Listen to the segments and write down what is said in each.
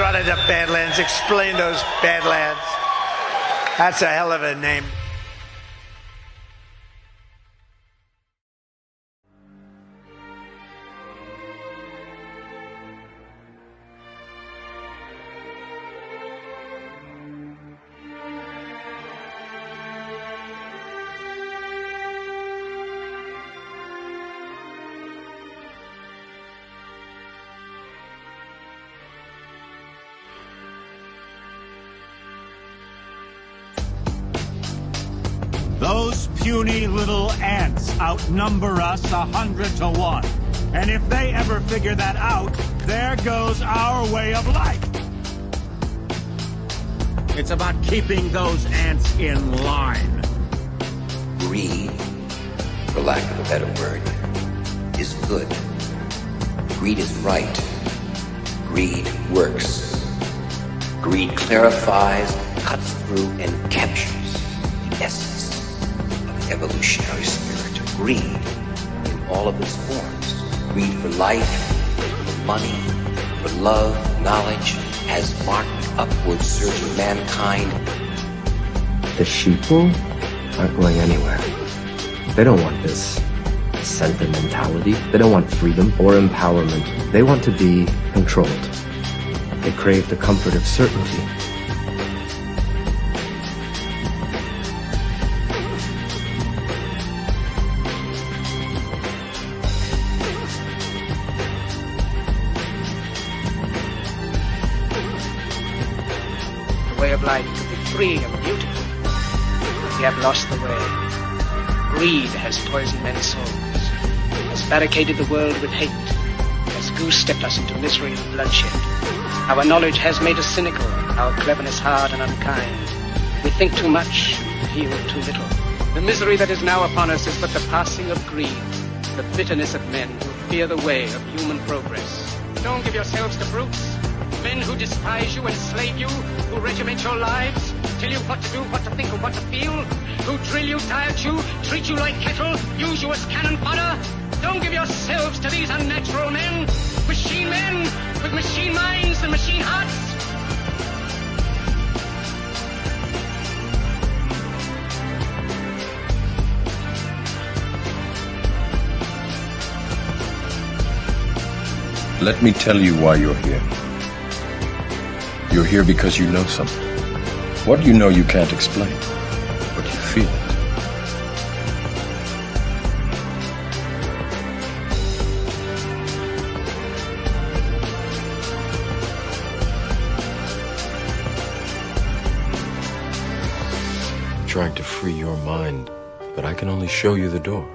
run into Badlands. Explain those Badlands. That's a hell of a name. Those puny little ants outnumber us 100 to 1. And if they ever figure that out, there goes our way of life. It's about keeping those ants in line. Greed, for lack of a better word, is good. Greed is right. Greed works. Greed clarifies, cuts through, and captures the essence of the evolutionary spirit. Greed in all of its forms. Greed for life, for money, for love, knowledge, has marked the upward surge of mankind. The sheeple aren't going anywhere. They don't want this sentimentality. They don't want freedom or empowerment. They want to be controlled. They crave the comfort of certainty. The way of life could be free and beautiful, but we have lost the way. Greed has poisoned men's souls, has barricaded the world with hate, has goose-stepped us into misery and bloodshed. Our knowledge has made us cynical, our cleverness hard and unkind. We think too much, feel too little. The misery that is now upon us is but the passing of greed, the bitterness of men who fear the way of human progress. Don't give yourselves to brutes, men who despise you, enslave you, who regiment your lives, tell you what to do, what to think, and what to feel, who drill you, diet you, treat you like cattle, use you as cannon fodder. Don't give yourselves to these unnatural men, machine men with machine minds and machine hearts. Let me tell you why you're here. You're here because you know something. What you know you can't explain, but you feel it. Trying to free your mind, but I can only show you the door.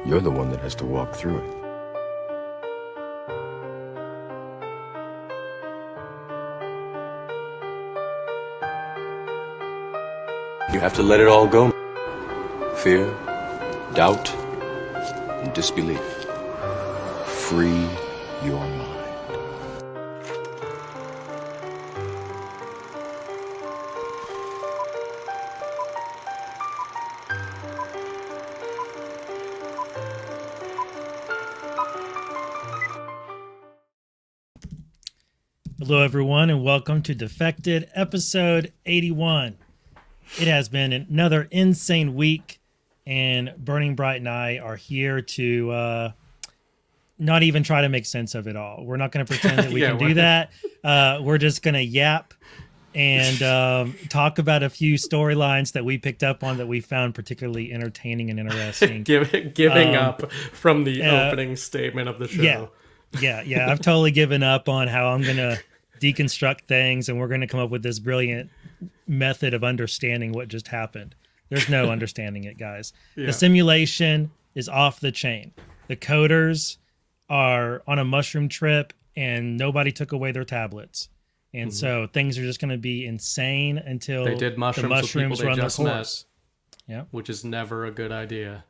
You're the one that has to walk through it. You have to let it all go. Fear, doubt, and disbelief. Free your mind. Hello, everyone, and welcome to Defected, episode 81. It has been another insane week, and Burning Bright and I are here to not even try to make sense of it all. We're not going to pretend that we can do that. We're just going to yap and talk about a few storylines that we picked up on that we found particularly entertaining and interesting. Giving up from the opening statement of the show. Yeah. I've totally given up on how I'm going to deconstruct things, and we're going to come up with this brilliant method of understanding what just happened. There's no understanding it, guys. The simulation is off the chain. The coders are on a mushroom trip, and nobody took away their tablets. And so things are just going to be insane until they did mushrooms the mushrooms with people run they the just course. met, which is never a good idea.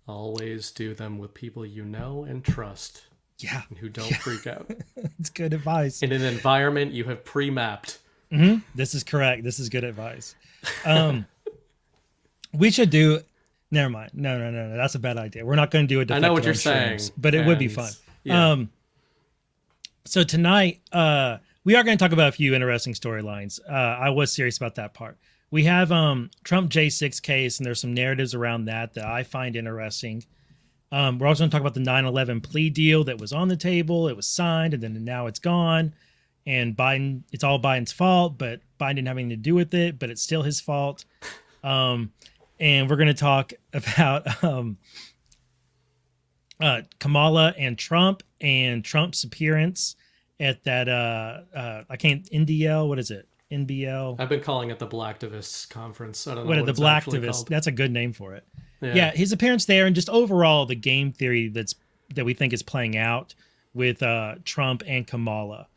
Always do them with people you know and trust. Yeah. And who don't freak out. It's good advice. In an environment you have pre-mapped. This is correct. This is good advice. We should do... Never mind. No. That's a bad idea. We're not going to do a defected I know what you're on saying. shrooms, but it would be fun. Yeah. So tonight, we are going to talk about a few interesting storylines. I was serious about that part. We have Trump J6 case, and there's some narratives around that I find interesting. We're also going to talk about the 9/11 plea deal that was on the table. It was signed, and then now it's gone. And Biden, it's all Biden's fault, but Biden didn't have anything to do with it, but it's still his fault. And we're going to talk about Kamala and Trump's appearance at that NDL, what is it? NBL. I've been calling it the Blacktivists Conference. I don't know What are what the it's actually Blacktivists? called. That's a good name for it. Yeah. His appearance there, and just overall the game theory that we think is playing out with Trump and Kamala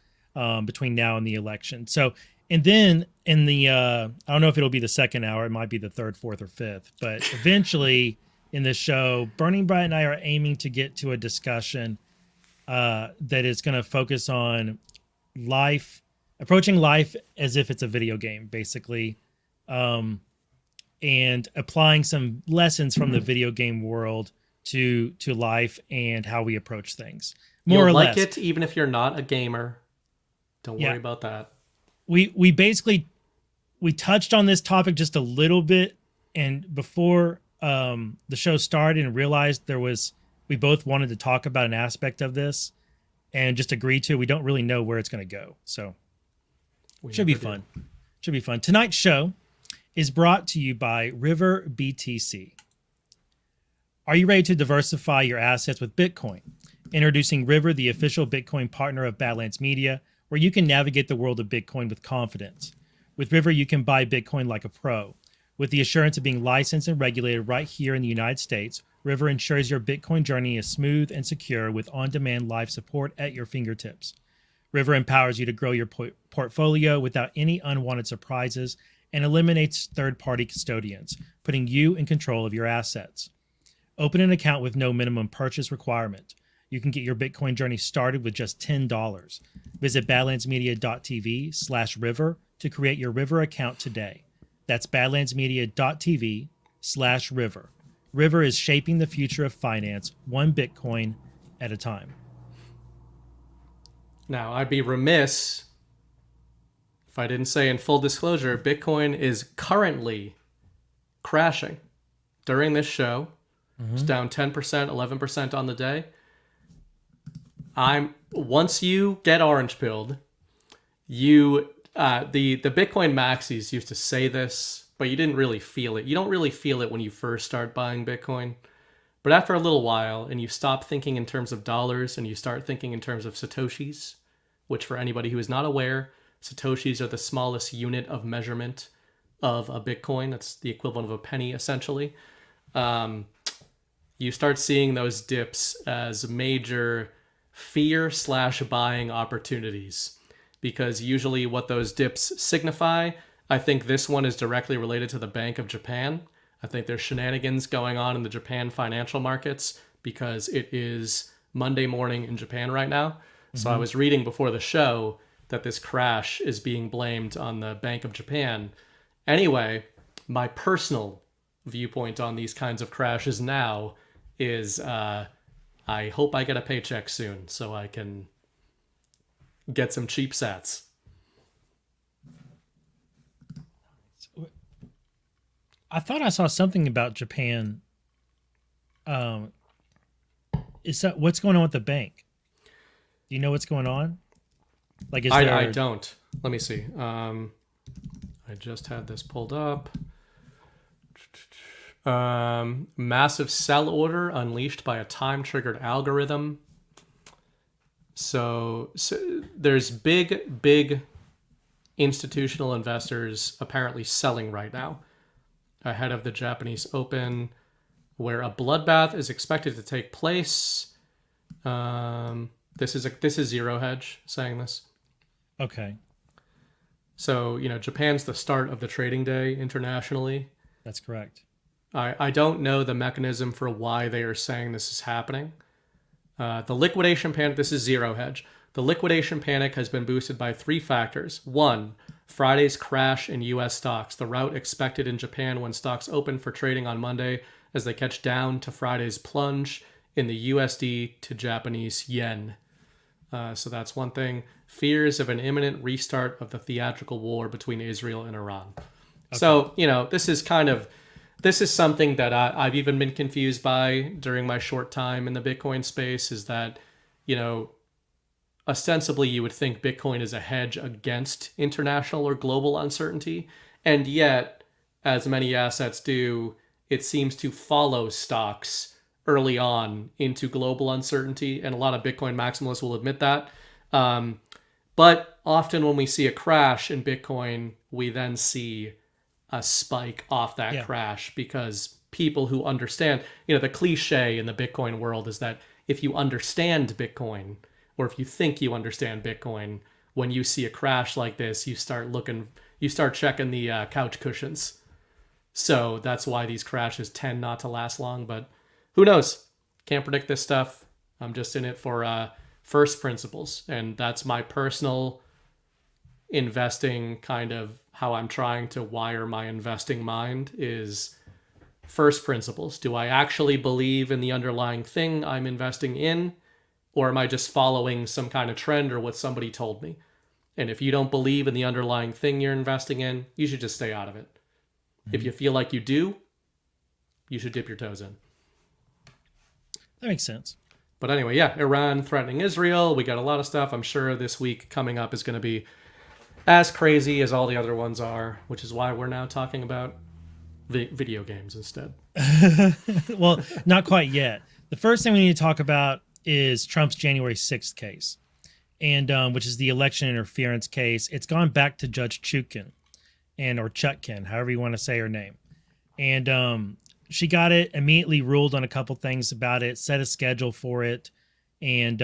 between now and the election. So, and then in the I don't know if it'll be the second hour, it might be the third, fourth, or fifth, but eventually in this show, Burning Bright and I are aiming to get to a discussion that is going to focus on approaching life as if it's a video game, basically, and applying some lessons from the video game world to life and how we approach things. More or less. Like it even if you're not a gamer. Don't worry about that. We basically touched on this topic just a little bit, and before the show started, and realized we both wanted to talk about an aspect of this, and just agreed to. We don't really know where it's going to go, so should be fun. Should be fun. Tonight's show is brought to you by River BTC. Are you ready to diversify your assets with Bitcoin? Introducing River, the official Bitcoin partner of Badlands Media, where you can navigate the world of Bitcoin with confidence. With River, you can buy Bitcoin like a pro. With the assurance of being licensed and regulated right here in the United States, River ensures your Bitcoin journey is smooth and secure with on-demand live support at your fingertips. River empowers you to grow your portfolio without any unwanted surprises and eliminates third-party custodians, putting you in control of your assets. Open an account with no minimum purchase requirement. You can get your Bitcoin journey started with just $10. Visit badlandsmedia.tv/river to create your River account today. That's badlandsmedia.tv/river. River is shaping the future of finance, one Bitcoin at a time. Now, I'd be remiss if I didn't say in full disclosure, Bitcoin is currently crashing. During this show, it's down 10%, 11% on the day. Once you get orange pilled, the Bitcoin maxis used to say this, but you didn't really feel it. You don't really feel it when you first start buying Bitcoin. But after a little while, and you stop thinking in terms of dollars and you start thinking in terms of Satoshis, which for anybody who is not aware, Satoshis are the smallest unit of measurement of a Bitcoin. That's the equivalent of a penny, essentially. You start seeing those dips as major fear/buying opportunities, because usually what those dips signify, I think this one is directly related to the Bank of Japan. I think there's shenanigans going on in the Japan financial markets because it is Monday morning in Japan right now. So I was reading before the show that this crash is being blamed on the Bank of Japan. Anyway, my personal viewpoint on these kinds of crashes now is I hope I get a paycheck soon so I can get some cheap sats. I thought I saw something about Japan. Is that what's going on with the bank? Do you know what's going on? Like, I don't. Let me see. I just had this pulled up. Massive sell order unleashed by a time-triggered algorithm. So there's big institutional investors apparently selling right now ahead of the Japanese Open, where a bloodbath is expected to take place. This is Zero Hedge saying this. Okay. So, Japan's the start of the trading day internationally. That's correct. I don't know the mechanism for why they are saying this is happening. The liquidation panic, this is Zero Hedge. The liquidation panic has been boosted by 3 factors. 1, Friday's crash in U.S. stocks, the rout expected in Japan when stocks open for trading on Monday as they catch down to Friday's plunge in the USD to Japanese yen. So that's one thing. Fears of an imminent restart of the theatrical war between Israel and Iran. Okay. So, this is something that I've even been confused by during my short time in the Bitcoin space, is that, ostensibly you would think Bitcoin is a hedge against international or global uncertainty. And yet, as many assets do, it seems to follow stocks early on into global uncertainty. And a lot of Bitcoin maximalists will admit that. But often when we see a crash in Bitcoin, we then see a spike off that crash, because people who understand, the cliche in the Bitcoin world is that if you understand Bitcoin, or if you think you understand Bitcoin, when you see a crash like this, you start checking the couch cushions. So that's why these crashes tend not to last long, but who knows? Can't predict this stuff. I'm just in it for first principles. And that's my personal investing, kind of how I'm trying to wire my investing mind, is first principles. Do I actually believe in the underlying thing I'm investing in? Or am I just following some kind of trend or what somebody told me? And if you don't believe in the underlying thing you're investing in, you should just stay out of it. Mm-hmm. If you feel like you do, you should dip your toes in. That makes sense. But anyway, Iran threatening Israel. We got a lot of stuff. I'm sure this week coming up is going to be as crazy as all the other ones are, which is why we're now talking about video games instead. Well, not quite yet. The first thing we need to talk about is Trump's January 6th case, and which is the election interference case. It's gone back to Judge Chutkin, or Chutkin, however you want to say her name. And she got it, immediately ruled on a couple things about it, set a schedule for it, and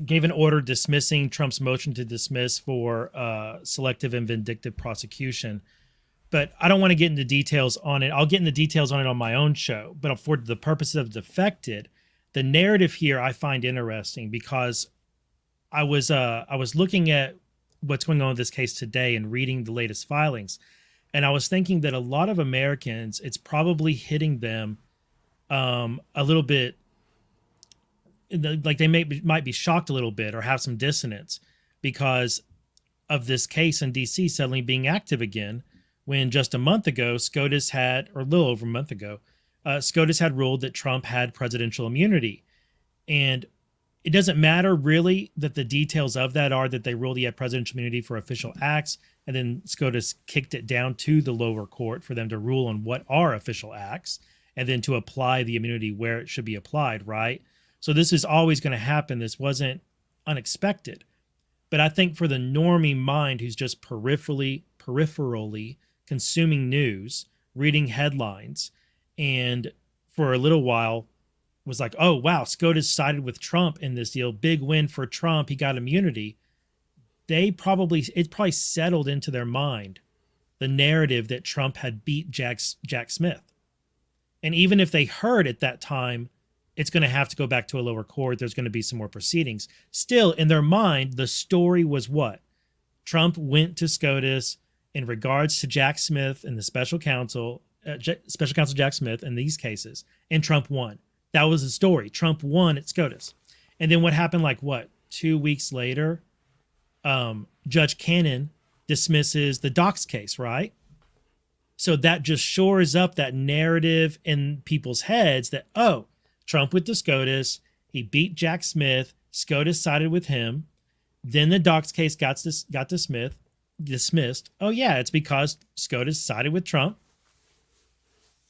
gave an order dismissing Trump's motion to dismiss for selective and vindictive prosecution. But I don't want to get into details on it. I'll get into details on it on my own show. But for the purposes of Defected, the narrative here I find interesting, because I was looking at what's going on with this case today and reading the latest filings, and I was thinking that a lot of Americans, it's probably hitting them a little bit, like they might be shocked a little bit or have some dissonance because of this case in D.C. suddenly being active again, when just a month ago, SCOTUS had, or a little over a month ago, SCOTUS had ruled that Trump had presidential immunity. And it doesn't matter really that the details of that are that they ruled he had presidential immunity for official acts, and then SCOTUS kicked it down to the lower court for them to rule on what are official acts, and then to apply the immunity where it should be applied, right? So this is always going to happen. This wasn't unexpected. But I think for the normie mind who's just peripherally consuming news, reading headlines, and for a little while was like, oh, wow, SCOTUS sided with Trump in this deal. Big win for Trump. He got immunity. It probably settled into their mind the narrative that Trump had beat Jack Smith. And even if they heard at that time, it's going to have to go back to a lower court. There's going to be some more proceedings. Still, in their mind, the story was what? Trump went to SCOTUS in regards to Jack Smith and the special counsel Jack Smith in these cases, and Trump won. That was the story. Trump won at SCOTUS. And then what happened, 2 weeks later, Judge Cannon dismisses the Dox case, right? So that just shores up that narrative in people's heads that, oh, Trump went to SCOTUS, he beat Jack Smith, SCOTUS sided with him, then the Dox case got dismissed. Oh yeah, it's because SCOTUS sided with Trump.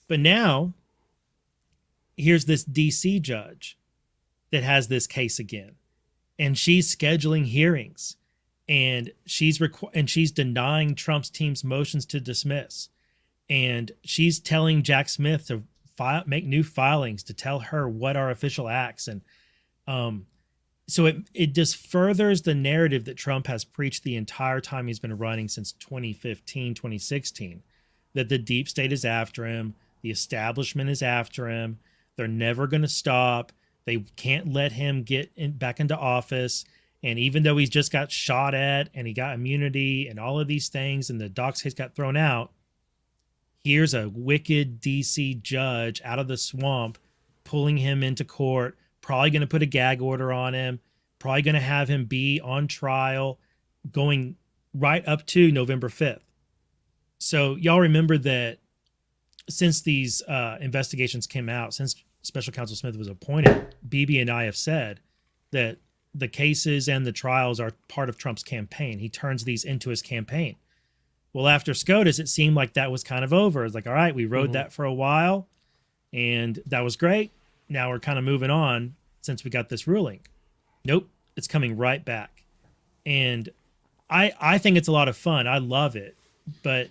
But now, here's this DC judge that has this case again, and she's scheduling hearings, and she's denying Trump's team's motions to dismiss, and she's telling Jack Smith to make new filings to tell her what are official acts, and so it just furthers the narrative that Trump has preached the entire time he's been running since 2015, 2016, that the deep state is after him. The establishment is after him. They're never going to stop. They can't let him get back into office. And even though he's just got shot at and he got immunity and all of these things and the Dox case got thrown out, here's a wicked DC judge out of the swamp pulling him into court, probably going to put a gag order on him, probably going to have him be on trial going right up to November 5th. So y'all remember that since these investigations came out, since Special Counsel Smith was appointed, Bibi and I have said that the cases and the trials are part of Trump's campaign. He turns these into his campaign. Well, after SCOTUS, it seemed like that was kind of over. It's like, all right, we rode that for a while, and that was great. Now we're kind of moving on since we got this ruling. Nope, it's coming right back. And I think it's a lot of fun. I love it. But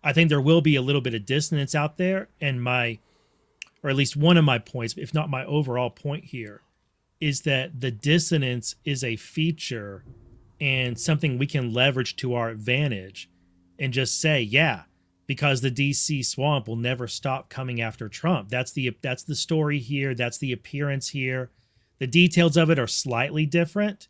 I think there will be a little bit of dissonance out there. And or at least one of my points, if not my overall point here, is that the dissonance is a feature and something we can leverage to our advantage and just say, yeah, because the DC swamp will never stop coming after Trump. That's the story here. That's the appearance here. The details of it are slightly different,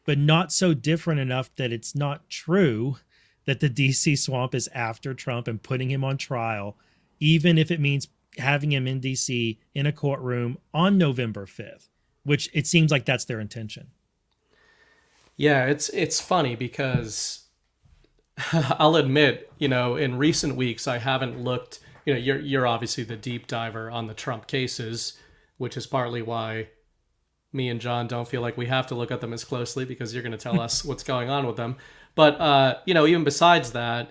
but not so different enough that it's not true that the DC swamp is after Trump and putting him on trial, even if it means having him in DC in a courtroom on November 5th, which it seems like that's their intention. Yeah, it's funny because I'll admit, in recent weeks, I haven't looked, you're obviously the deep diver on the Trump cases, which is partly why me and John don't feel like we have to look at them as closely because you're going to tell us what's going on with them. But, even besides that,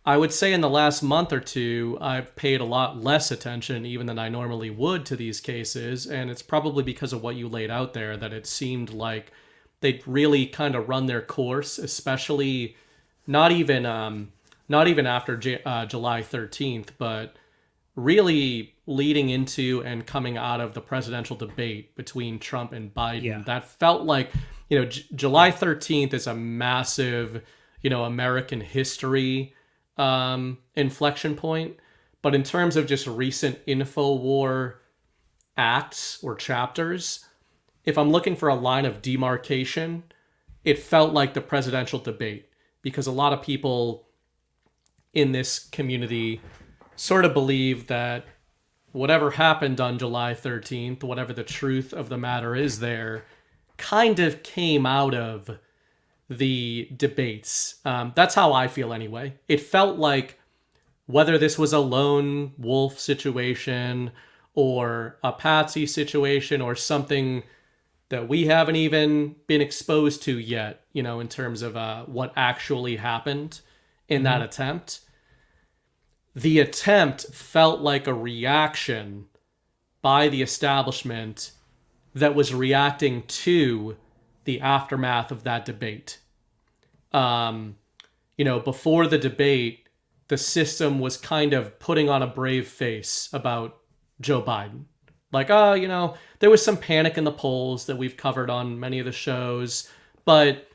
I would say in the last month or two, I've paid a lot less attention even than I normally would to these cases. And it's probably because of what you laid out there that it seemed like they'd really kind of run their course, especially not even after July 13th, but really leading into and coming out of the presidential debate between Trump and Biden. Yeah. That felt like, July 13th is a massive, American history inflection point. But in terms of just recent InfoWar acts or chapters, if I'm looking for a line of demarcation, it felt like the presidential debate, because a lot of people in this community sort of believe that whatever happened on July 13th, whatever the truth of the matter is there, kind of came out of the debates. That's how I feel anyway. It felt like whether this was a lone wolf situation or a patsy situation or something that we haven't even been exposed to yet, in terms of what actually happened in that attempt. The attempt felt like a reaction by the establishment that was reacting to the aftermath of that debate. Before the debate, the system was kind of putting on a brave face about Joe Biden. Like, there was some panic in the polls that we've covered on many of the shows, but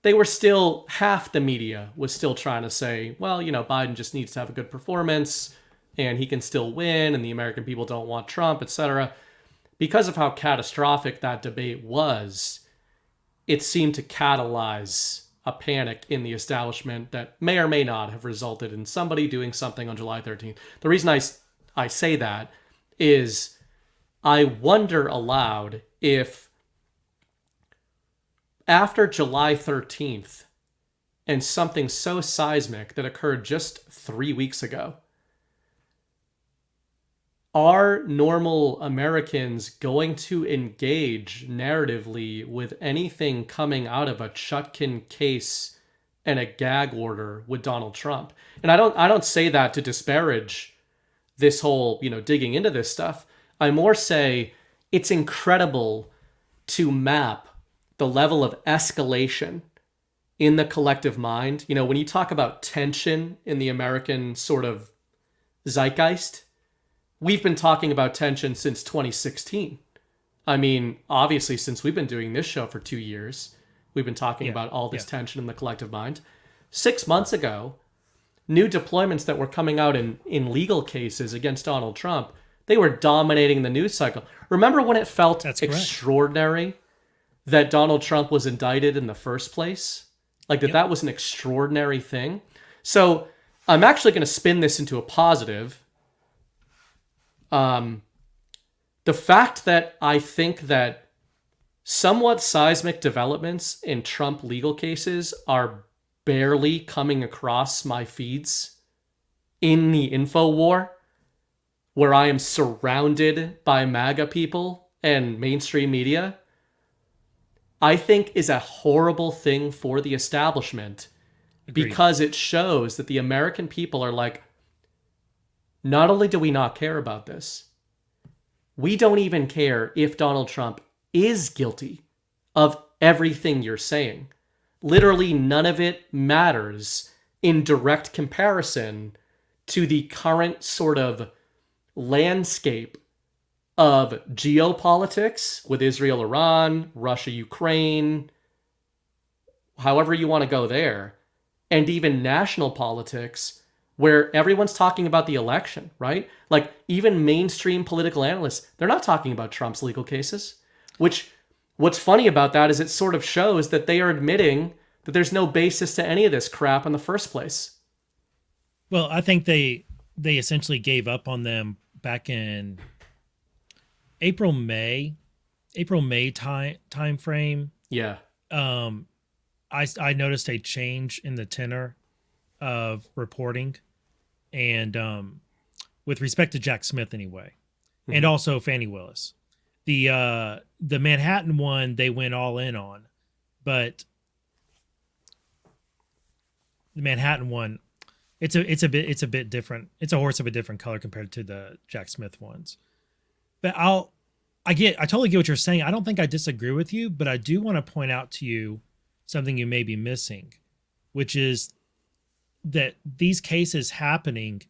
they were still, half the media was still trying to say, well, Biden just needs to have a good performance and he can still win and the American people don't want Trump, etc. Because of how catastrophic that debate was, it seemed to catalyze a panic in the establishment that may or may not have resulted in somebody doing something on July 13th. The reason I say that is I wonder aloud if after July 13th and something so seismic that occurred just 3 weeks ago, are normal Americans going to engage narratively with anything coming out of a Chutkin case and a gag order with Donald Trump? And I don't say that to disparage this whole, digging into this stuff. I more say it's incredible to map the level of escalation in the collective mind. When you talk about tension in the American sort of zeitgeist, we've been talking about tension since 2016. I mean, obviously, since we've been doing this show for 2 years, we've been talking about all this tension in the collective mind. 6 months ago, new deployments that were coming out in legal cases against Donald Trump, they were dominating the news cycle. Remember when it felt extraordinary that Donald Trump was indicted in the first place? Like that was an extraordinary thing. So I'm actually going to spin this into a positive. The fact that I think that somewhat seismic developments in Trump legal cases are barely coming across my feeds in the info war, where I am surrounded by MAGA people and mainstream media, I think is a horrible thing for the establishment. Agreed. Because it shows that the American people are like, not only do we not care about this, we don't even care if Donald Trump is guilty of everything you're saying. Literally none of it matters in direct comparison to the current sort of landscape of geopolitics with Israel, Iran, Russia, Ukraine, however you want to go there, and even national politics where everyone's talking about the election, right? Like even mainstream political analysts, they're not talking about Trump's legal cases, which what's funny about that is it sort of shows that they are admitting that there's no basis to any of this crap in the first place. Well, I think they essentially gave up on them back in April, May time frame. Yeah. I noticed a change in the tenor of reporting, and with respect to Jack Smith anyway, and also Fani Willis. The Manhattan one they went all in on, but the Manhattan one, it's a bit different. It's a horse of a different color compared to the Jack Smith ones. But I totally get what you're saying. I don't think I disagree with you, but I do want to point out to you something you may be missing, which is that these cases happening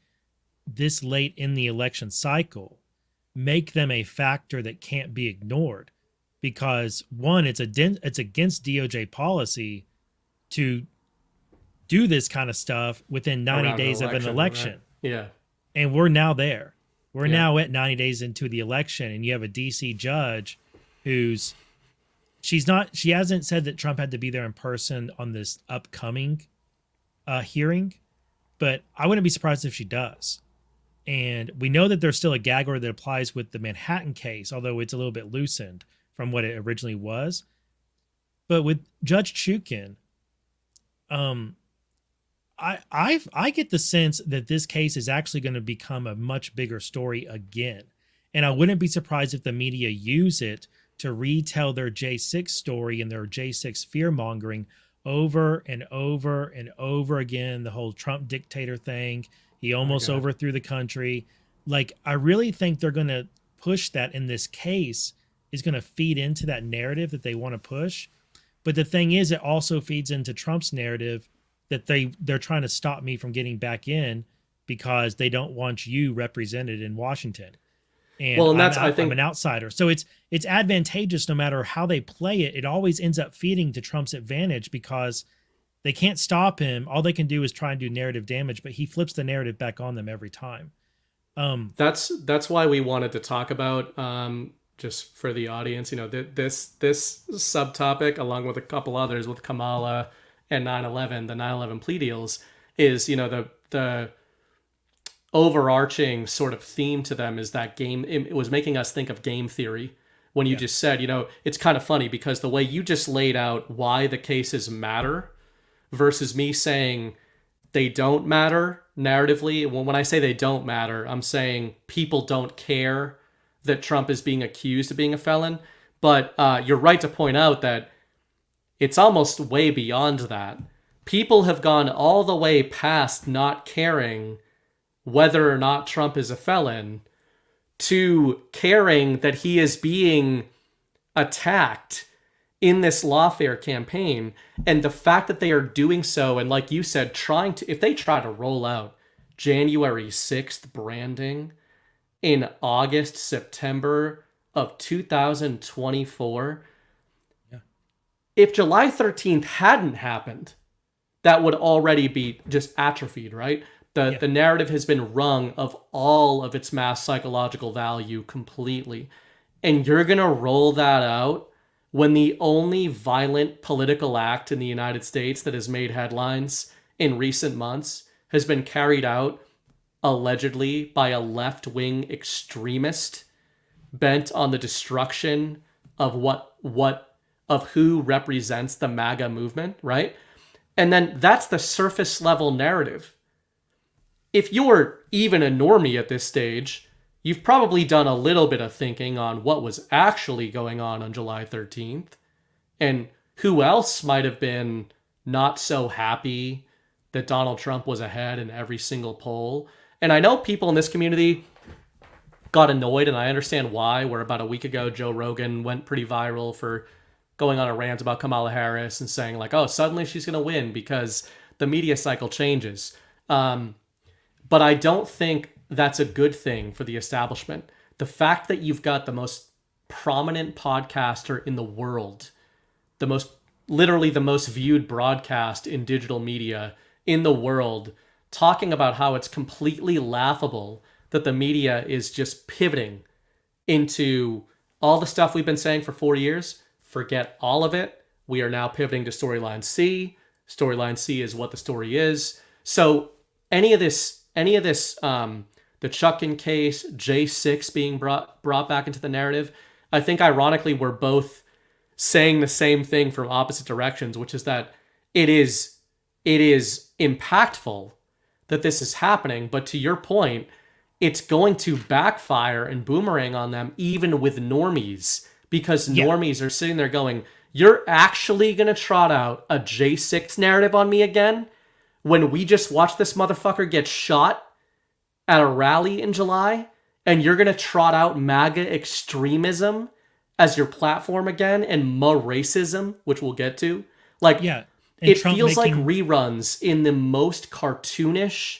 this late in the election cycle make them a factor that can't be ignored, because one, it's against DOJ policy to do this kind of stuff within 90 days of an election. Right? Yeah. And we're now there. We're now at 90 days into the election, and you have a DC judge she hasn't said that Trump had to be there in person on this upcoming hearing, but I wouldn't be surprised if she does. And we know that there's still a gag order that applies with the Manhattan case, although it's a little bit loosened from what it originally was. But with Judge Chukin, I get the sense that this case is actually going to become a much bigger story again. And I wouldn't be surprised if the media use it to retell their J6 story and their J6 fear-mongering over and over and over again. The whole Trump dictator thing. He almost overthrew the country. Like, I really think they're going to push that, in this case is going to feed into that narrative that they want to push. But the thing is, it also feeds into Trump's narrative that they're trying to stop me from getting back in because they don't want you represented in Washington. And I'm an outsider. So it's advantageous no matter how they play it. It always ends up feeding to Trump's advantage because they can't stop him. All they can do is try and do narrative damage, but he flips the narrative back on them every time. That's why we wanted to talk about, just for the audience, this subtopic, along with a couple others with Kamala and 9/11, the 9/11 plea deals, is, the overarching sort of theme to them is that game. It was making us think of game theory when you just said, it's kind of funny because the way you just laid out why the cases matter versus me saying they don't matter narratively. When I say they don't matter, I'm saying people don't care that Trump is being accused of being a felon. But you're right to point out that it's almost way beyond that. People have gone all the way past not caring whether or not Trump is a felon to caring that he is being attacked in this lawfare campaign. And the fact that they are doing so, and like you said, if they try to roll out January 6th branding in August, September of 2024, if July 13th hadn't happened, that would already be just atrophied, right? The narrative has been wrung of all of its mass psychological value completely. And you're going to roll that out when the only violent political act in the United States that has made headlines in recent months has been carried out allegedly by a left-wing extremist bent on the destruction of of who represents the MAGA movement, right? And then that's the surface level narrative. If you're even a normie at this stage, you've probably done a little bit of thinking on what was actually going on July 13th and who else might have been not so happy that Donald Trump was ahead in every single poll. And I know people in this community got annoyed, and I understand why, where about a week ago, Joe Rogan went pretty viral for going on a rant about Kamala Harris and saying like, oh, suddenly she's going to win because the media cycle changes. But I don't think that's a good thing for the establishment. The fact that you've got the most prominent podcaster in the world, literally the most viewed broadcast in digital media in the world, talking about how it's completely laughable that the media is just pivoting into all the stuff we've been saying for 4 years. Forget all of it. We are now pivoting to storyline C. Storyline C is what the story is. So any of this, the Chutkan case, J6 being brought back into the narrative, I think ironically we're both saying the same thing from opposite directions, which is that it is impactful that this is happening, but to your point, it's going to backfire and boomerang on them even with normies, because normies are sitting there going, you're actually going to trot out a J6 narrative on me again when we just watched this motherfucker get shot at a rally in July, and you're going to trot out MAGA extremism as your platform again and racism, which we'll get to. Like, it Trump feels like reruns in the most cartoonish,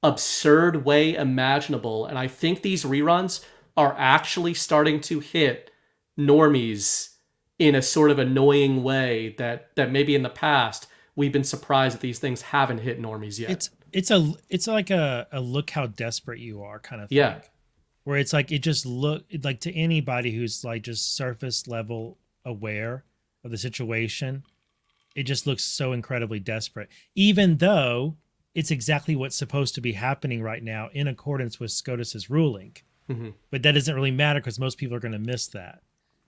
absurd way imaginable. And I think these reruns are actually starting to hit normies in a sort of annoying way that maybe in the past we've been surprised that these things haven't hit normies yet. It's like a look how desperate you are kind of thing. Yeah. Where it's like, it just look like to anybody who's like just surface level aware of the situation, it just looks so incredibly desperate, even though it's exactly what's supposed to be happening right now in accordance with SCOTUS's ruling. Mm-hmm. But that doesn't really matter because most people are going to miss that,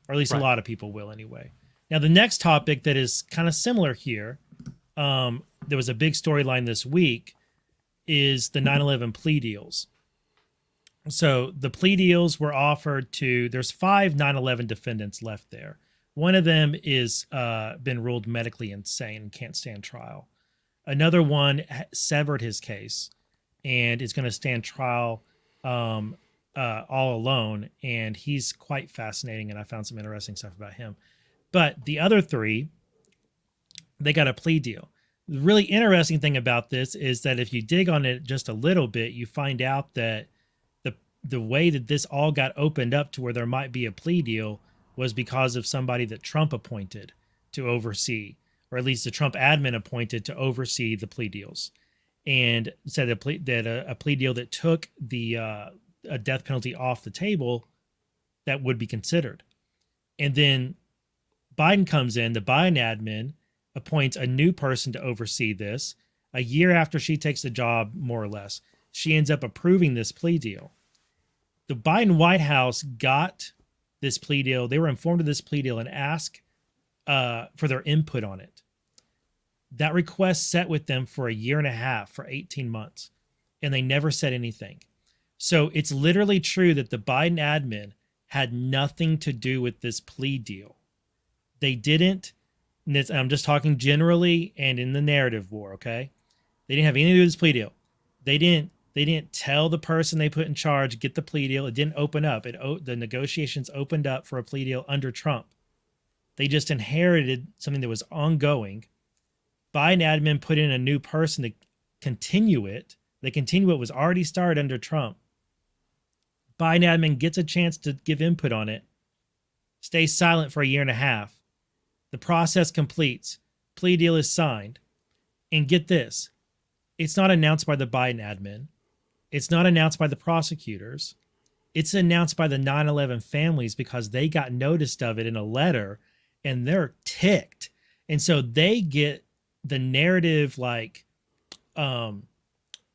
or at least a lot of people will anyway. Now, the next topic that is kind of similar here, there was a big storyline this week, is the 9/11 plea deals. So the plea deals were offered to, there's 5 9/11 defendants left there. One of them is been ruled medically insane and can't stand trial. Another one severed his case and is going to stand trial all alone. And he's quite fascinating, and I found some interesting stuff about him. But the other 3, they got a plea deal. The really interesting thing about this is that if you dig on it just a little bit, you find out that the way that this all got opened up to where there might be a plea deal was because of somebody that Trump appointed to oversee, or at least the Trump admin appointed to oversee the plea deals, and said a plea deal that took the a death penalty off the table that would be considered. And then Biden comes in, the Biden admin appoints a new person to oversee this. A year after she takes the job, more or less, she ends up approving this plea deal. The Biden White House got this plea deal. They were informed of this plea deal and asked for their input on it. That request sat with them for a year and a half, for 18 months, and they never said anything. So it's literally true that the Biden admin had nothing to do with this plea deal. They didn't, and I'm just talking generally and in the narrative war, okay? They didn't have anything to do with this plea deal. They didn't tell the person they put in charge, get the plea deal. It didn't open up. The negotiations opened up for a plea deal under Trump. They just inherited something that was ongoing. Biden admin put in a new person to continue it. They continue what was already started under Trump. Biden admin gets a chance to give input on it, stays silent for a year and a half. The process completes. Plea deal is signed. And get this, it's not announced by the Biden admin. It's not announced by the prosecutors. It's announced by the 9/11 families because they got noticed of it in a letter and they're ticked. And so they get the narrative, like, I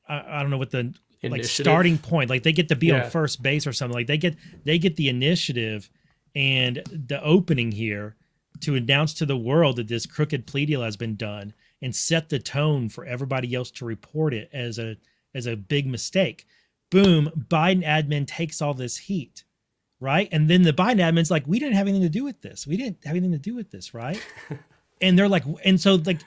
don't know what the like starting point, like they get to be on first base or something. Like they get the initiative and the opening here to announce to the world that this crooked plea deal has been done and set the tone for everybody else to report it as a big mistake. Boom, Biden admin takes all this heat, right? And then the Biden admin's like, we didn't have anything to do with this. We didn't have anything to do with this, right? And they're like, and so like,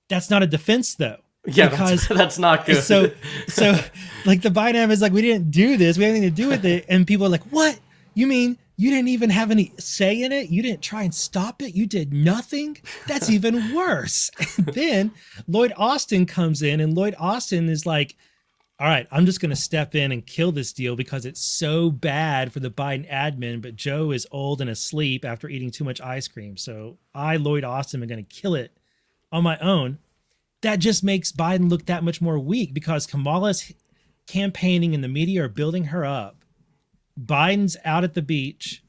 that's not a defense though. Yeah, because that's not good. So like the Biden admin is like, we didn't do this. We have anything to do with it. And people are like, what? You mean you didn't even have any say in it? You didn't try and stop it? You did nothing? That's even worse. And then Lloyd Austin comes in, and Lloyd Austin is like, all right, I'm just going to step in and kill this deal because it's so bad for the Biden admin, but Joe is old and asleep after eating too much ice cream. So I, Lloyd Austin, am going to kill it on my own. That just makes Biden look that much more weak because Kamala's campaigning and the media are building her up. Biden's out at the beach,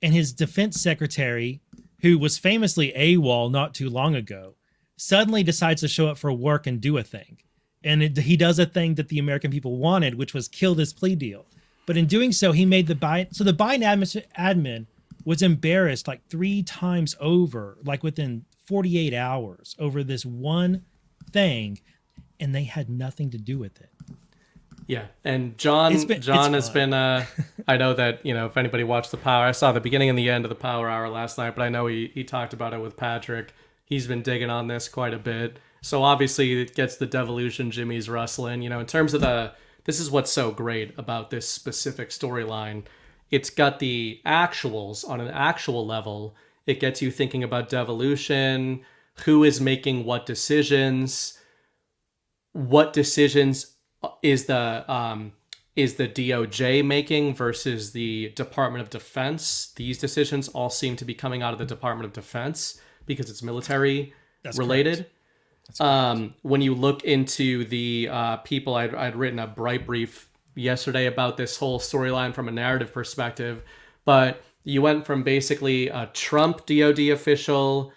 and his defense secretary, who was famously AWOL not too long ago, suddenly decides to show up for work and do a thing. And he does a thing that the American people wanted, which was kill this plea deal. But in doing so, he made the Biden admin was embarrassed like 3 times over, like within 48 hours over this one thing, and they had nothing to do with it. Yeah, and John has been, I know that, you know, if anybody watched The Power, I saw the beginning and the end of the Power Hour last night, but I know he talked about it with Patrick. He's been digging on this quite a bit. So obviously it gets the devolution jimmies rustling, you know, in terms of this is what's so great about this specific storyline. It's got the actuals on an actual level. It gets you thinking about devolution, who is making what decisions is the DOJ making versus the Department of Defense. These decisions all seem to be coming out of the Department of Defense because it's military related. When you look into the people, I'd written a bright brief yesterday about this whole storyline from a narrative perspective, but you went from basically a Trump DOD official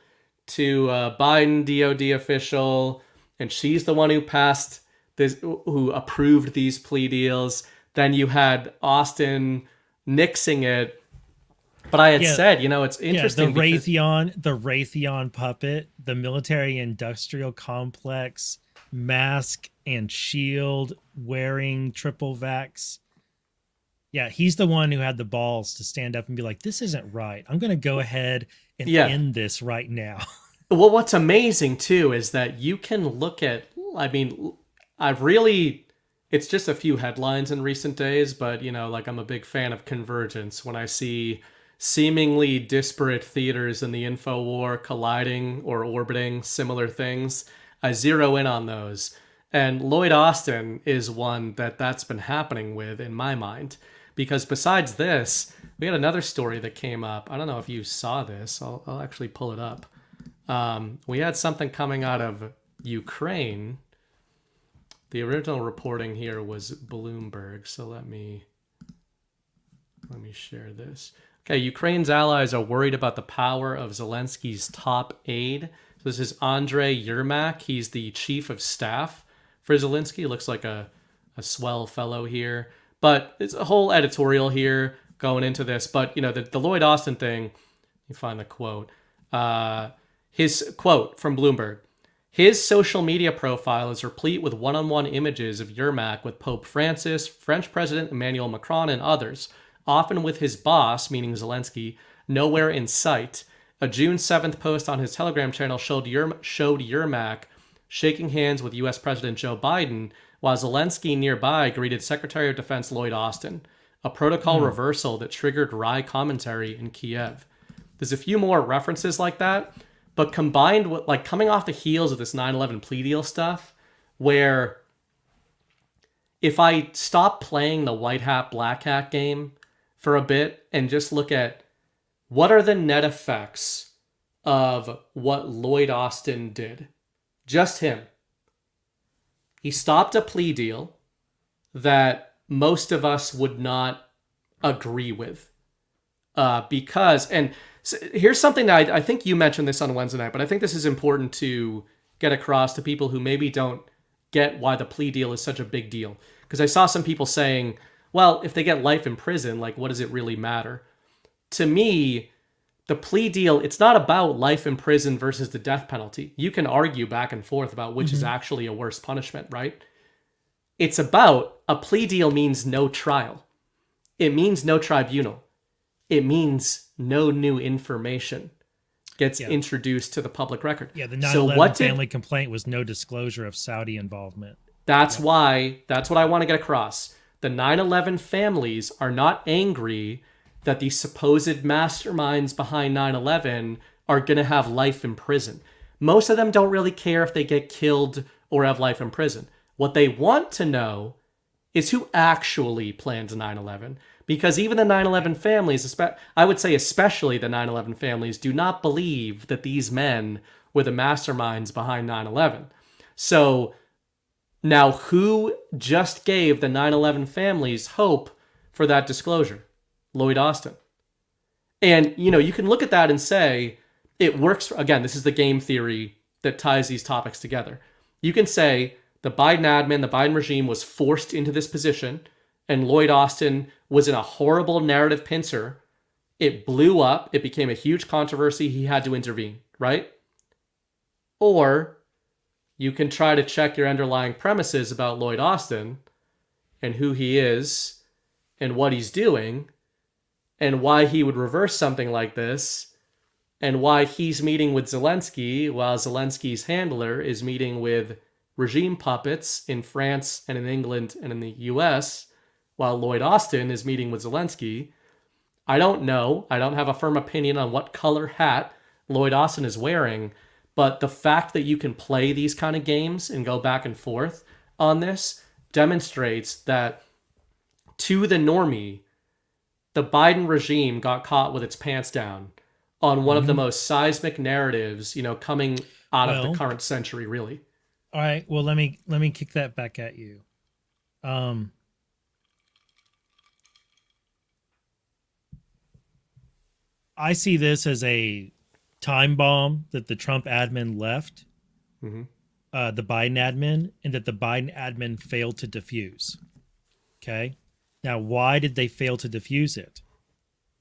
to a Biden DOD official, and she's the one who passed this, who approved these plea deals. Then you had Austin nixing it. But I had said, you know, it's interesting. The Raytheon puppet, the military industrial complex, mask and shield wearing triple vax. Yeah, he's the one who had the balls to stand up and be like, this isn't right. I'm going to go ahead and end this right now. Well, what's amazing, too, is that you can look at, I mean, it's just a few headlines in recent days, but, you know, like I'm a big fan of convergence when I see seemingly disparate theaters in the info war colliding or orbiting similar things. I zero in on those. And Lloyd Austin is one that's been happening with in my mind. Because besides this, we had another story that came up. I don't know if you saw this. I'll actually pull it up. We had something coming out of Ukraine. The original reporting here was Bloomberg. So let me share this. Okay, Ukraine's allies are worried about the power of Zelensky's top aide. So this is Andrei Yermak. He's the chief of staff for Zelensky. Looks like a swell fellow here. But it's a whole editorial here going into this. But, you know, the Lloyd Austin thing, you find the quote. His quote from Bloomberg. His social media profile is replete with one-on-one images of Yermak with Pope Francis, French President Emmanuel Macron, and others, often with his boss, meaning Zelensky, nowhere in sight. A June 7th post on his Telegram channel showed Yermak shaking hands with U.S. President Joe Biden, while Zelensky nearby greeted Secretary of Defense Lloyd Austin, a protocol reversal that triggered wry commentary in Kiev. There's a few more references like that, but combined with, like, coming off the heels of this 9/11 plea deal stuff, where if I stop playing the white hat, black hat game for a bit and just look at what are the net effects of what Lloyd Austin did, just him. He stopped a plea deal that most of us would not agree with. Because, and so here's something that I think you mentioned this on Wednesday night, but I think this is important to get across to people who maybe don't get why the plea deal is such a big deal. Because I saw some people saying, well, if they get life in prison, like, what does it really matter? to me, the plea deal, it's not about life in prison versus the death penalty. You can argue back and forth about which is actually a worse punishment, right? It's about a plea deal means no trial. It means no tribunal. It means no new information gets introduced to the public record. Yeah, the 9/11 family complaint was no disclosure of Saudi involvement. That's what I want to get across. The 9/11 families are not angry that the supposed masterminds behind 9/11 are going to have life in prison. Most of them don't really care if they get killed or have life in prison. What they want to know is who actually planned 9/11. Because even the 9/11 families, I would say especially the 9/11 families, do not believe that these men were the masterminds behind 9/11. So now who just gave the 9/11 families hope for that disclosure? Lloyd Austin. And, you can look at that and say, it works. Again, this is the game theory that ties these topics together. You can say the Biden admin, the Biden regime was forced into this position, and Lloyd Austin was in a horrible narrative pincer. It blew up. It became a huge controversy. He had to intervene, right? Or you can try to check your underlying premises about Lloyd Austin and who he is and what he's doing and why he would reverse something like this and why he's meeting with Zelensky while Zelensky's handler is meeting with regime puppets in France and in England and in the US while Lloyd Austin is meeting with Zelensky. I don't know. I don't have a firm opinion on what color hat Lloyd Austin is wearing, but the fact that you can play these kind of games and go back and forth on this demonstrates that to the normie, the Biden regime got caught with its pants down on one of the most seismic narratives, coming out of the current century, really. All right. Well, let me kick that back at you. I see this as a time bomb that the Trump admin left, the Biden admin, and that the Biden admin failed to defuse. Okay. Now, why did they fail to defuse it?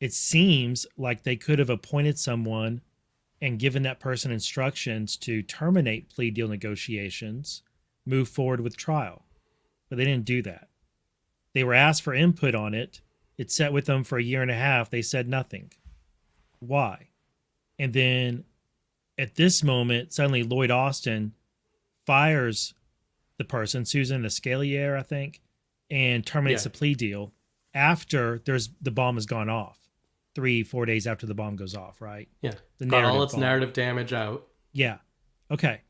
It seems like they could have appointed someone and given that person instructions to terminate plea deal negotiations, move forward with trial. But they didn't do that. They were asked for input on it. It sat with them for a year and a half. They said nothing. Why? And then at this moment, suddenly Lloyd Austin fires the person, Susan Escalier, I think, and terminates the plea deal after the bomb has gone off. 3-4 days after the bomb goes off, right? Yeah. Got all its narrative damage out. Yeah. Okay.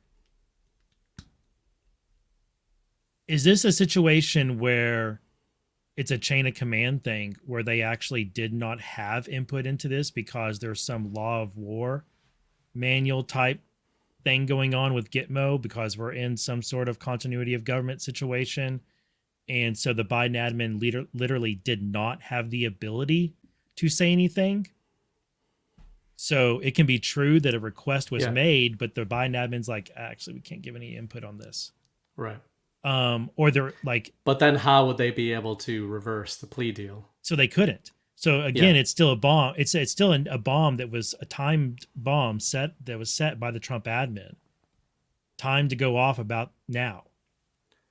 Is this a situation where it's a chain of command thing where they actually did not have input into this because there's some law of war manual type thing going on with Gitmo because we're in some sort of continuity of government situation? And so the Biden admin literally did not have the ability to say anything. So it can be true that a request was made, but the Biden admin's like, actually, we can't give any input on this. Right. Or they're like, but then how would they be able to reverse the plea deal? So they couldn't. So again, it's still a bomb. It's still a bomb that was a timed bomb set by the Trump admin. Time to go off about now.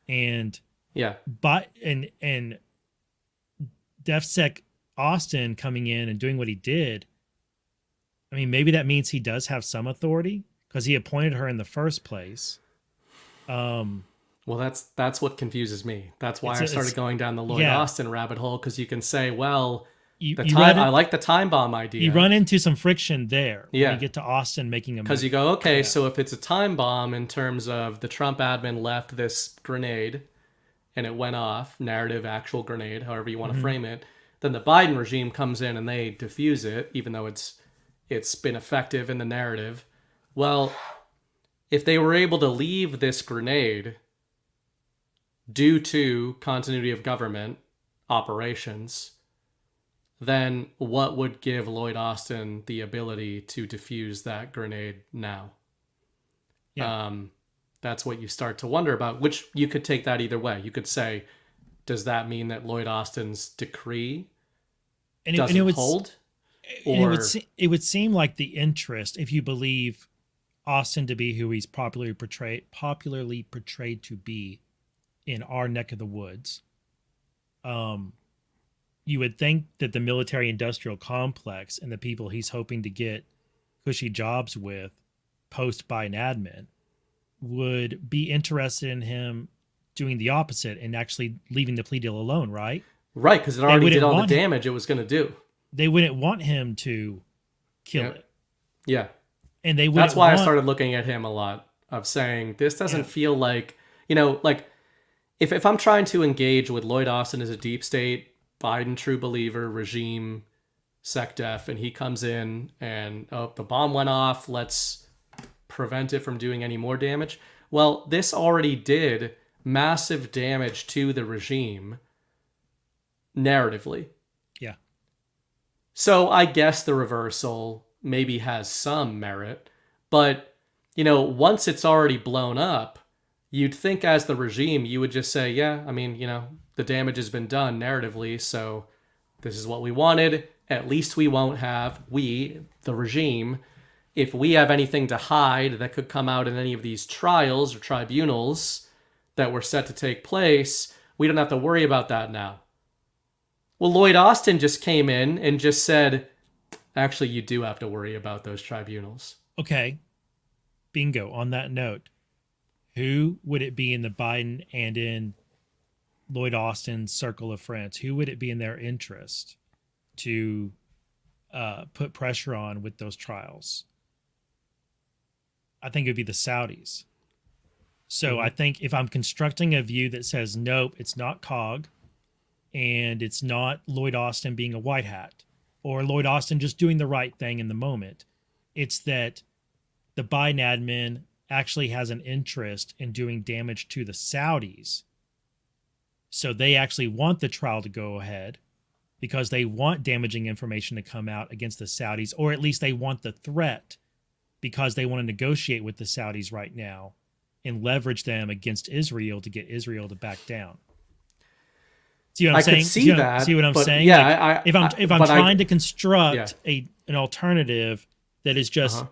And and DefSec Austin coming in and doing what he did. I mean, maybe that means he does have some authority because he appointed her in the first place. Well, that's what confuses me. That's why I started going down the Lloyd Austin rabbit hole, because you can say, well, I like the time bomb idea. You run into some friction there when you get to Austin making a move. Because you go, okay, so if it's a time bomb in terms of the Trump admin left this grenade and it went off, narrative, actual grenade, however you want to frame it, then the Biden regime comes in and they defuse it, even though it's been effective in the narrative. Well, if they were able to leave this grenade due to continuity of government operations, then what would give Lloyd Austin the ability to defuse that grenade now? That's what you start to wonder about, which you could take that either way. You could say, does that mean that Lloyd Austin's decree doesn't hold? Or it would seem like the interest, if you believe Austin to be who he's popularly portrayed to be in our neck of the woods, you would think that the military industrial complex and the people he's hoping to get cushy jobs with post Biden admin would be interested in him doing the opposite and actually leaving the plea deal alone, right? Right, because it already did all the damage it was going to do. They wouldn't want him to kill it. Yeah. And they That's why I started looking at him a lot, of saying, this doesn't feel like, like if I'm trying to engage with Lloyd Austin as a deep state, Biden true believer, regime, SecDef, and he comes in and, the bomb went off, let's prevent it from doing any more damage. Well, this already did massive damage to the regime narratively. Yeah. So I guess the reversal maybe has some merit, but, once it's already blown up, you'd think as the regime, you would just say, yeah, I mean, the damage has been done narratively, so this is what we wanted. At least we won't have, the regime, if we have anything to hide that could come out in any of these trials or tribunals that were set to take place, we don't have to worry about that now. Well, Lloyd Austin just came in and just said, actually, you do have to worry about those tribunals. Okay. Bingo. On that note, who would it be in the Biden and in Lloyd Austin's circle of friends? Who would it be in their interest to put pressure on with those trials? I think it would be the Saudis. So I think if I'm constructing a view that says, nope, it's not COG, and it's not Lloyd Austin being a white hat, or Lloyd Austin just doing the right thing in the moment, it's that the Biden admin actually has an interest in doing damage to the Saudis. So they actually want the trial to go ahead because they want damaging information to come out against the Saudis, or at least they want the threat because they want to negotiate with the Saudis right now and leverage them against Israel to get Israel to back down. See what I'm saying? Could see that. See what I'm saying? Yeah, like, if I'm trying to construct an alternative that is just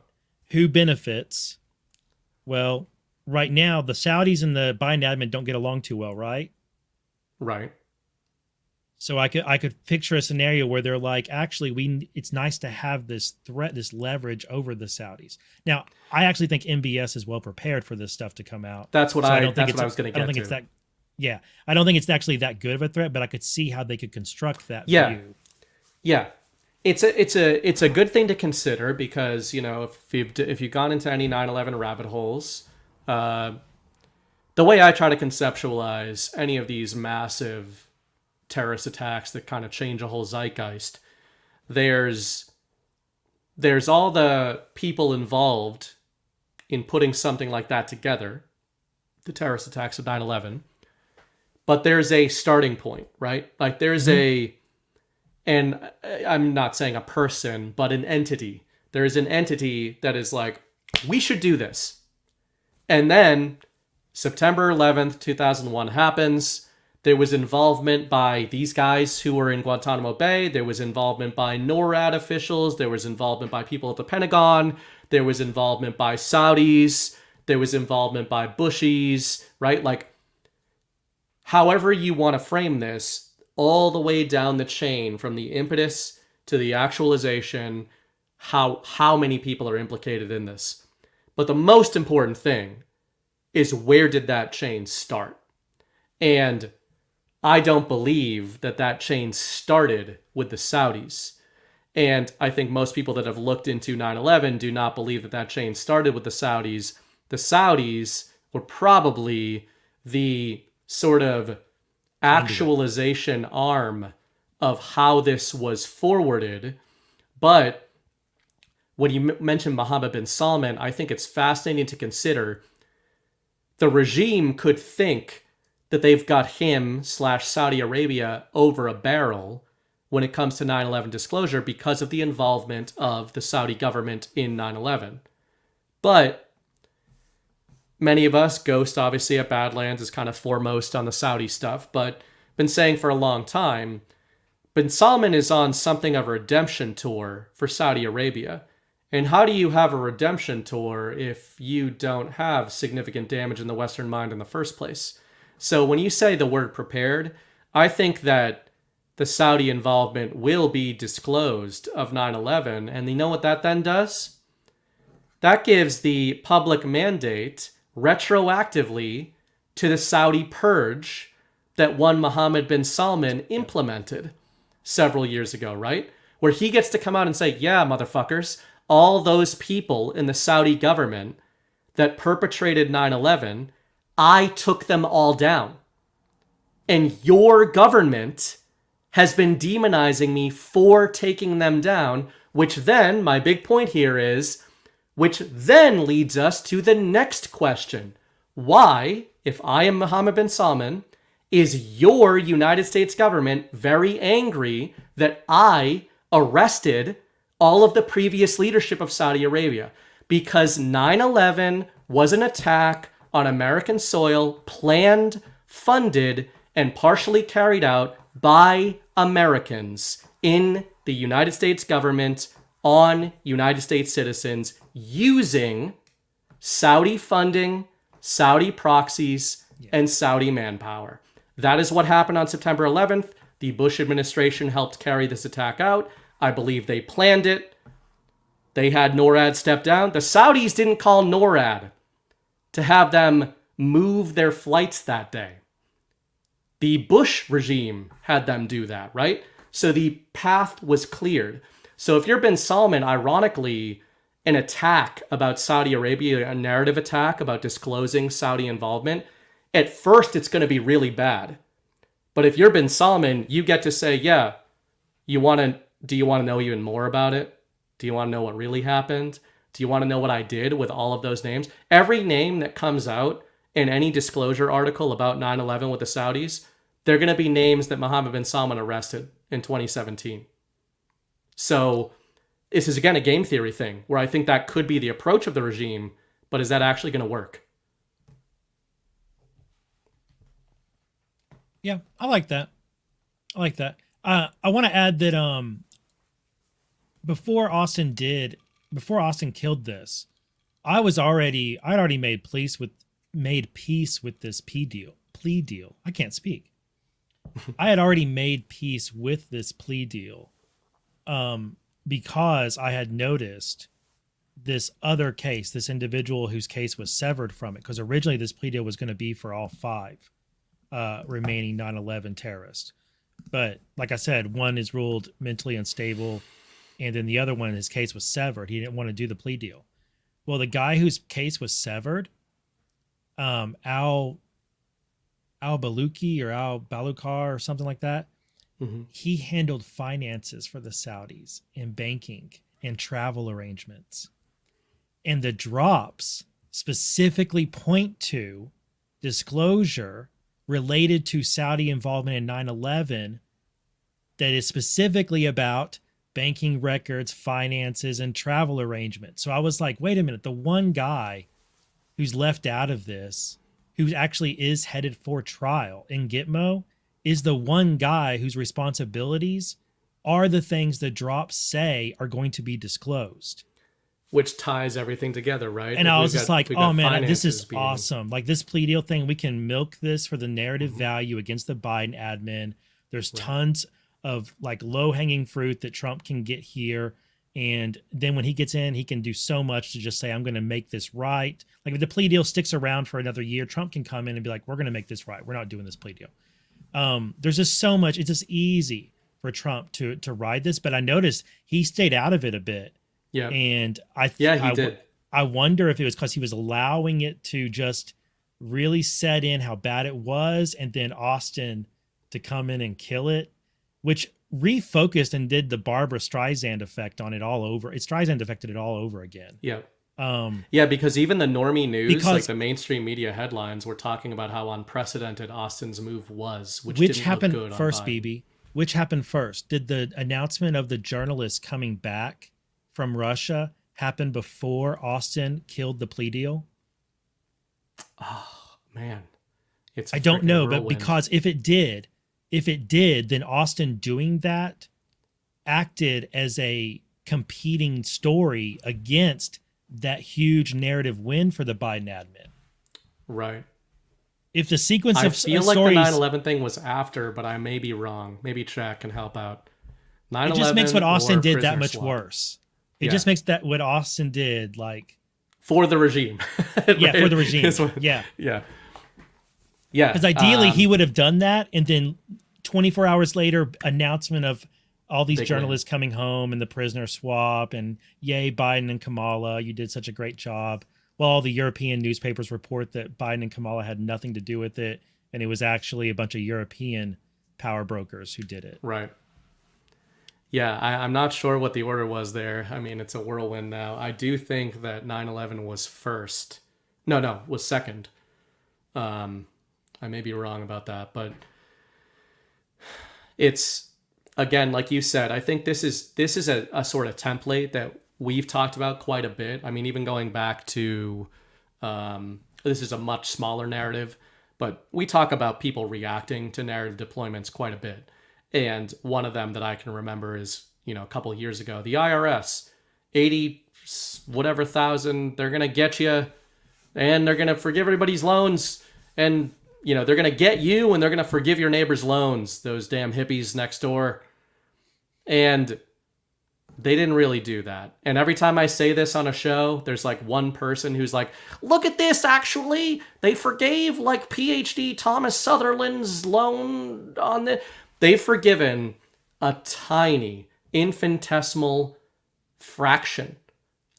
who benefits, well, right now the Saudis and the Biden admin don't get along too well, right? Right. So I could picture a scenario where they're like, actually, it's nice to have this threat, this leverage over the Saudis. Now, I actually think MBS is well prepared for this stuff to come out. That's what I was going to get to. I don't think it's that. Yeah, I don't think it's actually that good of a threat, but I could see how they could construct that view. Yeah, it's a good thing to consider because if you've gone into any 9/11 rabbit holes, the way I try to conceptualize any of these massive terrorist attacks that kind of change a whole zeitgeist, there's all the people involved in putting something like that together, the terrorist attacks of 9/11. But there's a starting point, right? Like there's and I'm not saying a person, but an entity. There is an entity that is like, we should do this. And then September 11th, 2001 happens. There was involvement by these guys who were in Guantanamo Bay. There was involvement by NORAD officials. There was involvement by people at the Pentagon. There was involvement by Saudis. There was involvement by Bushies, right? Like, however you want to frame this, all the way down the chain from the impetus to the actualization, how many people are implicated in this. But the most important thing is, where did that chain start? And I don't believe that chain started with the Saudis. And I think most people that have looked into 9/11 do not believe that chain started with the Saudis. The Saudis were probably the sort of actualization arm of how this was forwarded. But when you mentioned Mohammed bin Salman, I think it's fascinating to consider the regime could think that they've got him / Saudi Arabia over a barrel when it comes to 9/11 disclosure because of the involvement of the Saudi government in 9/11. But many of us, Ghost obviously at Badlands is kind of foremost on the Saudi stuff, but been saying for a long time, Bin Salman is on something of a redemption tour for Saudi Arabia. And how do you have a redemption tour if you don't have significant damage in the Western mind in the first place? So when you say the word prepared, I think that the Saudi involvement will be disclosed of 9/11. And you know what that then does? That gives the public mandate retroactively to the Saudi purge that one Mohammed bin Salman implemented several years ago, right? Where he gets to come out and say, yeah, motherfuckers, all those people in the Saudi government that perpetrated 9/11, I took them all down. And your government has been demonizing me for taking them down, which then, my big point here is, which then leads us to the next question. Why, if I am Mohammed bin Salman, is your United States government very angry that I arrested all of the previous leadership of Saudi Arabia? Because 9/11 was an attack on American soil, planned, funded, and partially carried out by Americans in the United States government on United States citizens using Saudi funding, Saudi proxies, and Saudi manpower. That is what happened on September 11th. The Bush administration helped carry this attack out. I believe they planned it. They had NORAD step down. The Saudis didn't call NORAD to have them move their flights that day. The Bush regime had them do that, right? So the path was cleared. So if you're bin Salman, ironically, an attack about Saudi Arabia, a narrative attack about disclosing Saudi involvement, at first it's going to be really bad. But if you're bin Salman, you get to say, yeah, do you want to know even more about it? Do you want to know what really happened? Do you want to know what I did with all of those names? Every name that comes out in any disclosure article about 9/11 with the Saudis, they're going to be names that Mohammed bin Salman arrested in 2017. So this is, again, a game theory thing where I think that could be the approach of the regime, but is that actually going to work? Yeah, I like that. I want to add that before Austin killed this, I'd already made peace with this plea deal. I can't speak. I had already made peace with this plea deal because I had noticed this other case, this individual whose case was severed from it, because originally this plea deal was going to be for all 5 remaining 9/11 terrorists. But like I said, one is ruled mentally unstable, and then the other one, his case was severed. He didn't want to do the plea deal. Well, the guy whose case was severed, al-Baluki or al-Balukar or something like that, he handled finances for the Saudis and banking and travel arrangements. And the drops specifically point to disclosure related to Saudi involvement in 9/11 that is specifically about banking records, finances, and travel arrangements. So I was like, wait a minute, the one guy who's left out of this, who actually is headed for trial in Gitmo, is the one guy whose responsibilities are the things the drops say are going to be disclosed. Which ties everything together, right? And I was just like, oh man, this is awesome. Like this plea deal thing, we can milk this for the narrative value against the Biden admin. There's tons of like low-hanging fruit that Trump can get here. And then when he gets in, he can do so much to just say, I'm going to make this right. Like if the plea deal sticks around for another year, Trump can come in and be like, we're going to make this right. We're not doing this plea deal. There's just so much. It's just easy for Trump to ride this. But I noticed he stayed out of it a bit. Yeah. And he did. I wonder if it was because he was allowing it to just really set in how bad it was, and then Austin to come in and kill it, which refocused and did the Barbara Streisand effect on it all over. Streisand affected it all over again. Yeah. Because even the normie news, like the mainstream media headlines, were talking about how unprecedented Austin's move was, which didn't happened look good first, on Biden. BB? Which happened first? Did the announcement of the journalist coming back from Russia happen before Austin killed the plea deal? Oh man, I don't know, but because if it did, if it did, then Austin doing that acted as a competing story against that huge narrative win for the Biden admin. Right. If the sequence I of feel like stories, the 9/11 thing was after, but I may be wrong. Maybe Chad can help out. 9/11 it just makes what Austin did that prisoner much swap. worse. It Yeah. just makes that what Austin did like For the regime. yeah, for the regime. Is what- Yeah. Yeah. Yeah. Because ideally he would have done that, and then 24 hours later, announcement of all these Big journalists coming home and the prisoner swap, and yay, Biden and Kamala, you did such a great job. Well, all the European newspapers report that Biden and Kamala had nothing to do with it, and it was actually a bunch of European power brokers who did it. Right. Yeah, I'm not sure what the order was there. I mean, it's a whirlwind now. I do think that 9/11 was first. No, was second. I may be wrong about that, but it's, again, like you said, I think this is a sort of template that we've talked about quite a bit. I mean, even going back to, this is a much smaller narrative, but we talk about people reacting to narrative deployments quite a bit. And one of them that I can remember is, a couple of years ago, the IRS, 80 whatever thousand, they're going to get you and they're going to forgive everybody's loans. And, they're going to get you and they're going to forgive your neighbor's loans, those damn hippies next door. And they didn't really do that. And every time I say this on a show, there's like one person who's like, look at this, actually, they forgave like PhD Thomas Sutherland's loan on the... They've forgiven a tiny, infinitesimal fraction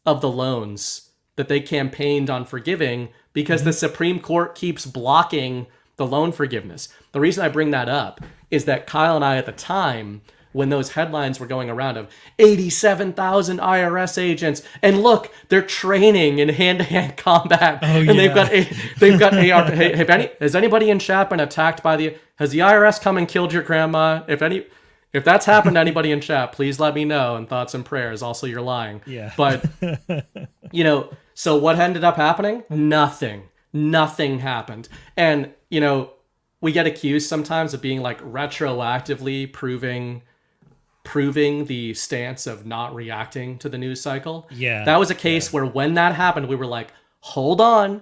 of the loans that they campaigned on forgiving because the Supreme Court keeps blocking the loan forgiveness. The reason I bring that up is that Kyle and I at the time, when those headlines were going around of 87,000 IRS agents, and look, they're training in hand-to-hand combat, and they've got AR. Hey, has anybody in chat been attacked by has the IRS come and killed your grandma? If that's happened to anybody in chat, please let me know, and thoughts and prayers. Also, you're lying. Yeah. But so what ended up happening? Nothing happened, and we get accused sometimes of being like retroactively proving the stance of not reacting to the news cycle. Yeah. That was a case where when that happened, we were like, hold on.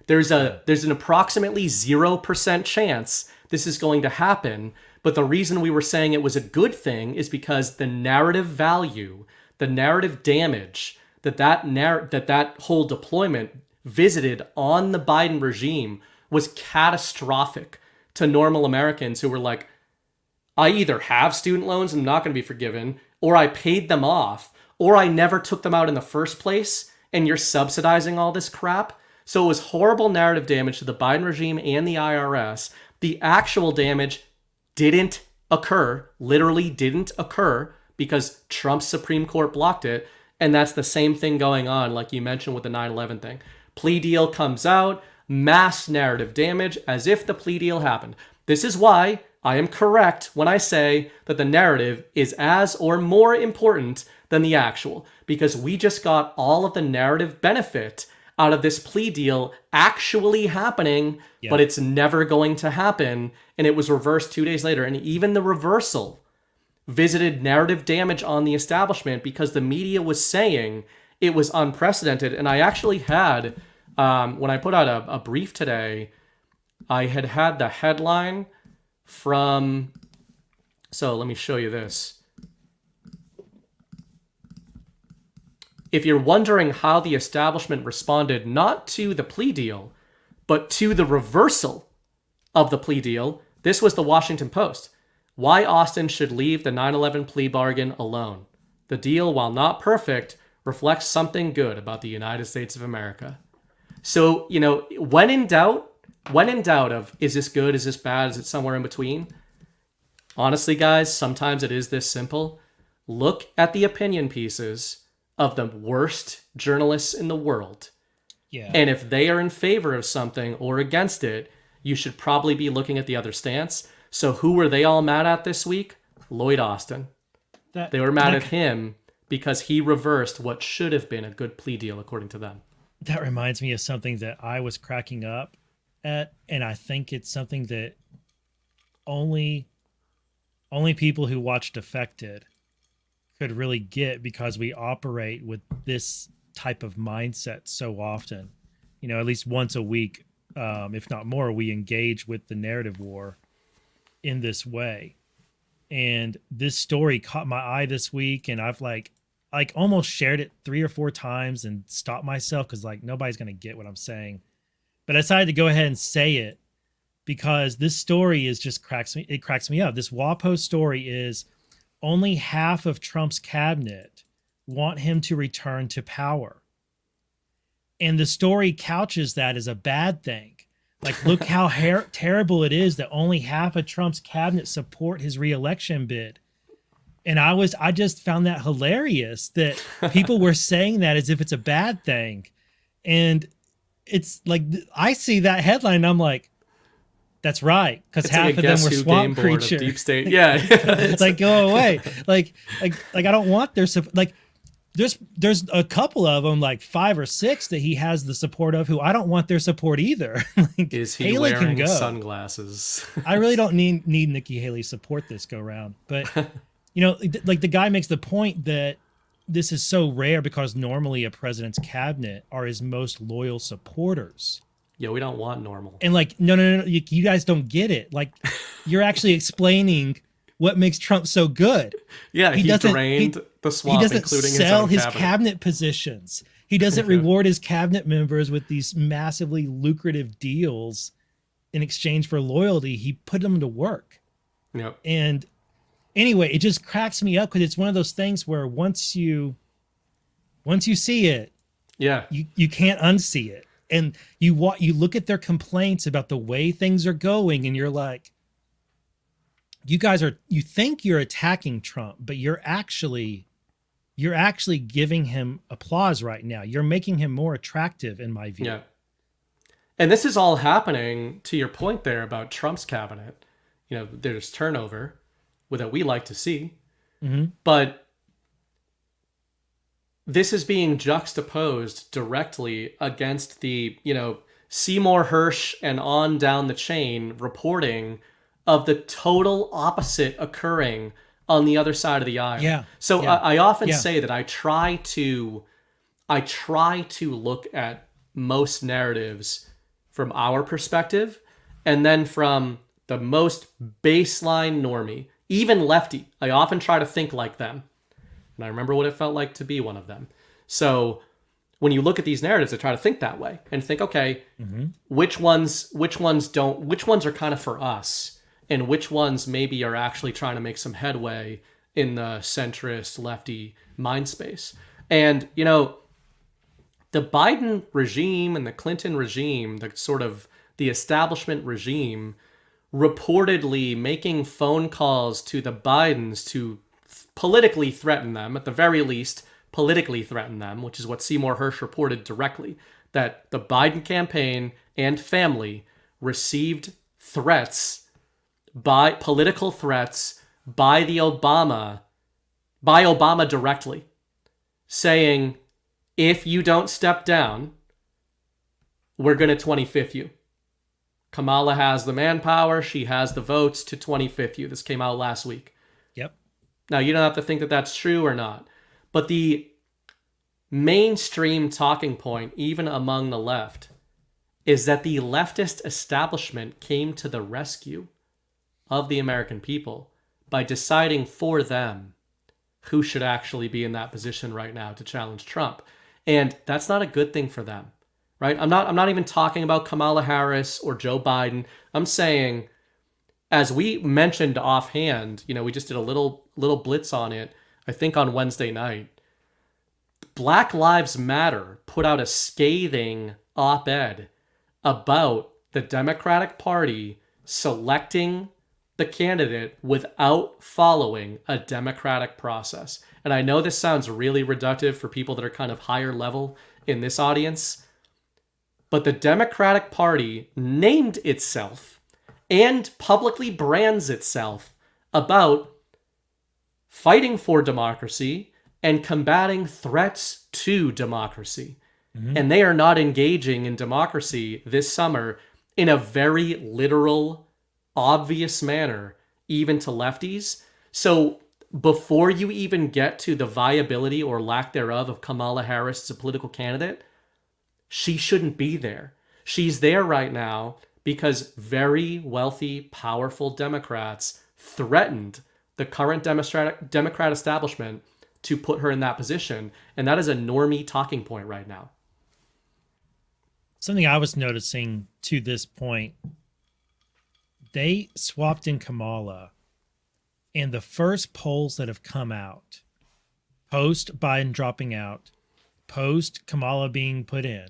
There's an approximately 0% chance this is going to happen. But the reason we were saying it was a good thing is because the narrative value, the narrative damage that whole deployment visited on the Biden regime was catastrophic to normal Americans who were like, I either have student loans and I'm not going to be forgiven, or I paid them off, or I never took them out in the first place, and you're subsidizing all this crap. So it was horrible narrative damage to the Biden regime and the IRS. The actual damage didn't occur, literally didn't occur, because Trump's Supreme Court blocked it. And that's the same thing going on, like you mentioned with the 9/11 thing. Plea deal comes out, mass narrative damage, as if the plea deal happened. This is why I am correct when I say that the narrative is as or more important than the actual, because we just got all of the narrative benefit out of this plea deal actually happening, but it's never going to happen. And it was reversed 2 days later. And even the reversal visited narrative damage on the establishment because the media was saying it was unprecedented. And I actually had, when I put out a brief today, I had the headline from, so let me show you this. If you're wondering how the establishment responded not to the plea deal, but to the reversal of the plea deal, this was the Washington Post. Why Austin should leave the 9/11 plea bargain alone. The deal, while not perfect, reflects something good about the United States of America. So, when in doubt of, is this good, is this bad, is it somewhere in between? Honestly, guys, sometimes it is this simple. Look at the opinion pieces of the worst journalists in the world. Yeah. And if they are in favor of something or against it, you should probably be looking at the other stance. So who were they all mad at this week? Lloyd Austin. They were mad at him because he reversed what should have been a good plea deal, according to them. That reminds me of something that I was cracking up at, and I think it's something that only people who watch Defected could really get, because we operate with this type of mindset so often. You know, at least once a week, if not more, we engage with the narrative war in this way. And this story caught my eye this week, and I've like almost shared it 3 or 4 times and stopped myself because like nobody's going to get what I'm saying. But I decided to go ahead and say it because this story is just cracks me up. This WAPO story is only half of Trump's cabinet want him to return to power. And the story couches that as a bad thing. Like, look how terrible it is that only half of Trump's cabinet support his reelection bid. And I just found that hilarious that people were saying that as if it's a bad thing. And it's like, I see that headline and I'm like, that's right. Because half of them were swamp creatures. Deep state. Yeah. It's like, go away. Like I don't want their support. Like, there's a couple of them, like 5 or 6 that he has the support of who I don't want their support either. Like, is he Haley wearing can go. sunglasses? I really don't need Nikki Haley's support this go round. But, you know, like the guy makes the point that this is so rare because normally a president's cabinet are his most loyal supporters. Yeah, we don't want normal. And like, no, you guys don't get it. Like, you're actually explaining what makes Trump so good. Yeah, he drained the swamp, he doesn't including sell his his cabinet positions. He doesn't reward his cabinet members with these massively lucrative deals in exchange for loyalty. He put them to work. Yep. And anyway, it just cracks me up because it's one of those things where once you see it, yeah, you can't unsee it. And you look at their complaints about the way things are going, and you're like, you think you're attacking Trump, but you're actually giving him applause right now. You're making him more attractive, in my view. Yeah. And this is all happening, to your point there about Trump's cabinet. You know, there's turnover that we like to see, but this is being juxtaposed directly against the, you know, Seymour Hersh and on down the chain reporting of the total opposite occurring on the other side of the aisle. Yeah. So yeah. I often say that I try to look at most narratives from our perspective, and then from the most baseline normie, even lefty. I often try to think like them. And I remember what it felt like to be one of them. So when you look at these narratives, I try to think that way and think, okay, which ones are kind of for us, and which ones maybe are actually trying to make some headway in the centrist lefty mind space. And, you know, the Biden regime and the Clinton regime, the establishment regime, reportedly making phone calls to the Bidens to politically threaten them, at the very least, politically threaten them, which is what Seymour Hersh reported directly, that the Biden campaign and family received political threats by Obama directly, saying, if you don't step down, we're going to 25th you. Kamala has the manpower, she has the votes to 25th you. This came out last week. Yep. Now, you don't have to think that that's true or not, but the mainstream talking point, even among the left, is that the leftist establishment came to the rescue of the American people by deciding for them who should actually be in that position right now to challenge Trump. And that's not a good thing for them, right? I'm not even talking about Kamala Harris or Joe Biden. I'm saying, as we mentioned offhand, you know, we just did a little blitz on it, I think on Wednesday night. Black Lives Matter put out a scathing op-ed about the Democratic Party selecting the candidate without following a democratic process. And I know this sounds really reductive for people that are kind of higher level in this audience, but the Democratic Party named itself and publicly brands itself about fighting for democracy and combating threats to democracy. And they are not engaging in democracy this summer in a very literal obvious manner, even to lefties. So before you even get to the viability or lack thereof of Kamala Harris as a political candidate, she shouldn't be there. She's there right now because very wealthy, powerful Democrats threatened the current Democrat establishment to put her in that position. And that is a normie talking point right now. Something I was noticing to this point, they swapped in Kamala, and the first polls that have come out, post Biden dropping out, post Kamala being put in,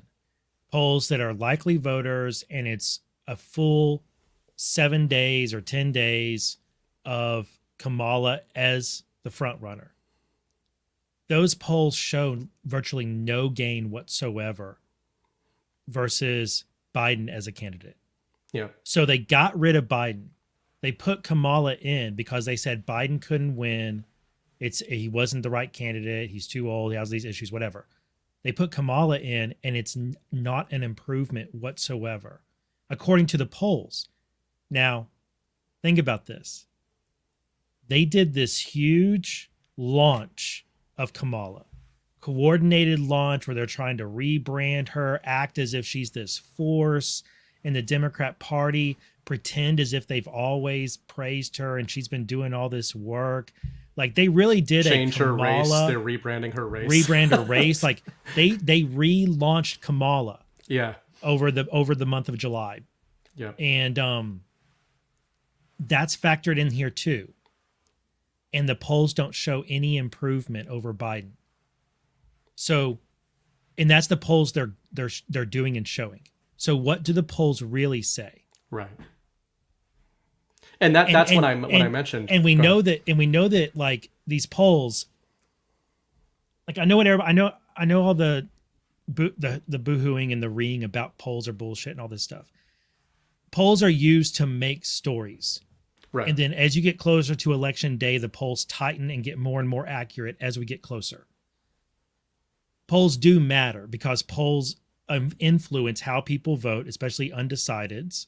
polls that are likely voters, and it's a full 7 days or 10 days of Kamala as the front runner. Those polls show virtually no gain whatsoever versus Biden as a candidate. Yeah. So they got rid of Biden. They put Kamala in because they said Biden couldn't win. He wasn't the right candidate. He's too old. He has these issues, whatever. They put Kamala in, and it's not an improvement whatsoever, according to the polls. Now, think about this. They did this huge launch of Kamala, coordinated launch where they're trying to rebrand her, act as if she's this force in the Democrat Party, pretend as if they've always praised her and she's been doing all this work. Like, they really did change a Kamala, her race. They're rebranding her race. Rebrand her race. Like, they relaunched Kamala. Yeah. Over the month of July. Yeah. And that's factored in here too. And the polls don't show any improvement over Biden. So, and that's the polls they're doing and showing. So what do the polls really say? Right. And that's what I mentioned. And we know that like these polls, like I know all the boohooing and the reeing about polls are bullshit and all this stuff. Polls are used to make stories. Right. And then as you get closer to election day, the polls tighten and get more and more accurate as we get closer. Polls do matter because polls influence how people vote, especially undecideds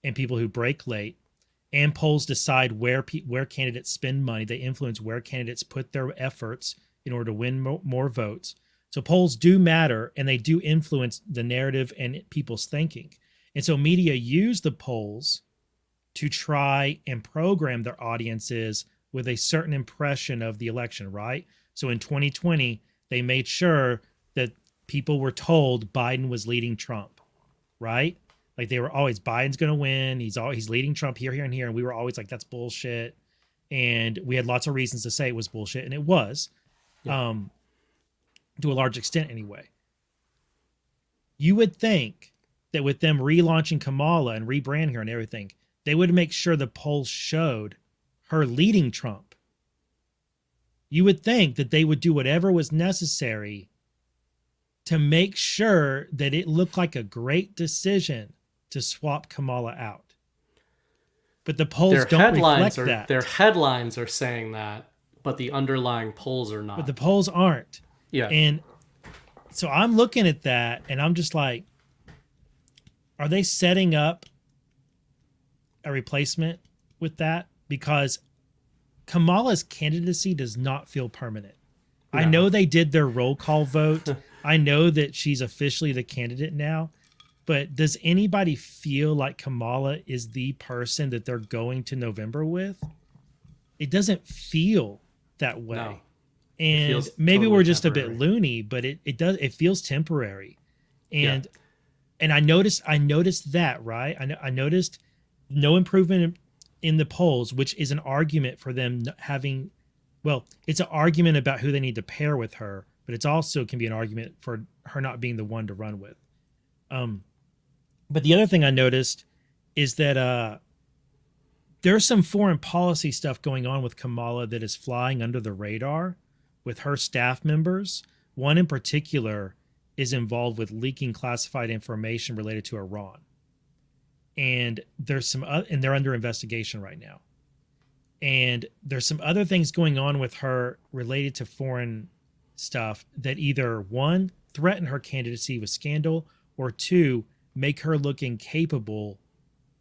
and people who break late. And polls decide where candidates spend money. They influence where candidates put their efforts in order to win more votes. So polls do matter, and they do influence the narrative and people's thinking. And so media use the polls to try and program their audiences with a certain impression of the election, right? So in 2020, they made sure that people were told Biden was leading Trump, right? Like they were always, Biden's going to win. He's leading Trump here, here, and here. And we were always like, that's bullshit. And we had lots of reasons to say it was bullshit. And it was, to a large extent anyway. You would think that with them relaunching Kamala and rebranding her and everything, they would make sure the polls showed her leading Trump. You would think that they would do whatever was necessary to make sure that it looked like a great decision to swap Kamala out. But the polls don't reflect that. Their headlines are saying that, but the underlying polls are not. But the polls aren't. Yeah. And so I'm looking at that and I'm just like, are they setting up a replacement with that? Because Kamala's candidacy does not feel permanent. No. I know they did their roll call vote. I know that she's officially the candidate now, but does anybody feel like Kamala is the person that they're going to November with? It doesn't feel that way. No. And maybe we're just temporary. A bit loony, but it feels temporary. And and I noticed that, right? I noticed no improvement in the polls, which is an argument for them having, well, it's an argument about who they need to pair with her, but it's also can be an argument for her not being the one to run with. But the other thing I noticed is that there's some foreign policy stuff going on with Kamala that is flying under the radar with her staff members. One in particular is involved with leaking classified information related to Iran. And there's some and they're under investigation right now. And there's some other things going on with her related to foreign stuff that either one, threaten her candidacy with scandal, or two, make her look incapable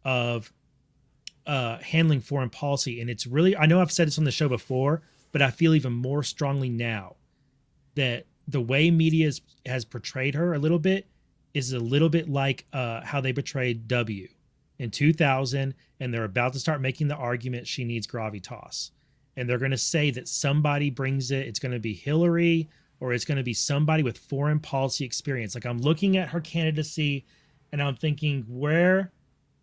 of handling foreign policy. And it's really, I know I've said this on the show before, but I feel even more strongly now that the way media has portrayed her a little bit is a little bit like how they portrayed W in 2000, and they're about to start making the argument she needs gravitas. And they're going to say that somebody brings it. It's going to be Hillary, or it's going to be somebody with foreign policy experience. Like, I'm looking at her candidacy and I'm thinking, where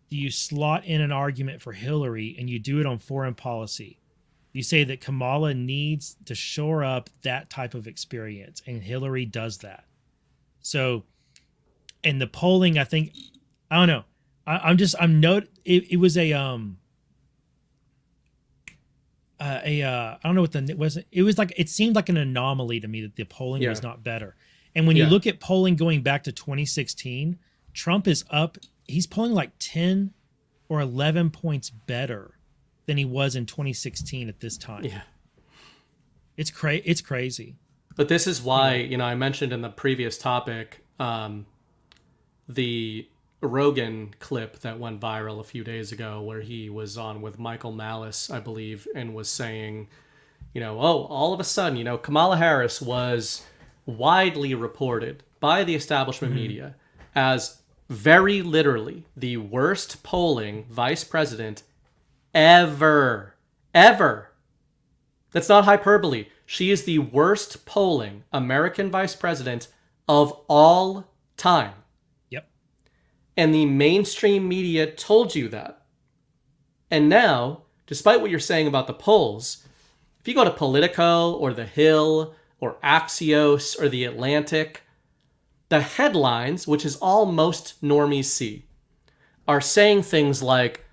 do you slot in an argument for Hillary, and you do it on foreign policy? You say that Kamala needs to shore up that type of experience, and Hillary does that. So, and the polling, I think, I don't know. It was a I don't know what the was. It was like, it seemed like an anomaly to me that the polling was not better. And when you look at polling going back to 2016, Trump is up. He's polling like 10 or 11 points better than he was in 2016 at this time. Yeah, it's crazy. But this is why, I mentioned in the previous topic, the Rogan clip that went viral a few days ago, where he was on with Michael Malice, I believe, and was saying, all of a sudden, Kamala Harris was widely reported by the establishment media as very literally the worst polling vice president ever. That's not hyperbole. She is the worst polling American vice president of all time. And the mainstream media told you that. And now, despite what you're saying about the polls, if you go to Politico or The Hill or Axios or The Atlantic, the headlines, which is all most normies see, are saying things like,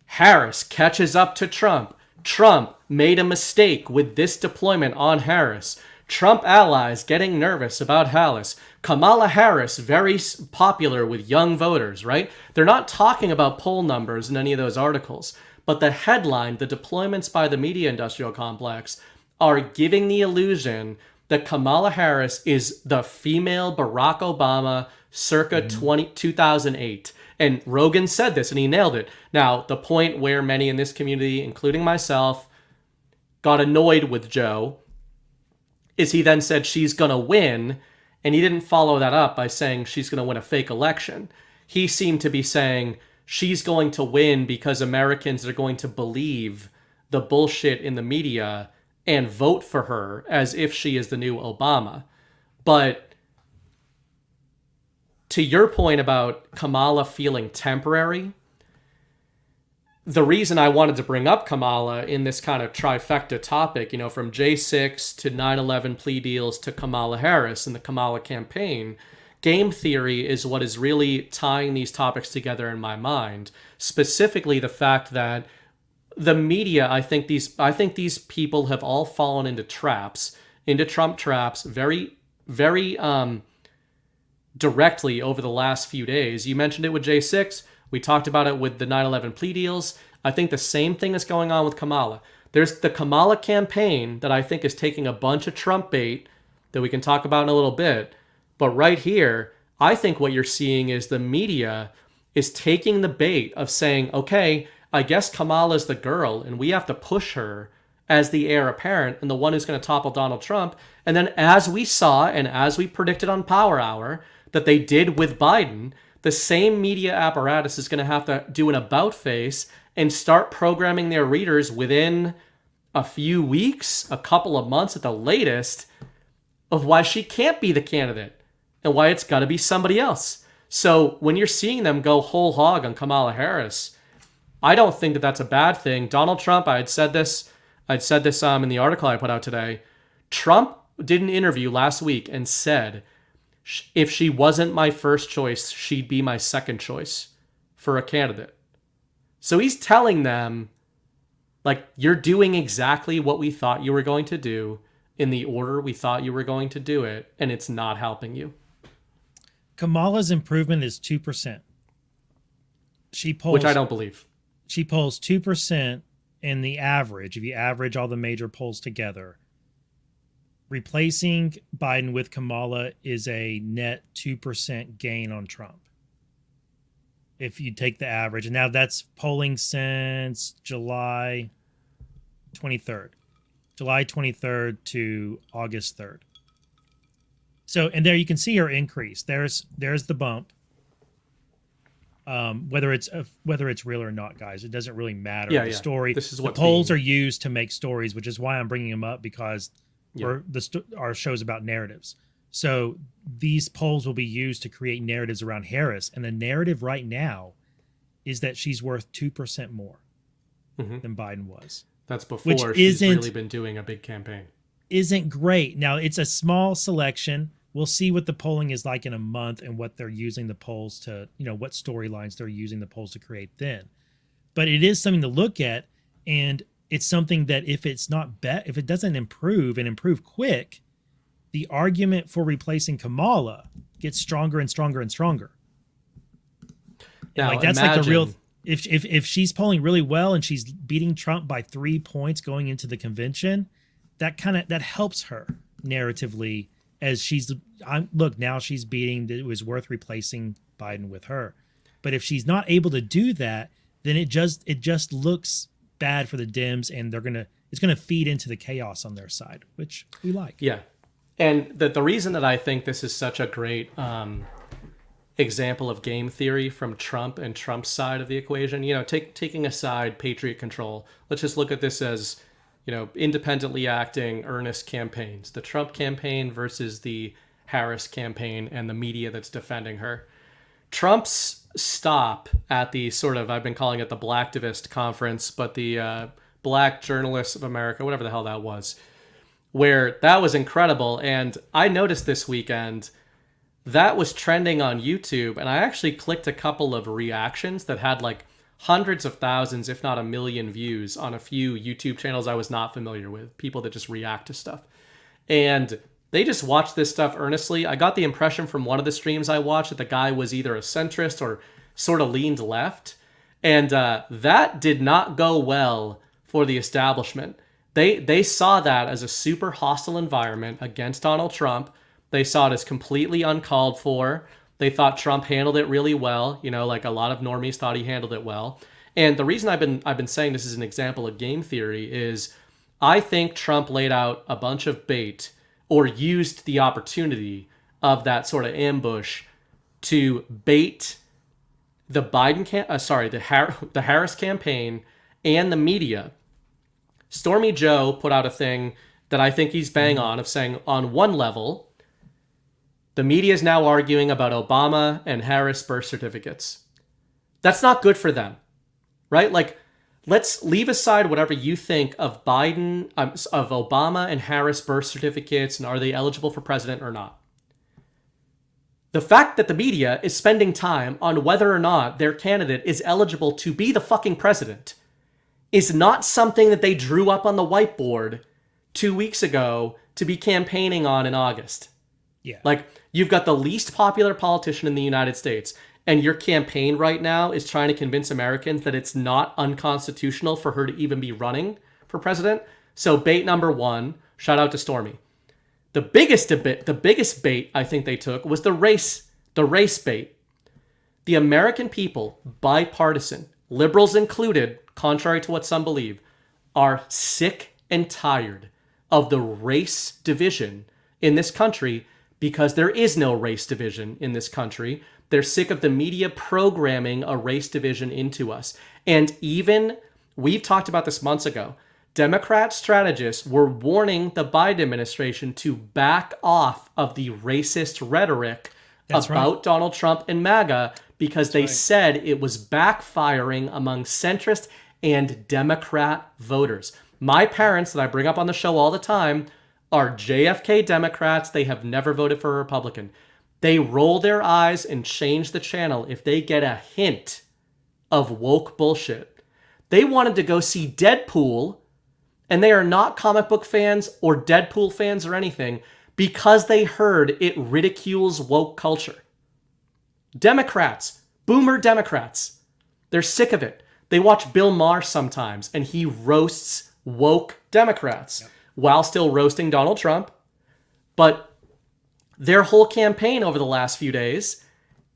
Harris catches up to Trump. Trump made a mistake with this deployment on Harris. Trump allies getting nervous about Harris. Kamala Harris, very popular with young voters, right? They're not talking about poll numbers in any of those articles, but the headline, the deployments by the media industrial complex, are giving the illusion that Kamala Harris is the female Barack Obama circa 2008. And Rogan said this, and he nailed it. Now, the point where many in this community, including myself, got annoyed with Joe is he then said she's going to win, and he didn't follow that up by saying she's going to win a fake election. He seemed to be saying she's going to win because Americans are going to believe the bullshit in the media and vote for her as if she is the new Obama. But to your point about Kamala feeling temporary, the reason I wanted to bring up Kamala in this kind of trifecta topic, from J6 to 9/11 plea deals to Kamala Harris and the Kamala campaign, game theory is what is really tying these topics together in my mind. Specifically, the fact that the media, I think these people have all fallen into Trump traps, very, very directly over the last few days. You mentioned it with J6. We talked about it with the 9/11 plea deals. I think the same thing is going on with Kamala. There's the Kamala campaign that I think is taking a bunch of Trump bait that we can talk about in a little bit. But right here, I think what you're seeing is the media is taking the bait of saying, okay, I guess Kamala's the girl and we have to push her as the heir apparent and the one who's going to topple Donald Trump. And then as we saw and as we predicted on Power Hour that they did with Biden, the same media apparatus is going to have to do an about face and start programming their readers within a few weeks, a couple of months at the latest, of why she can't be the candidate and why it's got to be somebody else. So when you're seeing them go whole hog on Kamala Harris, I don't think that that's a bad thing. Donald Trump, I had said this in the article I put out today. Trump did an interview last week and said, if she wasn't my first choice, she'd be my second choice for a candidate. So he's telling them, like, you're doing exactly what we thought you were going to do in the order we thought you were going to do it, and it's not helping you. Kamala's improvement is 2%. Which I don't believe. She polls 2% in the average, if you average all the major polls together. Replacing Biden with Kamala is a net 2% gain on Trump. if you take the average. And now that's polling since July 23rd to August 3rd. So, and there you can see her increase. There's the bump. Whether it's real or not, guys, it doesn't really matter. Yeah, the story. This is the what's polls being... are used to make stories, which is why I'm bringing them up, because our show's about narratives. So these polls will be used to create narratives around Harris, and the narrative right now is that she's worth 2% more than Biden was. That's before she's really been doing a big campaign. Isn't great. Now, it's a small selection. We'll see what the polling is like in a month and what they're using the polls to, what storylines they're using the polls to create then. But it is something to look at, and it's something that if it's not if it doesn't improve and improve quick, the argument for replacing Kamala gets stronger and stronger and stronger. Now, and that's like the real. If she's polling really well and she's beating Trump by 3 points going into the convention, that helps her narratively. As now she's beating, it was worth replacing Biden with her. But if she's not able to do that, then it just looks bad for the Dems, and it's gonna feed into the chaos on their side, which we like. Yeah, and the reason that I think this is such a great example of game theory from Trump and Trump's side of the equation, taking aside Patriot control, let's just look at this as independently acting, earnest campaigns. The Trump campaign versus the Harris campaign and the media that's defending her. Trump's stop at the sort of, I've been calling it the Blacktivist conference, but the Black Journalists of America, whatever the hell that was, where that was incredible. And I noticed this weekend that was trending on YouTube, and I actually clicked a couple of reactions that had like hundreds of thousands, if not 1 million views on a few YouTube channels I was not familiar with, people that just react to stuff. And they just watched this stuff earnestly. I got the impression from one of the streams I watched that the guy was either a centrist or sort of leaned left. And that did not go well for the establishment. They saw that as a super hostile environment against Donald Trump. They saw it as completely uncalled for. They thought Trump handled it really well. Like a lot of normies thought he handled it well. And the reason I've been saying this is an example of game theory is I think Trump laid out a bunch of bait or used the opportunity of that sort of ambush to bait the the Harris campaign and the media. Stormy Joe put out a thing that I think he's bang on, of saying on one level, the media is now arguing about Obama and Harris birth certificates. That's not good for them, right? Like, let's leave aside whatever you think of of Obama and Harris birth certificates and are they eligible for president or not. The fact that the media is spending time on whether or not their candidate is eligible to be the fucking president is not something that they drew up on the whiteboard 2 weeks ago to be campaigning on in August. Yeah. Like, you've got the least popular politician in the United States, and your campaign right now is trying to convince Americans that it's not unconstitutional for her to even be running for president. So bait number one, shout out to Stormy. The biggest bait I think they took was the race bait. The American people, bipartisan, liberals included, contrary to what some believe, are sick and tired of the race division in this country, because there is no race division in this country. They're sick of the media programming a race division into us. And even, we've talked about this months ago, Democrat strategists were warning the Biden administration to back off of the racist rhetoric about Donald Trump and MAGA, because they said it was backfiring among centrist and Democrat voters. My parents, that I bring up on the show all the time, are JFK Democrats. They have never voted for a Republican. They roll their eyes and change the channel if they get a hint of woke bullshit. They wanted to go see Deadpool, and they are not comic book fans or Deadpool fans or anything, because they heard it ridicules woke culture. Democrats, boomer Democrats, they're sick of it. They watch Bill Maher sometimes, and he roasts woke Democrats while still roasting Donald Trump. But their whole campaign over the last few days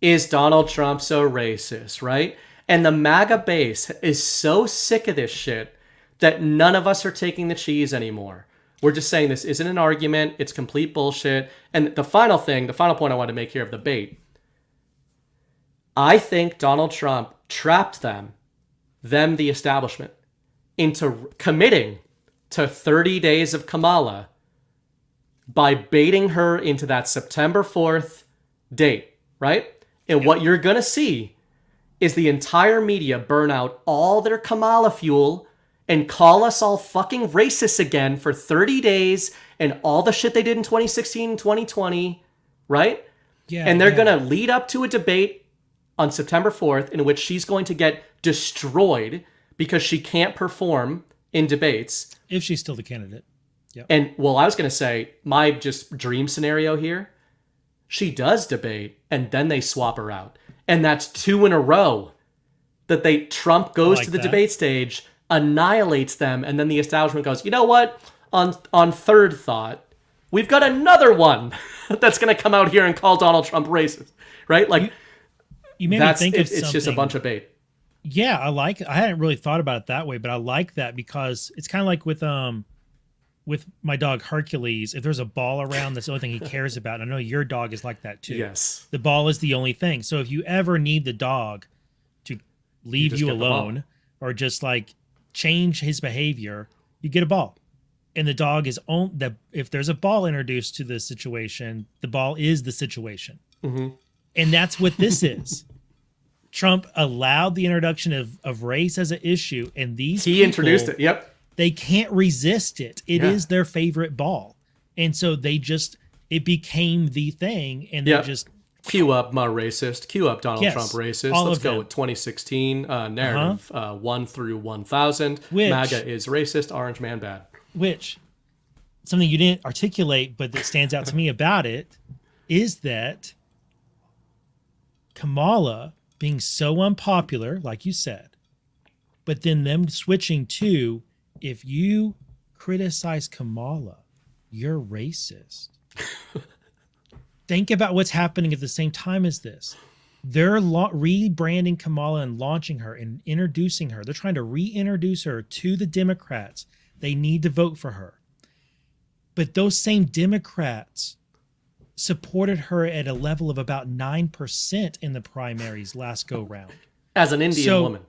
is Donald Trump so racist, right? And the MAGA base is so sick of this shit that none of us are taking the cheese anymore. We're just saying this isn't an argument. It's complete bullshit. And the final point I want to make here of the bait. I think Donald Trump trapped them, the establishment, into committing to 30 days of Kamala by baiting her into that September 4th date, right? And what you're going to see is the entire media burn out all their Kamala fuel and call us all fucking racists again for 30 days and all the shit they did in 2016 and 2020, right? Yeah. And they're going to lead up to a debate on September 4th in which she's going to get destroyed because she can't perform in debates. If she's still the candidate. Yep. And, well, I was going to say, my just dream scenario here, she does debate and then they swap her out. And that's 2 in a row that Trump goes to the debate stage, annihilates them, and then the establishment goes, you know what? On third thought, we've got another one that's going to come out here and call Donald Trump racist, right? Like, you made me think of it's just a bunch of bait. Yeah, I hadn't really thought about it that way, but I like that because it's kind of like with my dog Hercules. If there's a ball around, that's the only thing he cares about. And I know your dog is like that too. Yes. The ball is the only thing. So if you ever need the dog to leave you alone or just like change his behavior, you get a ball. And the dog is if there's a ball introduced to the situation, the ball is the situation. Mm-hmm. And that's what this is. Trump allowed the introduction of race as an issue, and he introduced it. Yep. They can't resist it. It is their favorite ball. And so it became the thing, and they just cue up my racist, cue up Donald Trump racist. Let's go with 2016 narrative 1 through 1000. MAGA is racist, orange man bad. Which, something you didn't articulate, but that stands out to me about it, is that Kamala being so unpopular, like you said, but then them switching to, if you criticize Kamala, you're racist. Think about what's happening at the same time as this. They're rebranding Kamala and launching her and introducing her. They're trying to reintroduce her to the Democrats. They need to vote for her. But those same Democrats supported her at a level of about 9% in the primaries last go round. As an Indian woman.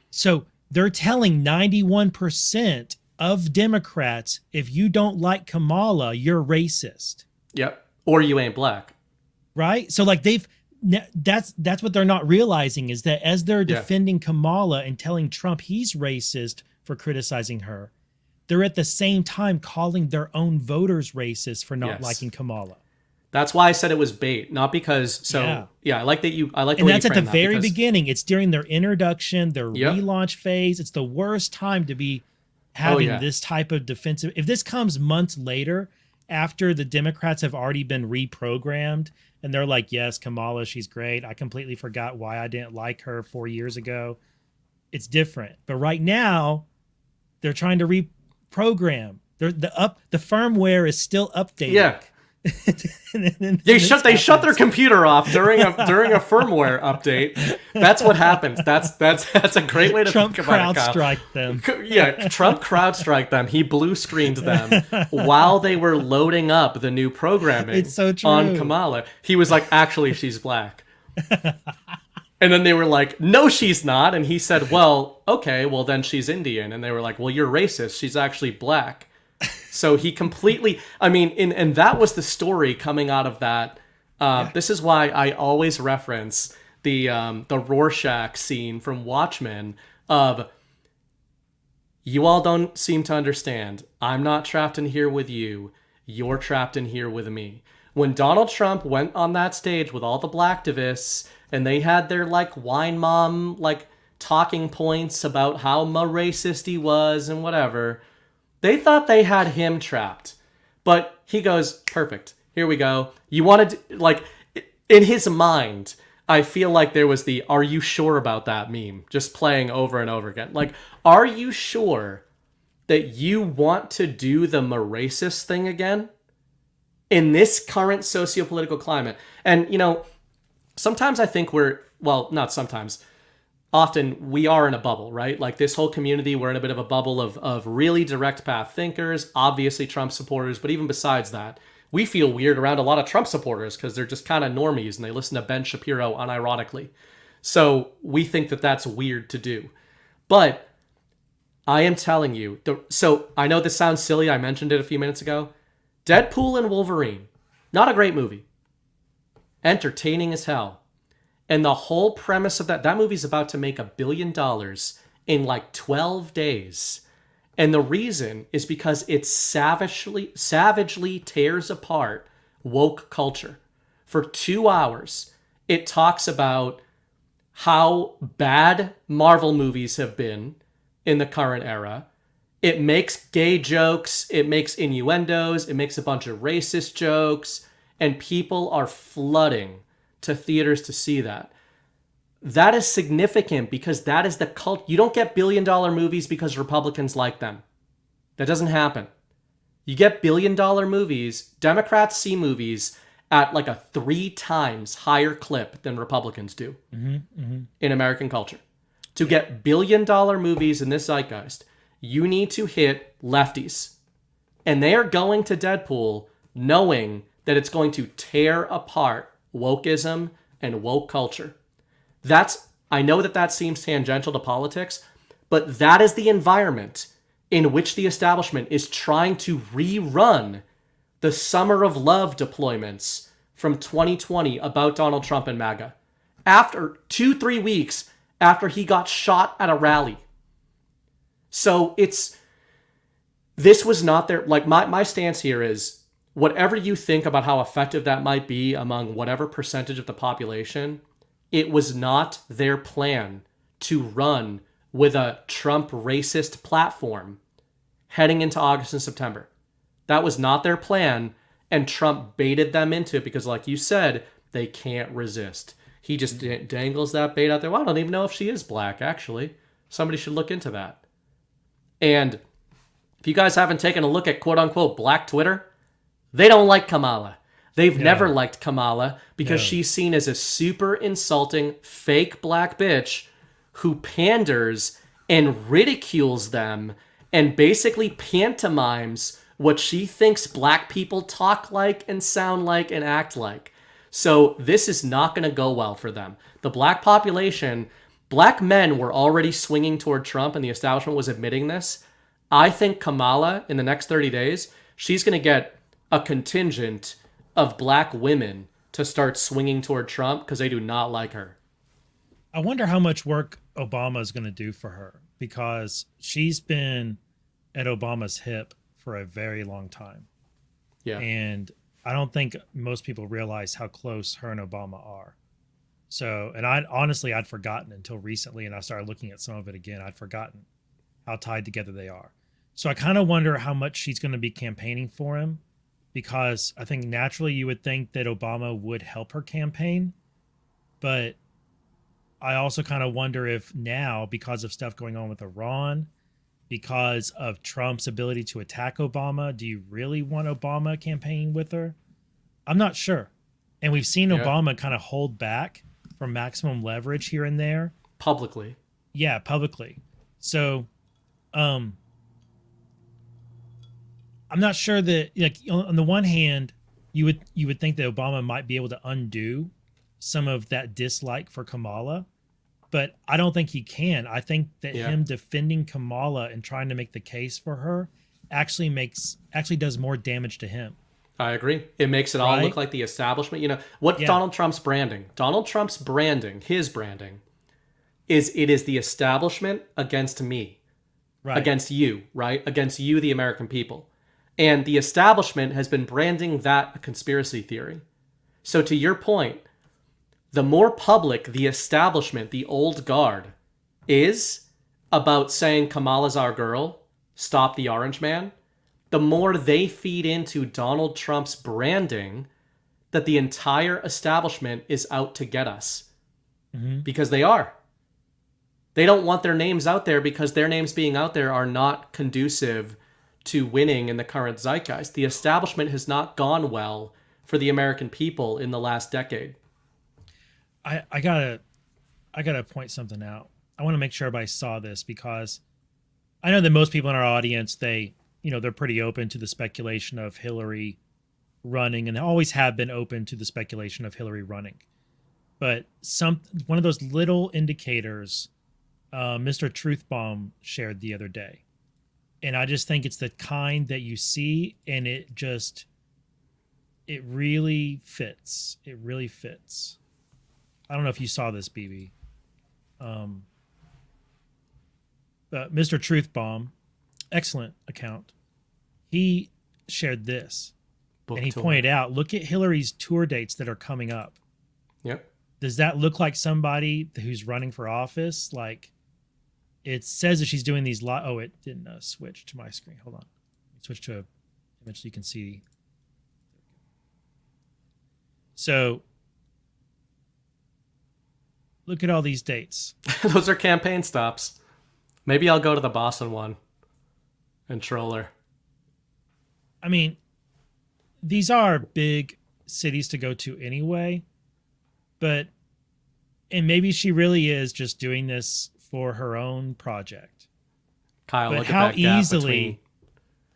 So they're telling 91% of Democrats, if you don't like Kamala, you're racist. Yep. Or you ain't black. Right? So like that's what they're not realizing is that as they're defending Kamala and telling Trump he's racist for criticizing her, they're at the same time calling their own voters racist for not liking Kamala. That's why I said it was bait, not because. I like that you. I like. And that's at the very beginning. It's during their introduction, their relaunch phase. It's the worst time to be having this type of defensive. If this comes months later, after the Democrats have already been reprogrammed, and they're like, "Yes, Kamala, she's great. I completely forgot why I didn't like her 4 years ago." It's different, but right now, they're trying to reprogram. The firmware is still updating. Yeah. They shut their computer off during a firmware update. That's what happens. That's a great way to think about it. Trump crowdstriked them. Yeah, Trump crowdstriked them. He blue screened them while they were loading up the new programming. It's so true. On Kamala. He was like, "Actually, she's black." And then they were like, "No, she's not." And he said, "Well, okay, well then she's Indian." And they were like, "Well, you're racist. She's actually black." So he completely, and that was the story coming out of that. This is why I always reference the Rorschach scene from Watchmen of, you all don't seem to understand. I'm not trapped in here with you. You're trapped in here with me. When Donald Trump went on that stage with all the blacktivists and they had their like wine mom, like talking points about how racist he was and whatever, they thought they had him trapped. But he goes, perfect. Here we go. You wanted to, like, in his mind, I feel like there was the, are you sure about that meme? Just playing over and over again. Like, are you sure that you want to do the racist thing again? In this current sociopolitical climate. And, sometimes I think not sometimes, often we are in a bubble, right? Like this whole community, we're in a bit of a bubble of really direct path thinkers, obviously Trump supporters, but even besides that, we feel weird around a lot of Trump supporters because they're just kind of normies and they listen to Ben Shapiro unironically. So we think that that's weird to do. But I am telling you, so I know this sounds silly, I mentioned it a few minutes ago. Deadpool and Wolverine, not a great movie. Entertaining as hell. And the whole premise of that movie's about to make $1 billion in like 12 days. And the reason is because it savagely tears apart woke culture. For 2 hours, it talks about how bad Marvel movies have been in the current era. It makes gay jokes, it makes innuendos, it makes a bunch of racist jokes, and people are flooding to theaters to see that. That is significant because that is the cult. You don't get $1 billion movies because Republicans like them. That doesn't happen. You get $1 billion movies, Democrats see movies at like a 3 times higher clip than Republicans do in American culture. To get $1 billion movies in this zeitgeist, you need to hit lefties. And they are going to Deadpool knowing that it's going to tear apart wokeism and woke culture. I know that seems tangential to politics, but that is the environment in which the establishment is trying to rerun the Summer of Love deployments from 2020 about Donald Trump and MAGA. After 2-3 weeks after he got shot at a rally. So this was not their, like my stance here is, whatever you think about how effective that might be among whatever percentage of the population, it was not their plan to run with a Trump racist platform heading into August and September. That was not their plan, and Trump baited them into it because, like you said, they can't resist. He just dangles that bait out there. Well, I don't even know if she is black, actually. Somebody should look into that. And if you guys haven't taken a look at quote-unquote black Twitter, they don't like Kamala. They've never liked Kamala because she's seen as a super insulting, fake black bitch who panders and ridicules them and basically pantomimes what she thinks black people talk like and sound like and act like. So this is not going to go well for them. The black population, black men were already swinging toward Trump and the establishment was admitting this. I think Kamala, in the next 30 days, she's going to get a contingent of black women to start swinging toward Trump because they do not like her. I wonder how much work Obama is going to do for her because she's been at Obama's hip for a very long time. Yeah. And I don't think most people realize how close her and Obama are. So, and I'd forgotten until recently, and I started looking at some of it again. I'd forgotten how tied together they are. So I kind of wonder how much she's going to be campaigning for him, because I think naturally you would think that Obama would help her campaign. But I also kind of wonder if now, because of stuff going on with Iran, because of Trump's ability to attack Obama, do you really want Obama campaigning with her? I'm not sure. And we've seen Obama kind of hold back from maximum leverage here and there. Publicly. Yeah, publicly. So, I'm not sure that, like, on the one hand, you would think that Obama might be able to undo some of that dislike for Kamala, but I don't think he can. I think that him defending Kamala and trying to make the case for her actually does more damage to him. I agree. It makes it all look like the establishment. You know, Donald Trump's branding? Donald Trump's branding, his branding, is the establishment against me, against you, right? Against you, the American people. And the establishment has been branding that a conspiracy theory. So to your point, the more public the establishment, the old guard, is about saying Kamala's our girl, stop the orange man, the more they feed into Donald Trump's branding that the entire establishment is out to get us. Mm-hmm. Because they are. They don't want their names out there because their names being out there are not conducive to winning in the current zeitgeist. The establishment has not gone well for the American people in the last decade. I gotta point something out. I want to make sure everybody saw this because I know that most people in our audience, they're pretty open to the speculation of Hillary running, and they always have been open to the speculation of Hillary running. But one of those little indicators, Mr. Truthbomb shared the other day, and I just think it's the kind that you see, and it really fits. It really fits. I don't know if you saw this, BB. But Mr. Truthbomb, excellent account. He shared this, and he pointed out, look at Hillary's tour dates that are coming up. Yep. Does that look like somebody who's running for office? Like, it says that she's doing these. Oh, it didn't switch to my screen. Hold on. Switch to an image so you can see. So, look at all these dates. Those are campaign stops. Maybe I'll go to the Boston one and troll her. I mean, these are big cities to go to anyway, and maybe she really is just doing this for her own project. Kyle, but look at that gap between...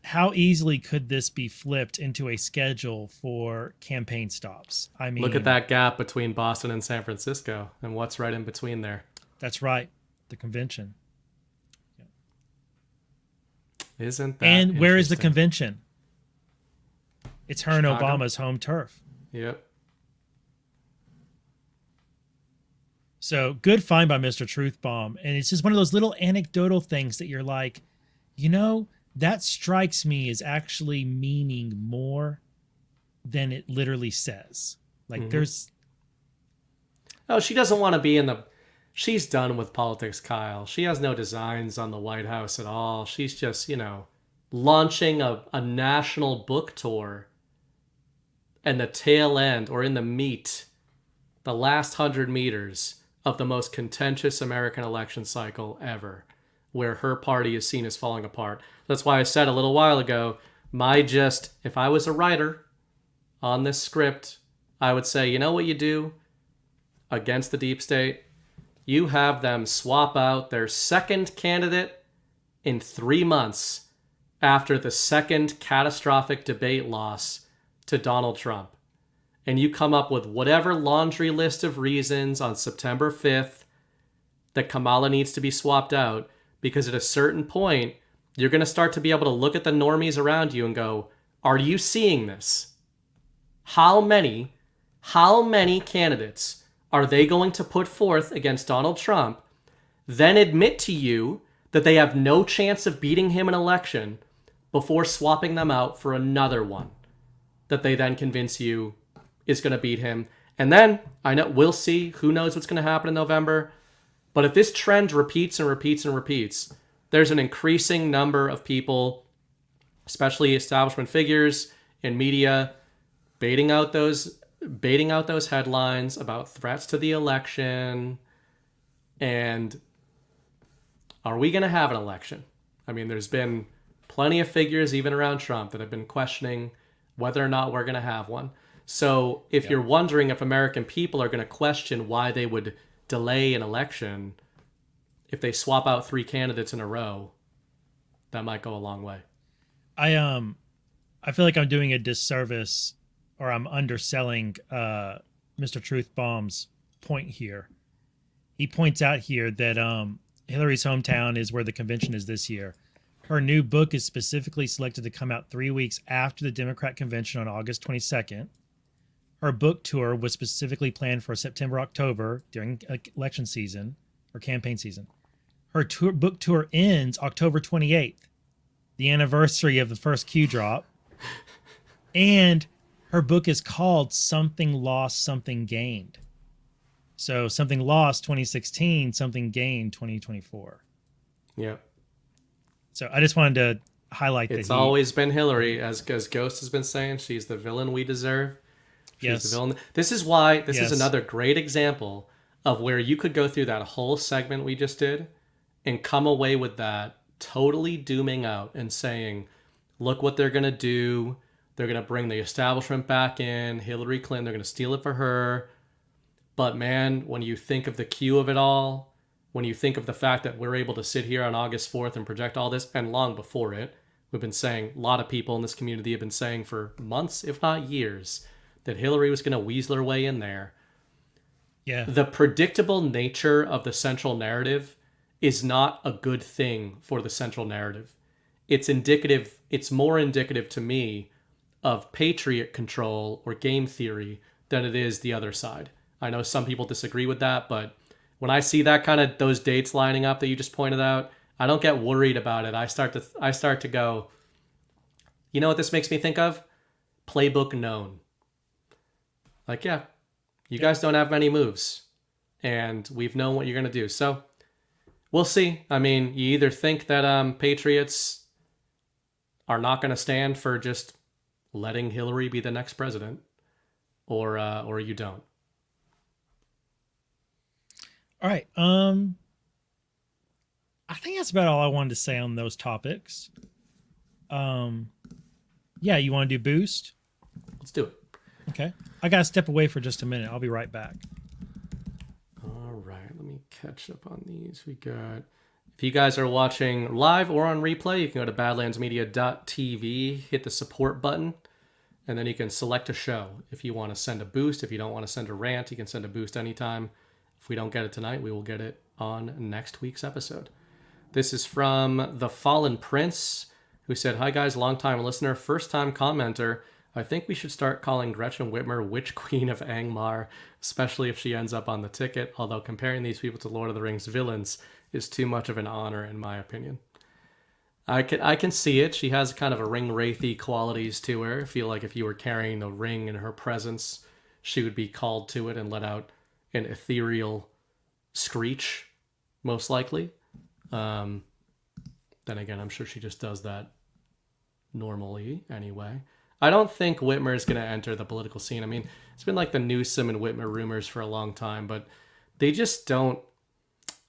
How easily could this be flipped into a schedule for campaign stops? I mean, look at that gap between Boston and San Francisco and what's right in between there. That's right. The convention. Isn't that And where is the convention? It's her and Obama's home turf. Yep. So good find by Mr. Truthbomb. And it's just one of those little anecdotal things that you're like, that strikes me as actually meaning more than it literally says. Like there's... Oh, she doesn't want to be in the... She's done with politics, Kyle. She has no designs on the White House at all. She's just, launching a national book tour. And the tail end, or in the meat, the last 100 meters of the most contentious American election cycle ever, where her party is seen as falling apart. That's why I said a little while ago, if I was a writer on this script, I would say, you know what you do against the deep state? You have them swap out their second candidate in 3 months after the second catastrophic debate loss to Donald Trump. And you come up with whatever laundry list of reasons on September 5th that Kamala needs to be swapped out, because at a certain point, you're going to start to be able to look at the normies around you and go, are you seeing this? How many candidates are they going to put forth against Donald Trump, then admit to you that they have no chance of beating him in an election before swapping them out for another one that they then convince you is going to beat him? And then, I know, we'll see. Who knows what's going to happen in November? But if this trend repeats and repeats and repeats, there's an increasing number of people, especially establishment figures in media, baiting out those headlines about threats to the election. And are we going to have an election? I mean, there's been plenty of figures, even around Trump, that have been questioning whether or not we're going to have one. So if you're wondering if American people are going to question why they would delay an election, if they swap out 3 candidates in a row, that might go a long way. I feel like I'm doing a disservice, or I'm underselling Mr. Truthbomb's point here. He points out here that Hillary's hometown is where the convention is this year. Her new book is specifically selected to come out 3 weeks after the Democrat convention on August 22nd. Her book tour was specifically planned for September, October during election season or campaign season. Her book tour ends October 28th, the anniversary of the first Q drop. And her book is called Something Lost, Something Gained. So something lost 2016, something gained 2024. Yep. So I just wanted to highlight that. It's always been Hillary, as Ghost has been saying. She's the villain we deserve. She's the villain. This is why this is another great example of where you could go through that whole segment we just did and come away with that totally dooming out and saying, look what they're going to do. They're going to bring the establishment back in. Hillary Clinton, they're going to steal it for her. But man, when you think of the queue of it all, when you think of the fact that we're able to sit here on August 4th and project all this, and long before it, we've been saying, a lot of people in this community have been saying for months, if not years, that Hillary was going to weasel her way in there. Yeah. The predictable nature of the central narrative is not a good thing for the central narrative. It's more indicative to me of Patriot control or game theory than it is the other side. I know some people disagree with that, but when I see that kind of those dates lining up that you just pointed out, I don't get worried about it. I start to go, you know what this makes me think of? Playbook known. Like, yeah, you guys don't have many moves, and we've known what you're going to do. So we'll see. I mean, you either think that Patriots are not going to stand for just letting Hillary be the next president, or you don't. All right. I think that's about all I wanted to say on those topics. Yeah, you want to do boost? Let's do it. Okay. I got to step away for just a minute. I'll be right back. All right. Let me catch up on these. We got... If you guys are watching live or on replay, you can go to badlandsmedia.tv, hit the support button, and then you can select a show. If you want to send a boost, if you don't want to send a rant, you can send a boost anytime. If we don't get it tonight, we will get it on next week's episode. This is from The Fallen Prince, who said, "Hi guys, long-time listener, first-time commenter. I think we should start calling Gretchen Whitmer Witch Queen of Angmar, especially if she ends up on the ticket, although comparing these people to Lord of the Rings villains is too much of an honor, in my opinion." I can see it. She has kind of a ring-wraithy qualities to her. I feel like if you were carrying the ring in her presence, she would be called to it and let out an ethereal screech, most likely. Then again, I'm sure she just does that normally anyway. I don't think Whitmer is going to enter the political scene. I mean, it's been like the Newsom and Whitmer rumors for a long time, but they just don't...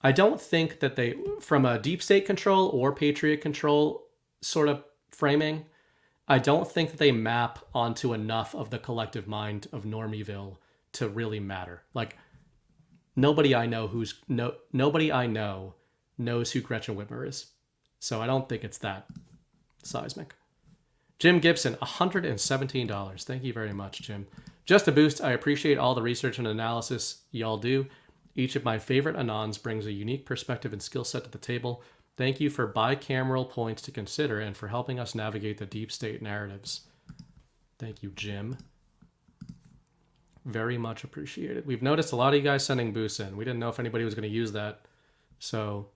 I don't think that they, from a deep state control or Patriot control sort of framing, I don't think that they map onto enough of the collective mind of Normieville to really matter. Like, nobody I know knows who Gretchen Whitmer is. So I don't think it's that seismic. Jim Gibson, $117. Thank you very much, Jim. Just a boost. I appreciate all the research and analysis y'all do. Each of my favorite Anons brings a unique perspective and skill set to the table. Thank you for bicameral points to consider and for helping us navigate the deep state narratives. Thank you, Jim. Very much appreciated. We've noticed a lot of you guys sending boosts in. We didn't know if anybody was going to use that. So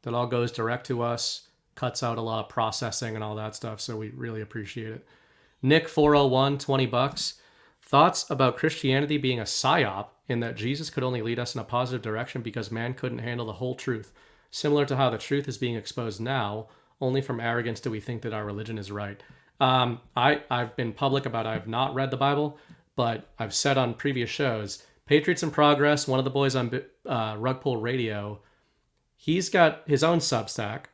that all goes direct to us, cuts out a lot of processing and all that stuff. So we really appreciate it. Nick 401, $20. Thoughts about Christianity being a psyop in that Jesus could only lead us in a positive direction because man couldn't handle the whole truth. Similar to how the truth is being exposed now, only from arrogance do we think that our religion is right. I've been public about I have not read the Bible, but I've said on previous shows, Patriots in Progress, one of the boys on Rugpull Radio, he's got his own Substack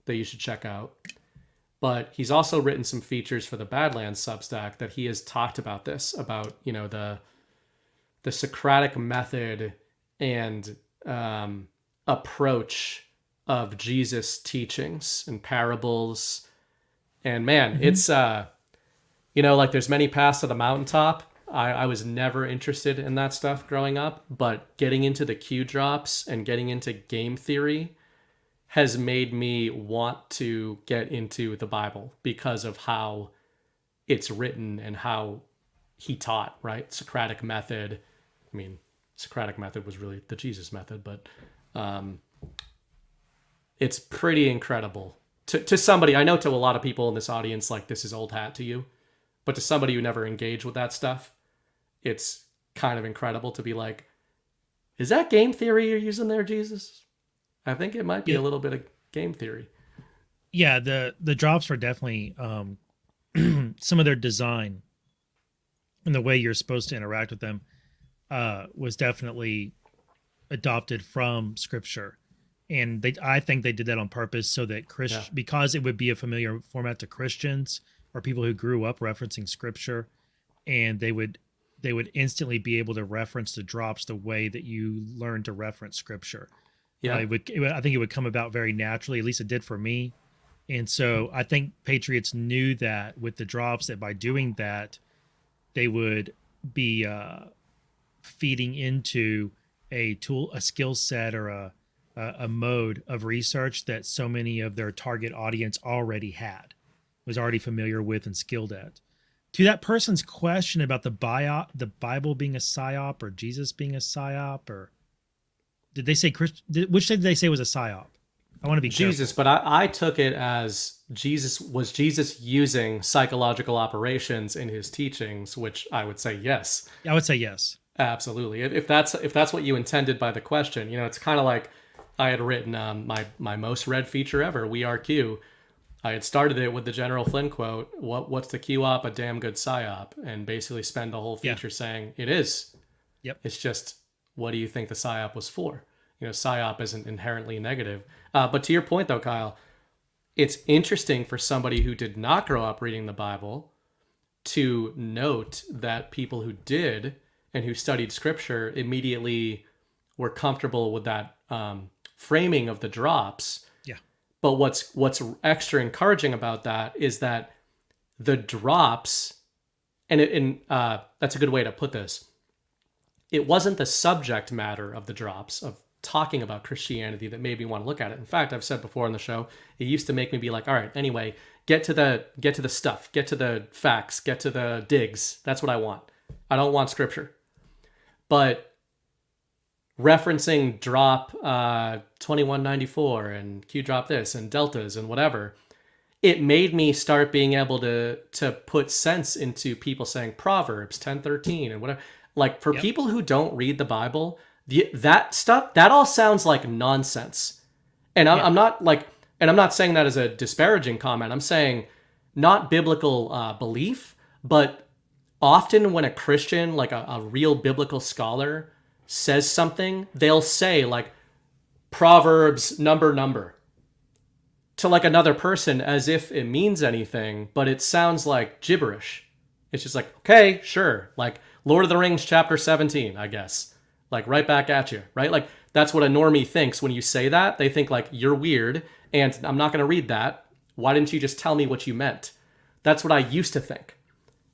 that you should check out. But he's also written some features for the Badlands Substack that he has talked about this, about, you know, the Socratic method and approach of Jesus' teachings and parables. And man, it's, you know, like there's many paths to the mountaintop. I was never interested in that stuff growing up, but getting into the Q drops and getting into game theory has made me want to get into the Bible because of how it's written and how he taught, right? Socratic method. I mean, Socratic method was really the Jesus method, but it's pretty incredible. To somebody, I know to a lot of people in this audience, like this is old hat to you, but to somebody who never engaged with that stuff, it's kind of incredible to be like, is that game theory you're using there, Jesus? I think it might be a little bit of game theory. Yeah, the drops are definitely some of their design and the way you're supposed to interact with them was definitely adopted from Scripture, and I think they did that on purpose so that because it would be a familiar format to Christians or people who grew up referencing Scripture, and they would they would instantly be able to reference the drops the way that you learn to reference scripture. Yeah. I think it would come about very naturally. At least it did for me. And so I think Patriots knew that with the drops, that by doing that, they would be feeding into a skill set, or a mode of research that so many of their target audience already was already familiar with and skilled at. To that person's question about the Bible being a psyop, or Jesus being a psyop, or did they say which did they say was a psyop? I want to be Jesus, careful. but I took it as Jesus using psychological operations in his teachings, which I would say yes. I would say yes. Absolutely. If that's what you intended by the question, it's kind of like I had written my most read feature ever, We Are Q. I had started it with the General Flynn quote, what's the Q-op? A damn good psyop, and basically spend the whole feature saying it is. Yep. It's just, what do you think the psyop was for? Psyop isn't inherently negative. But to your point, though, Kyle, it's interesting for somebody who did not grow up reading the Bible to note that people who did and who studied scripture immediately were comfortable with that framing of the drops. Yeah. But what's extra encouraging about that is that the drops, and that's a good way to put this, it wasn't the subject matter of the drops, of talking about Christianity, that made me want to look at it. In fact, I've said before on the show, it used to make me be like, all right, anyway, get to the stuff, get to the facts, get to the digs. That's what I want. I don't want scripture. But referencing drop 2194 and Q drop this and deltas and whatever, it made me start being able to put sense into people saying Proverbs 10:13 and whatever. Like, for people who don't read the Bible, that stuff, that all sounds like nonsense. And I'm not saying that as a disparaging comment. I'm saying not biblical belief, but often when a Christian, like a real biblical scholar, says something, they'll say like Proverbs number to like another person as if it means anything, but it sounds like gibberish. It's just like, okay, sure. Like Lord of the Rings chapter 17, I guess. Like right back at you, right? Like that's what a normie thinks when you say that. They think like, you're weird and I'm not going to read that. Why didn't you just tell me what you meant? That's what I used to think.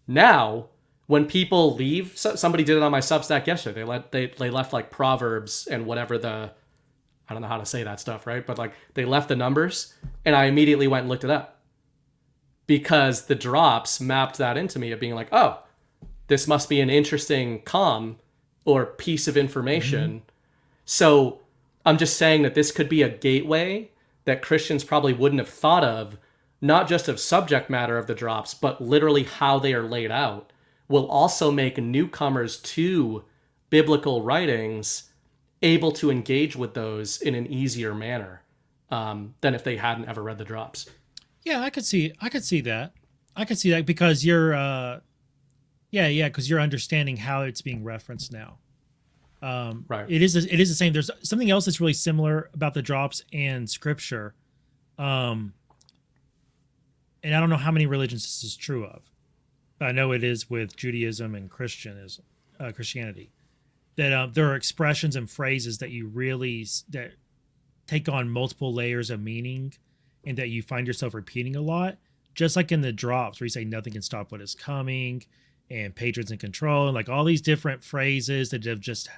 Now, when people leave, somebody did it on my Substack yesterday. They left like Proverbs and whatever I don't know how to say that stuff, right? But like they left the numbers, and I immediately went and looked it up because the drops mapped that into me of being like, oh, this must be an interesting or piece of information. Mm-hmm. So I'm just saying that this could be a gateway that Christians probably wouldn't have thought of, not just of subject matter of the drops, but literally how they are laid out, will also make newcomers to biblical writings able to engage with those in an easier manner than if they hadn't ever read the drops. Yeah, I could see that. I could see that because you're because you're understanding how it's being referenced now. Right. It is the same. There's something else that's really similar about the drops and scripture. And I don't know how many religions this is true of. But I know it is with Judaism and Christianity. That there are expressions and phrases that that take on multiple layers of meaning, and that you find yourself repeating a lot. Just like in the drops, where you say nothing can stop what is coming, and patrons in control, and like all these different phrases that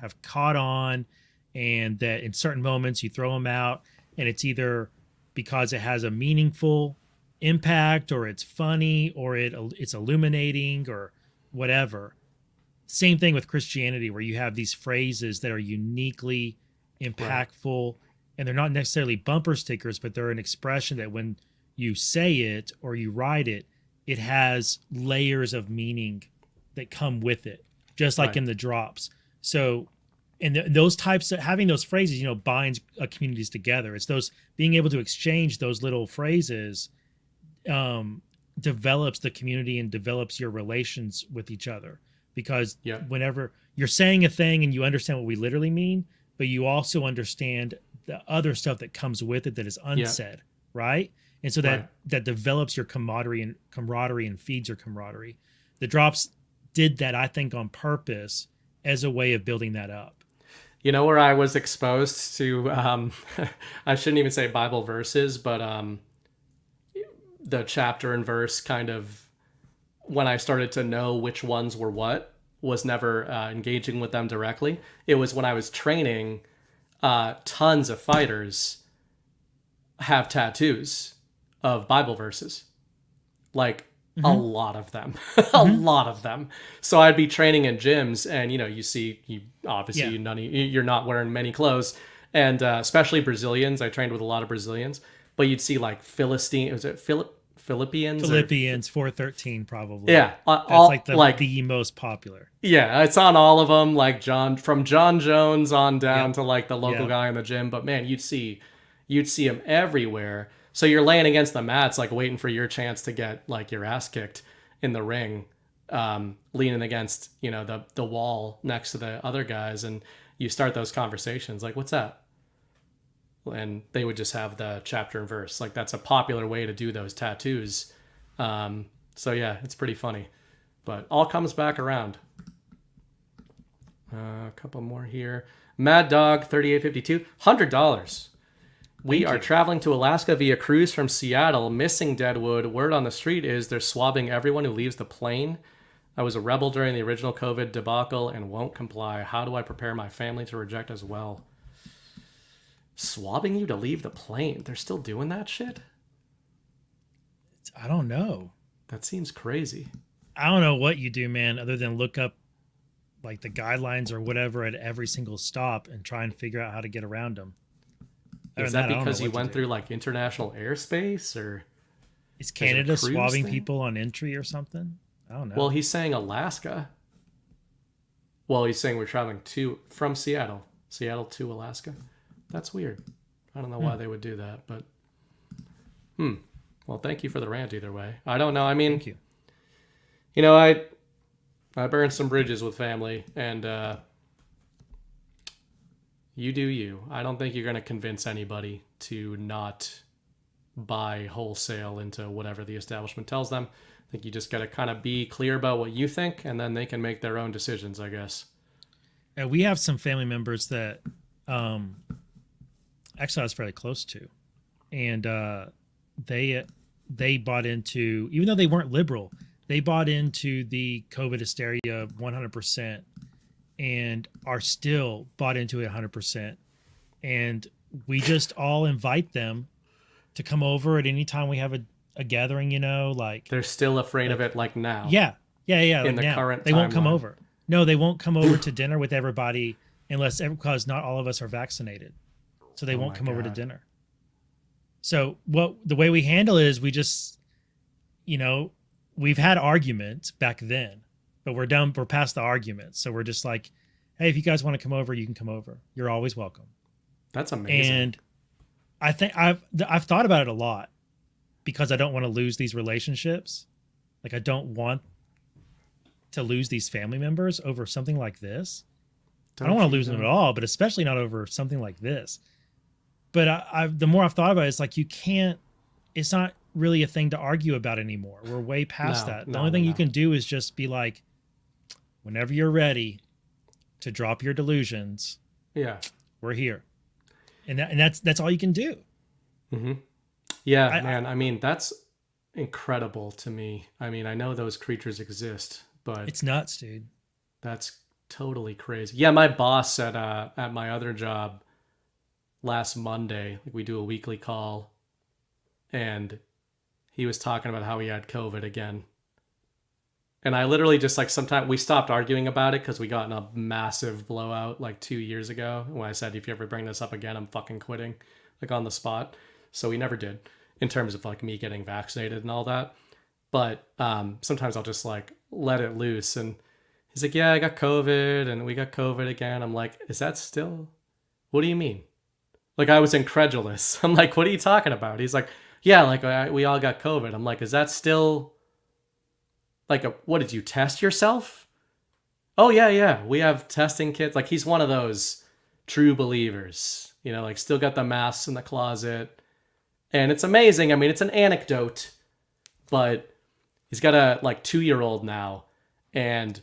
have caught on, and that in certain moments you throw them out, and it's either because it has a meaningful impact, or it's funny, or it's illuminating, or whatever. Same thing with Christianity, where you have these phrases that are uniquely impactful, right. And they're not necessarily bumper stickers, but they're an expression that when you say it or you write it, it has layers of meaning that come with it, just like in the drops. So, and those types of having those phrases, binds communities together. It's those being able to exchange those little phrases develops the community and develops your relations with each other. Because whenever you're saying a thing and you understand what we literally mean, but you also understand the other stuff that comes with it that is unsaid, right? And so that develops your camaraderie and feeds your camaraderie. The drops did that, I think, on purpose as a way of building that up. You know where I was exposed to, I shouldn't even say Bible verses, but the chapter and verse kind of, when I started to know which ones were what, was never engaging with them directly. It was when I was training, tons of fighters have tattoos of Bible verses. Like, a lot of them. A lot of them. So I'd be training in gyms, and you're not wearing many clothes, and especially Brazilians. I trained with a lot of Brazilians, but you'd see like Philippians. Philippians 4:13 probably. Yeah, that's the most popular. Yeah, it's on all of them, like from John Jones on down to like the local guy in the gym. But man, you'd see them everywhere. So you're laying against the mats, like waiting for your chance to get like your ass kicked in the ring, leaning against, the wall next to the other guys. And you start those conversations like, what's that? And they would just have the chapter and verse. Like, that's a popular way to do those tattoos. So yeah, it's pretty funny, but all comes back around. A couple more here. Mad Dog 3852, $100. We are traveling to Alaska via cruise from Seattle, missing Deadwood. Word on the street is they're swabbing everyone who leaves the plane. I was a rebel during the original COVID debacle and won't comply. How do I prepare my family to reject as well? Swabbing you to leave the plane? They're still doing that shit? I don't know. That seems crazy. I don't know what you do, man, other than look up like the guidelines or whatever at every single stop and try and figure out how to get around them. Is that because you went through like international airspace, or is Canada swabbing people on entry or something? I don't know. Well, he's saying Alaska. Well, he's saying we're traveling from Seattle to Alaska. That's weird. I don't know why they would do that, but well, thank you for the rant either way. I don't know. I mean, thank you. I burned some bridges with family, and you do you. I don't think you're going to convince anybody to not buy wholesale into whatever the establishment tells them. I think you just got to kind of be clear about what you think, and then they can make their own decisions, I guess. And we have some family members that actually I was fairly close to, and they bought into, even though they weren't liberal, they bought into the COVID hysteria 100%. And are still bought into it 100%. And we just all invite them to come over at any time we have a gathering, like they're still afraid of it like now. Yeah. In the current they won't come over. No, they won't come over to dinner with everybody because not all of us are vaccinated. So they won't come over to dinner. So the way we handle it is we just, we've had arguments back then. But we're past the arguments. So we're just like, hey, if you guys want to come over, you can come over. You're always welcome. That's amazing. And I think I've thought about it a lot because I don't want to lose these relationships. Like, I don't want to lose these family members over something like this. I don't want to lose them at all, but especially not over something like this. But the more I've thought about it, it's like it's not really a thing to argue about anymore. We're way past that. The only thing you can do is just be like, whenever you're ready to drop your delusions, we're here, and that's all you can do. Mm-hmm. Yeah, man. I mean, that's incredible to me. I mean, I know those creatures exist, but it's nuts, dude. That's totally crazy. Yeah, my boss at my other job last Monday, like, we do a weekly call, and he was talking about how he had COVID again. And I literally just, like, sometimes we stopped arguing about it because we got in a massive blowout like 2 years ago when I said, if you ever bring this up again, I'm fucking quitting, like, on the spot. So we never did, in terms of like me getting vaccinated and all that. But sometimes I'll just like let it loose. And he's like, yeah, I got COVID and we got COVID again. I'm like, is that still, what do you mean? Like, I was incredulous. I'm like, what are you talking about? He's like, yeah, like we all got COVID. I'm like, is that still like what did you test yourself? Oh yeah. We have testing kits. Like, he's one of those true believers, like still got the masks in the closet. And it's amazing. I mean, it's an anecdote, but he's got a like 2-year-old now. And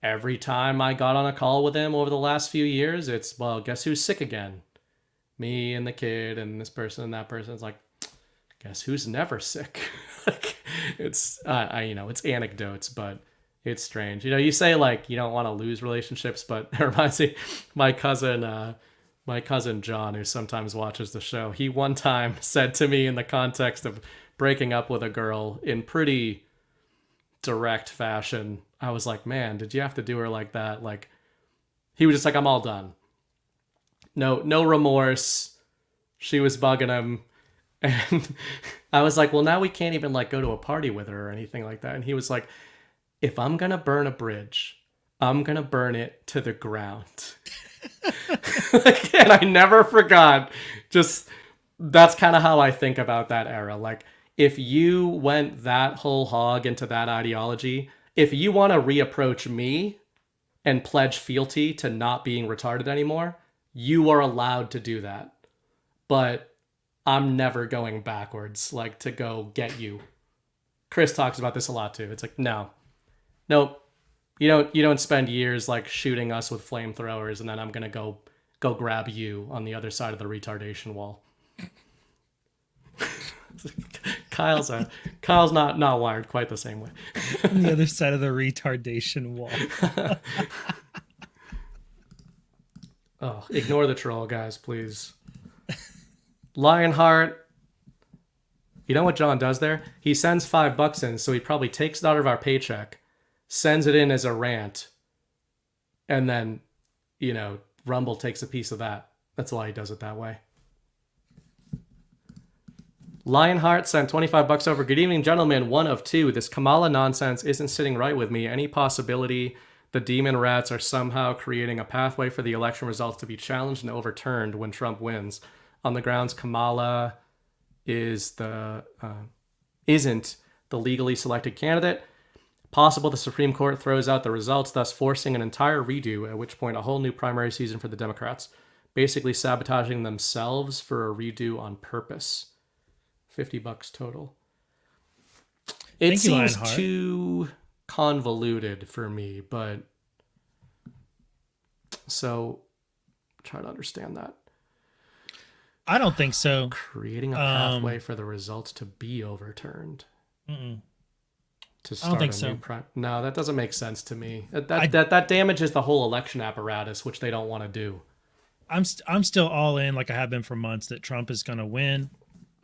every time I got on a call with him over the last few years, it's, well, guess who's sick again? Me and the kid and this person and that person. It's like, guess who's never sick? Like, it's, it's anecdotes, but it's strange. You say like you don't want to lose relationships, but it reminds me, my cousin John, who sometimes watches the show, he one time said to me in the context of breaking up with a girl in pretty direct fashion, I was like, man, did you have to do her like that? Like, he was just like, I'm all done. No remorse. She was bugging him. And I was like, well, now we can't even like go to a party with her or anything like that. And he was like, if I'm going to burn a bridge, I'm going to burn it to the ground. And I never forgot. Just, that's kind of how I think about that era. Like, if you went that whole hog into that ideology, if you want to reapproach me and pledge fealty to not being retarded anymore, you are allowed to do that. But I'm never going backwards, like, to go get you. Chris talks about this a lot too. It's like, nope. You don't spend years like shooting us with flamethrowers and then I'm gonna go grab you on the other side of the retardation wall. Kyle's not wired quite the same way. On the other side of the retardation wall. Oh, ignore the troll, guys, please. Lionheart. You know what John does there? He sends $5 in, so he probably takes it out of our paycheck, sends it in as a rant, and then, Rumble takes a piece of that. That's why he does it that way. Lionheart sent $25 over. Good evening, gentlemen. One of two. This Kamala nonsense isn't sitting right with me. Any possibility the demon rats are somehow creating a pathway for the election results to be challenged and overturned when Trump wins? On the grounds Kamala isn't the legally selected candidate. Possible the Supreme Court throws out the results, thus forcing an entire redo, at which point a whole new primary season for the Democrats, basically sabotaging themselves for a redo on purpose. $50 total. It seems too convoluted for me, but so try to understand that. I don't think so. Creating a pathway for the results to be overturned. To start I don't think so. No, that doesn't make sense to me. That damages the whole election apparatus, which they don't want to do. I'm still all in, like I have been for months, that Trump is going to win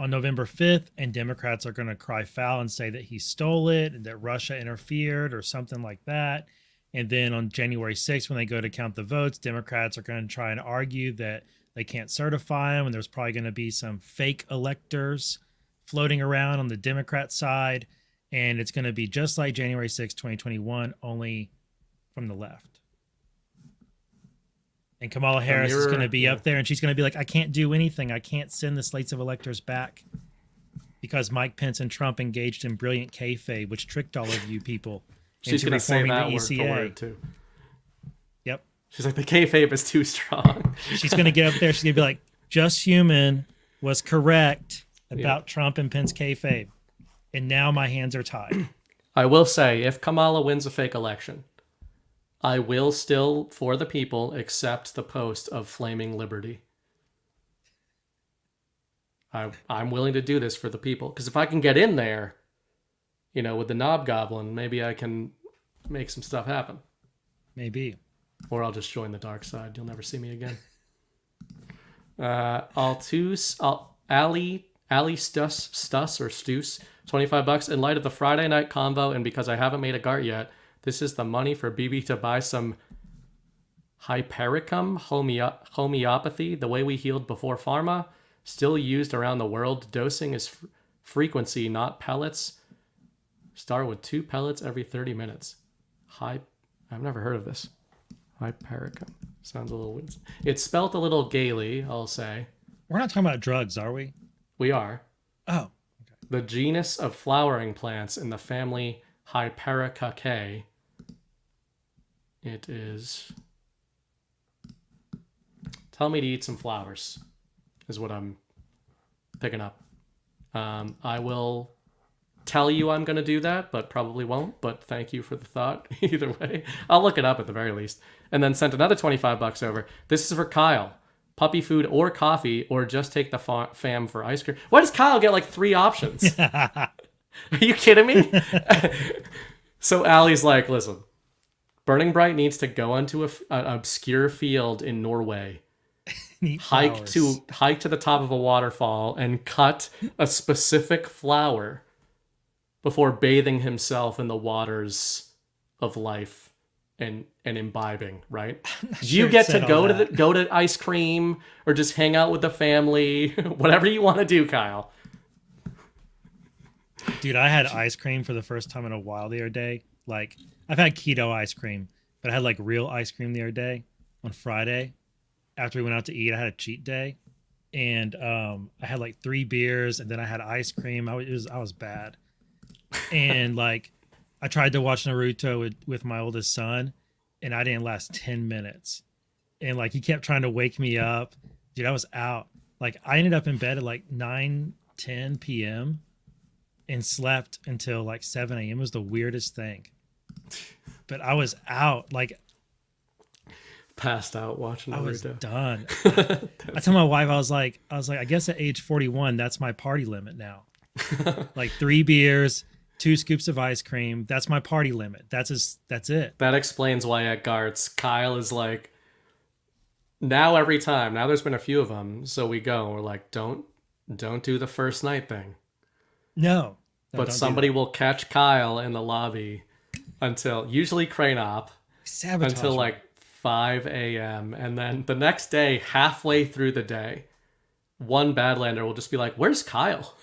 on November 5th, and Democrats are going to cry foul and say that he stole it and that Russia interfered or something like that. And then on January 6th, when they go to count the votes, Democrats are going to try and argue that they can't certify them, and there's probably going to be some fake electors floating around on the Democrat side, and it's going to be just like January 6th, 2021, only from the left. And Kamala Harris is going to be up there, and she's going to be like, I can't do anything. I can't send the slates of electors back because Mike Pence and Trump engaged in brilliant kayfabe, which tricked all of you people She's into going to say reforming that the word ECA. for word, too. Yep. She's like, the kayfabe is too strong. She's going to get up there. She's going to be like, Just Human was correct about Trump and Pence kayfabe. And now my hands are tied. I will say, if Kamala wins a fake election, I will still, for the people, accept the post of flaming liberty. I'm willing to do this for the people. Because if I can get in there, with the knob goblin, maybe I can make some stuff happen. Maybe. Or I'll just join the dark side. You'll never see me again. Ali Stuss or Stoos, $25. In light of the Friday night convo, and because I haven't made a GART yet, this is the money for BB to buy some Hypericum homeopathy, the way we healed before pharma, still used around the world. Dosing is frequency, not pellets. Start with 2 pellets every 30 minutes. I've never heard of this. Hypericum. Sounds a little weird. It's spelt a little gaily, I'll say. We're not talking about drugs, are we? We are. Oh. Okay. The genus of flowering plants in the family Hypericaceae. It is... Tell me to eat some flowers, is what I'm picking up. I will tell you I'm going to do that, but probably won't. But thank you for the thought. Either way, I'll look it up at the very least. And then sent another $25 over. This is for Kyle. Puppy food or coffee, or just take the fam for ice cream. Why does Kyle get like 3 options? Are you kidding me? So Allie's like, listen, Burning Bright needs to go onto an obscure field in Norway, hike to the top of a waterfall, and cut a specific flower before bathing himself in the waters of life and imbibing. Right? You get to go to ice cream or just hang out with the family, whatever you want to do, Kyle. Dude, I had ice cream for the first time in a while the other day. Like, I've had keto ice cream, but I had like real ice cream the other day on Friday. After we went out to eat, I had a cheat day, and I had like 3 beers, and then I had ice cream. I was bad, and like I tried to watch Naruto with my oldest son, and I didn't last 10 minutes, and like he kept trying to wake me up. Dude, I was out. Like I ended up in bed at like 9-10 p.m. and slept until like 7 a.m. It was the weirdest thing. But I was out, like passed out watching Naruto. I was done. I told my wife, I was like, I guess at age 41, that's my party limit now. Like 3 beers, 2 scoops of ice cream. That's my party limit. That's it. That explains why at Gart's, Kyle is like, now every time, now there's been a few of them. So we go, and we're like, don't do the first night thing. No. But somebody will catch Kyle in the lobby until, usually Crane Op, sabotage until like 5 a.m. And then the next day, halfway through the day, one Badlander will just be like, where's Kyle?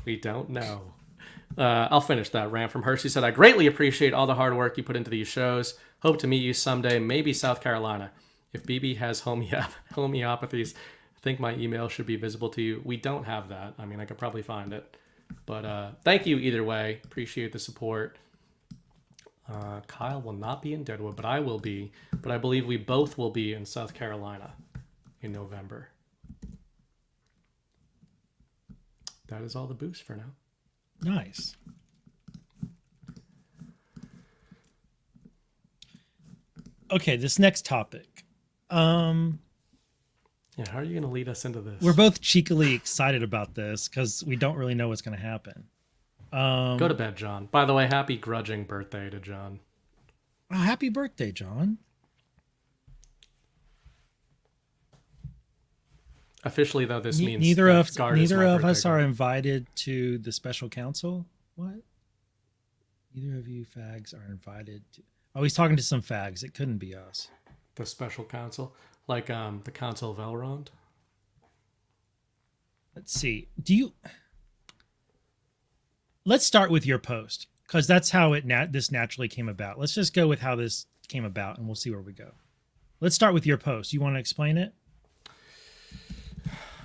We don't know. I'll finish that rant from her. She said, I greatly appreciate all the hard work you put into these shows. Hope to meet you someday, maybe South Carolina. If BB has homeopathies, I think my email should be visible to you. We don't have that. I mean, I could probably find it. But thank you either way. Appreciate the support. Kyle will not be in Deadwood, but I will be. But I believe we both will be in South Carolina in November. That is all the boost for now. Nice. Okay, this next topic. Yeah, how are you going to lead us into this? We're both cheekily excited about this because we don't really know what's going to happen. Go to bed, John. By the way, happy grudging birthday to John. Oh, happy birthday, John. Officially, though, this means neither of us are invited to the special counsel. What? Neither of you fags are invited to. Oh, he's talking to some fags. It couldn't be us. The special counsel, like the Council of Elrond. Let's see. Let's start with your post because that's how this naturally came about. Let's just go with how this came about, and we'll see where we go. Let's start with your post. You want to explain it?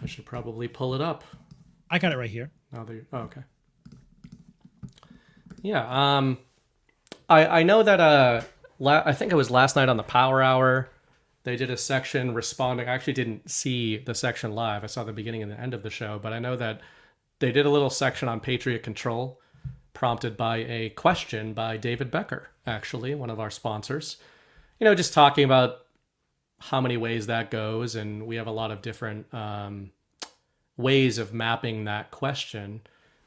I should probably pull it up. I got it right here. Okay. Yeah. I know that I think it was last night on the Power Hour, they did a section responding. I actually didn't see the section live. I saw the beginning and the end of the show, but I know that they did a little section on Patriot Control, prompted by a question by David Becker, actually, one of our sponsors. You know, just talking about how many ways that goes, and we have a lot of different ways of mapping that question.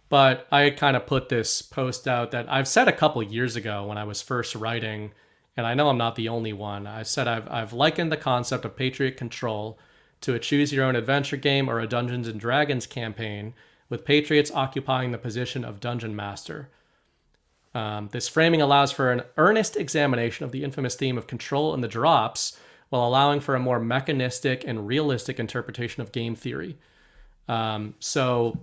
But I kind of put this post out that I've said a couple years ago when I was first writing, and I know I'm not the only one. I said I've likened the concept of Patriot Control to a choose-your-own-adventure game or a Dungeons & Dragons campaign, with Patriots occupying the position of Dungeon Master. This framing allows for an earnest examination of the infamous theme of control and the drops, while allowing for a more mechanistic and realistic interpretation of game theory. So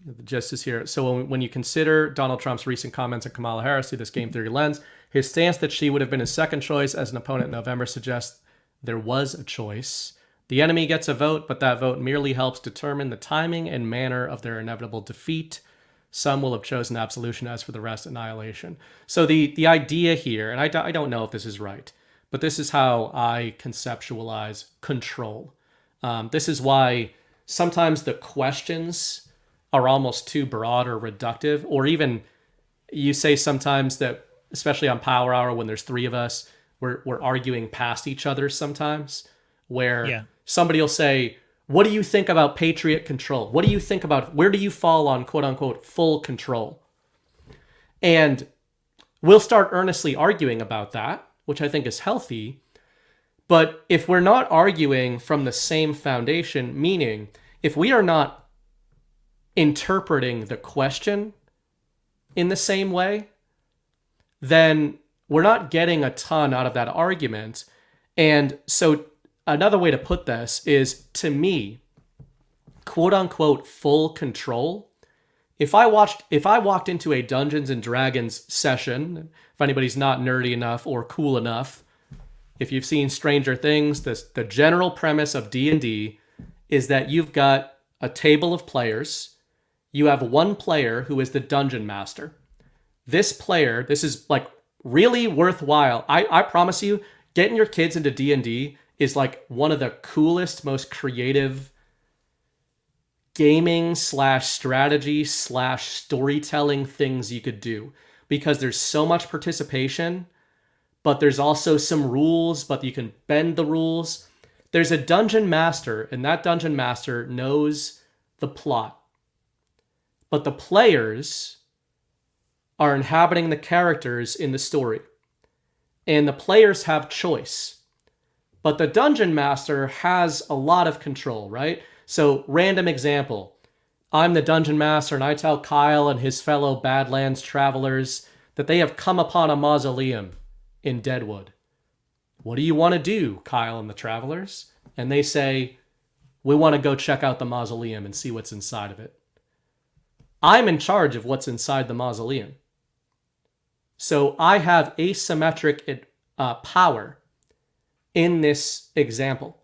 the gist is here. So when you consider Donald Trump's recent comments on Kamala Harris through this game theory lens, his stance that she would have been his second choice as an opponent in November suggests there was a choice. The enemy gets a vote, but that vote merely helps determine the timing and manner of their inevitable defeat. Some will have chosen absolution, as for the rest, annihilation. So the idea here, and I don't know if this is right, but this is how I conceptualize control. This is why sometimes the questions are almost too broad or reductive, or even you say sometimes that, especially on Power Hour, when there's three of us, we're arguing past each other sometimes, where somebody will say, what do you think about Patriot control? What do you think about, where do you fall on quote unquote full control? And we'll start earnestly arguing about that, which I think is healthy. But if we're not arguing from the same foundation, meaning if we are not interpreting the question in the same way, then we're not getting a ton out of that argument. And so another way to put this is, to me, quote unquote full control. If I walked into a Dungeons and Dragons session, if anybody's not nerdy enough or cool enough, if you've seen Stranger Things, the general premise of D&D is that you've got a table of players. You have one player who is the dungeon master. This player, this is like really worthwhile. I promise you, getting your kids into D&D is like one of the coolest, most creative gaming / strategy / storytelling things you could do, because there's so much participation, but there's also some rules, but you can bend the rules. There's a dungeon master, and that dungeon master knows the plot. But the players are inhabiting the characters in the story. And the players have choice. But the dungeon master has a lot of control, right? So, random example. I'm the dungeon master, and I tell Kyle and his fellow Badlands travelers that they have come upon a mausoleum in Deadwood. What do you want to do, Kyle and the travelers? And they say, we want to go check out the mausoleum and see what's inside of it. I'm in charge of what's inside the mausoleum. So I have asymmetric power in this example.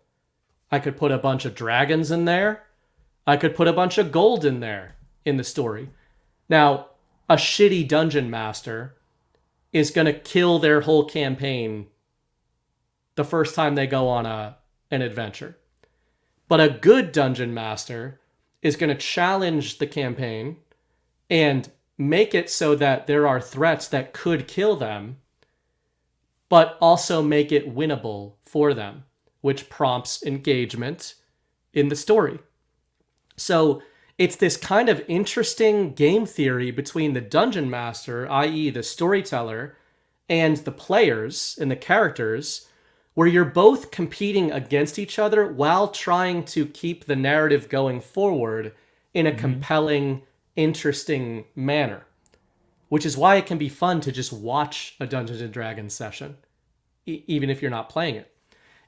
I could put a bunch of dragons in there. I could put a bunch of gold in there in the story. Now, a shitty dungeon master is going to kill their whole campaign the first time they go on an adventure. But a good dungeon master is going to challenge the campaign and make it so that there are threats that could kill them, but also make it winnable for them, which prompts engagement in the story. So it's this kind of interesting game theory between the dungeon master, i.e. the storyteller, and the players and the characters, where you're both competing against each other while trying to keep the narrative going forward in a compelling, interesting manner. Which is why it can be fun to just watch a Dungeons & Dragons session, even if you're not playing it.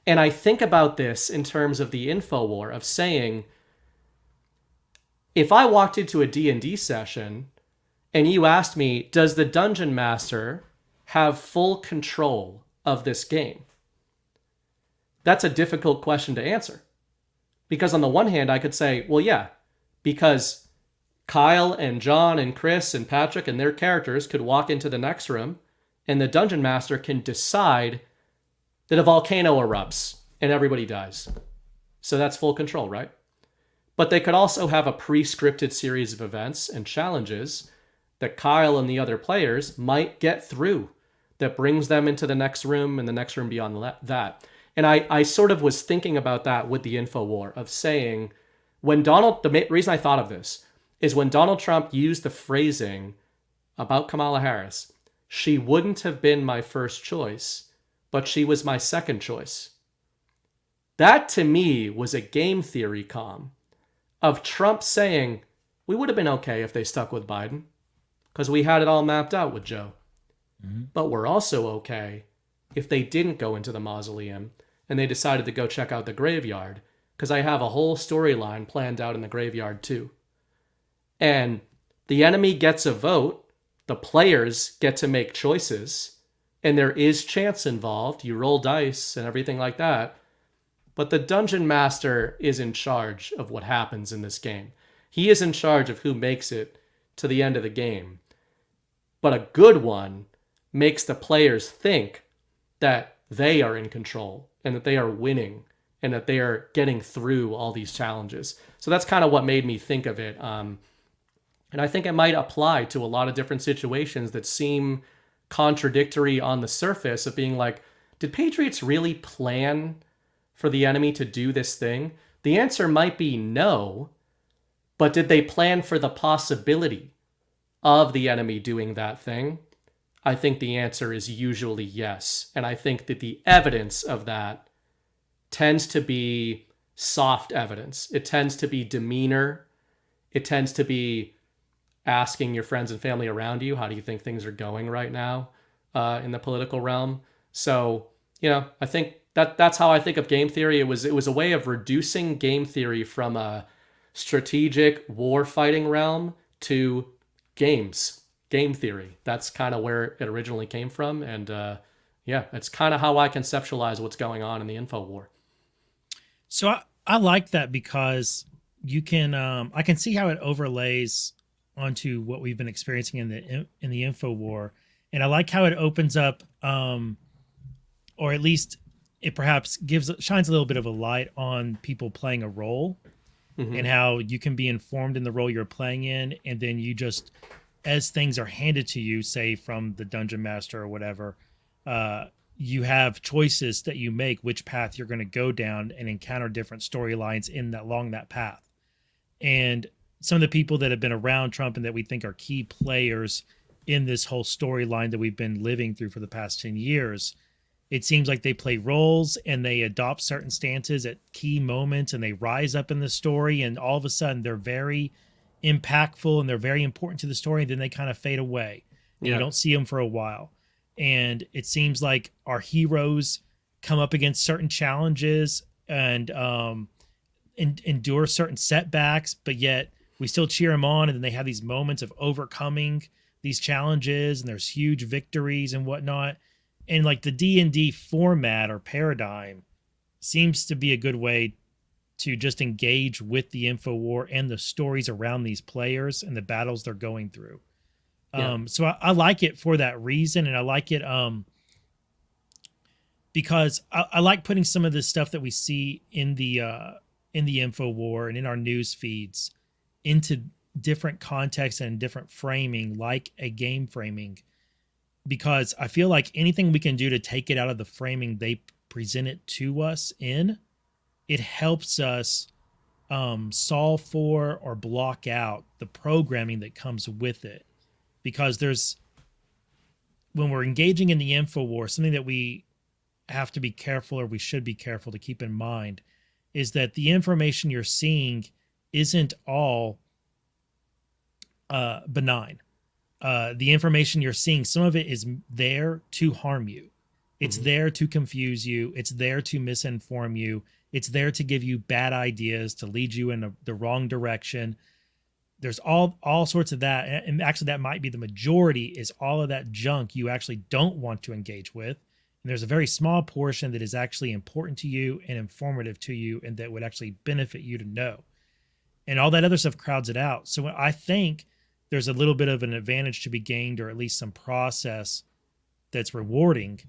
And I think about this in terms of the InfoWar, of saying, if I walked into a D&D session and you asked me, does the Dungeon Master have full control of this game? That's a difficult question to answer. Because on the one hand, I could say, well, yeah, because Kyle and John and Chris and Patrick and their characters could walk into the next room and the Dungeon Master can decide that a volcano erupts and everybody dies. So that's full control, right? But they could also have a pre-scripted series of events and challenges that Kyle and the other players might get through that brings them into the next room and the next room beyond that. And I sort of was thinking about that with the InfoWar, of saying, the reason I thought of this is when Donald Trump used the phrasing about Kamala Harris, she wouldn't have been my first choice, but she was my second choice. That to me was a game theory of Trump saying, we would have been okay if they stuck with Biden because we had it all mapped out with Joe. But we're also okay if they didn't go into the mausoleum and they decided to go check out the graveyard, because I have a whole storyline planned out in the graveyard too. And the enemy gets a vote, the players get to make choices, and there is chance involved. You roll dice and everything like that. But the Dungeon Master is in charge of what happens in this game. He is in charge of who makes it to the end of the game. But a good one makes the players think that they are in control and that they are winning and that they are getting through all these challenges. So that's kind of what made me think of it And I think it might apply to a lot of different situations that seem contradictory on the surface of being like, did Patriots really plan for the enemy to do this thing? The answer might be no, but did they plan for the possibility of the enemy doing that thing? I think the answer is usually yes. And I think that the evidence of that tends to be soft evidence. It tends to be demeanor. It tends to be asking your friends and family around you, how do you think things are going right now in the political realm? So, I think that's how I think of game theory. It was a way of reducing game theory from a strategic war fighting realm to game theory. That's kind of where it originally came from. And it's kind of how I conceptualize what's going on in the info war. So I like that because you can, I can see how it overlays onto what we've been experiencing in the info war. And I like how it opens up, or at least it perhaps shines a little bit of a light on people playing a role, and how you can be informed in the role you're playing in. And then you just, as things are handed to you, say from the dungeon master or whatever, you have choices that you make, which path you're going to go down, and encounter different storylines along that path. And some of the people that have been around Trump and that we think are key players in this whole storyline that we've been living through for the past 10 years, it seems like they play roles and they adopt certain stances at key moments and they rise up in the story, and all of a sudden they're very impactful and they're very important to the story, and then they kind of fade away. And you don't see them for a while. And it seems like our heroes come up against certain challenges and endure certain setbacks, but yet we still cheer them on, and then they have these moments of overcoming these challenges, and there's huge victories and whatnot. And like the D&D format or paradigm seems to be a good way to just engage with the info war and the stories around these players and the battles they're going through. So I like it for that reason. And I like it because I like putting some of the stuff that we see in the info war and in our news feeds into different contexts and different framing, like a game framing, because I feel like anything we can do to take it out of the framing they present it to us in, it helps us solve for or block out the programming that comes with it. Because when we're engaging in the info war, something that we have to be careful, or we should be careful to keep in mind, is that the information you're seeing isn't all benign. The information you're seeing, some of it is there to harm you. It's there to confuse you. It's there to misinform you. It's there to give you bad ideas, to lead you in the wrong direction. There's all sorts of that. And actually that might be the majority, is all of that junk you actually don't want to engage with. And there's a very small portion that is actually important to you and informative to you, and that would actually benefit you to know. And all that other stuff crowds it out. So I think there's a little bit of an advantage to be gained, or at least some process that's rewarding,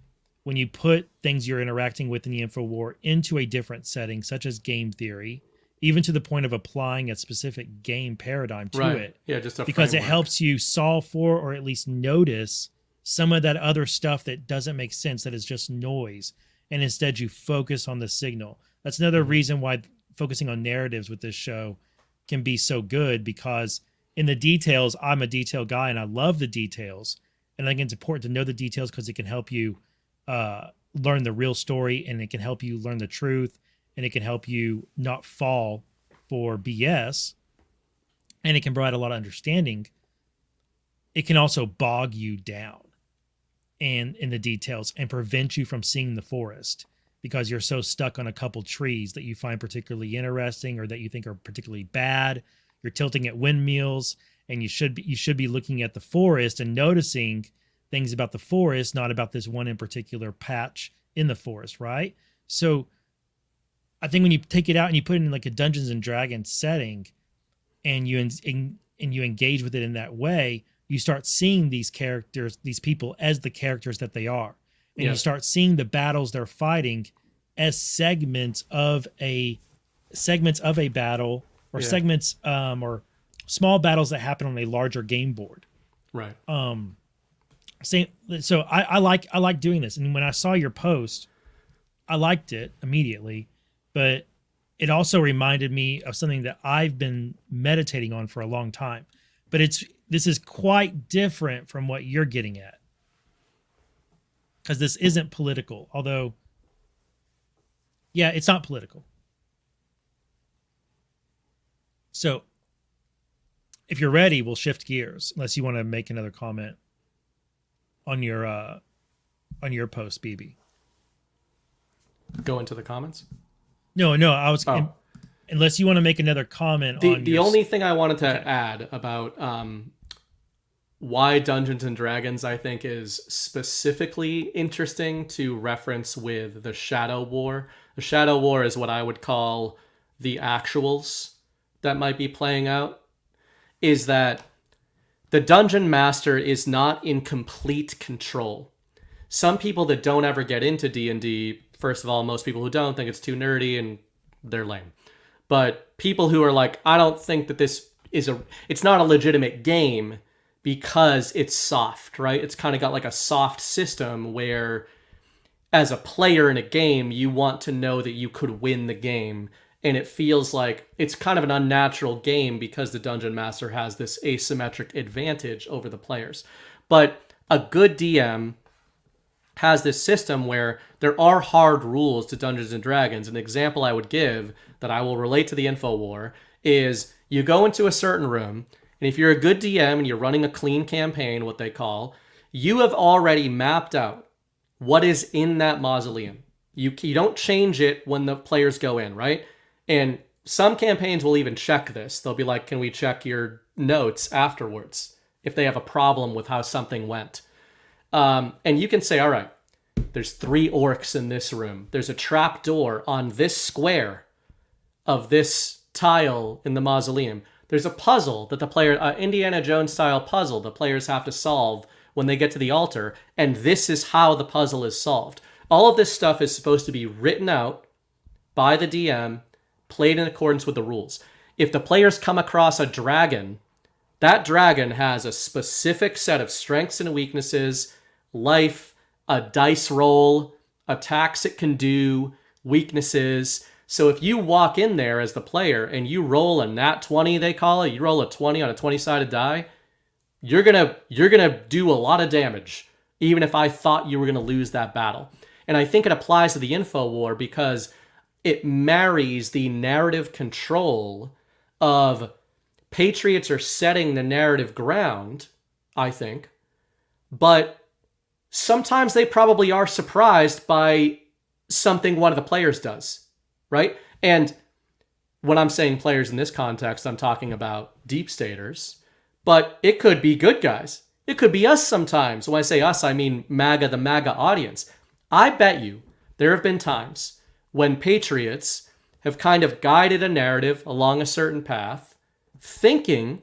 when you put things you're interacting with in the info war into a different setting, such as game theory, even to the point of applying a specific game paradigm to it. Yeah, just because framework. It helps you solve for, or at least notice, some of that other stuff that doesn't make sense, that is just noise, and instead you focus on the signal. That's another reason why focusing on narratives with this show can be so good, because in the details, I'm a detail guy and I love the details. And I think it's important to know the details because it can help you learn the real story, and it can help you learn the truth, and it can help you not fall for BS, and it can provide a lot of understanding. It can also bog you down and in the details and prevent you from seeing the forest, because you're so stuck on a couple trees that you find particularly interesting or that you think are particularly bad. You're tilting at windmills, and you should be looking at the forest and noticing things about the forest, not about this one in particular patch in the forest, right? So I think when you take it out and you put it in like a Dungeons and Dragons setting, and you engage with it in that way, you start seeing these characters, these people, as the characters that they are. And you start seeing the battles they're fighting as segments of a battle, or segments or small battles that happen on a larger game board. Right. Same. So I like doing this. And when I saw your post, I liked it immediately, but it also reminded me of something that I've been meditating on for a long time. But this is quite different from what you're getting at, because this isn't political. Although, yeah, it's not political. So if you're ready, we'll shift gears, unless you want to make another comment on your post, BB. Go into the comments? No, I was unless you want to make another comment on the only thing I wanted to add about why Dungeons and Dragons I think is specifically interesting to reference with the Shadow War. The Shadow War is what I would call the actuals that might be playing out, is that the Dungeon Master is not in complete control. Some people that don't ever get into D&D, first of all, most people who don't think it's too nerdy and they're lame. But people who are like, I don't think that this is it's not a legitimate game because it's soft, right? It's kind of got like a soft system where as a player in a game, you want to know that you could win the game. And it feels like it's kind of an unnatural game because the Dungeon Master has this asymmetric advantage over the players. But a good DM has this system where there are hard rules to Dungeons and Dragons. An example I would give that I will relate to the InfoWar is you go into a certain room, and if you're a good DM and you're running a clean campaign, what they call, you have already mapped out what is in that mausoleum. You don't change it when the players go in, right? And some campaigns will even check this. They'll be like, can we check your notes afterwards if they have a problem with how something went? And you can say, all right, there's 3 orcs in this room. There's a trap door on this square of this tile in the mausoleum. There's a puzzle that the player, Indiana Jones style puzzle, the players have to solve when they get to the altar. And this is how the puzzle is solved. All of this stuff is supposed to be written out by the DM, played in accordance with the rules. If the players come across a dragon, that dragon has a specific set of strengths and weaknesses, life, a dice roll, attacks it can do, weaknesses. So if you walk in there as the player and you roll a nat 20, they call it, you roll a 20 on a 20-sided die, you're gonna do a lot of damage, even if I thought you were gonna lose that battle. And I think it applies to the InfoWar because it marries the narrative control of Patriots are setting the narrative ground, I think, but sometimes they probably are surprised by something one of the players does, right? And when I'm saying players in this context, I'm talking about deep staters, but it could be good guys. It could be us sometimes. When I say us, I mean MAGA, the MAGA audience. I bet you there have been times when Patriots have kind of guided a narrative along a certain path, thinking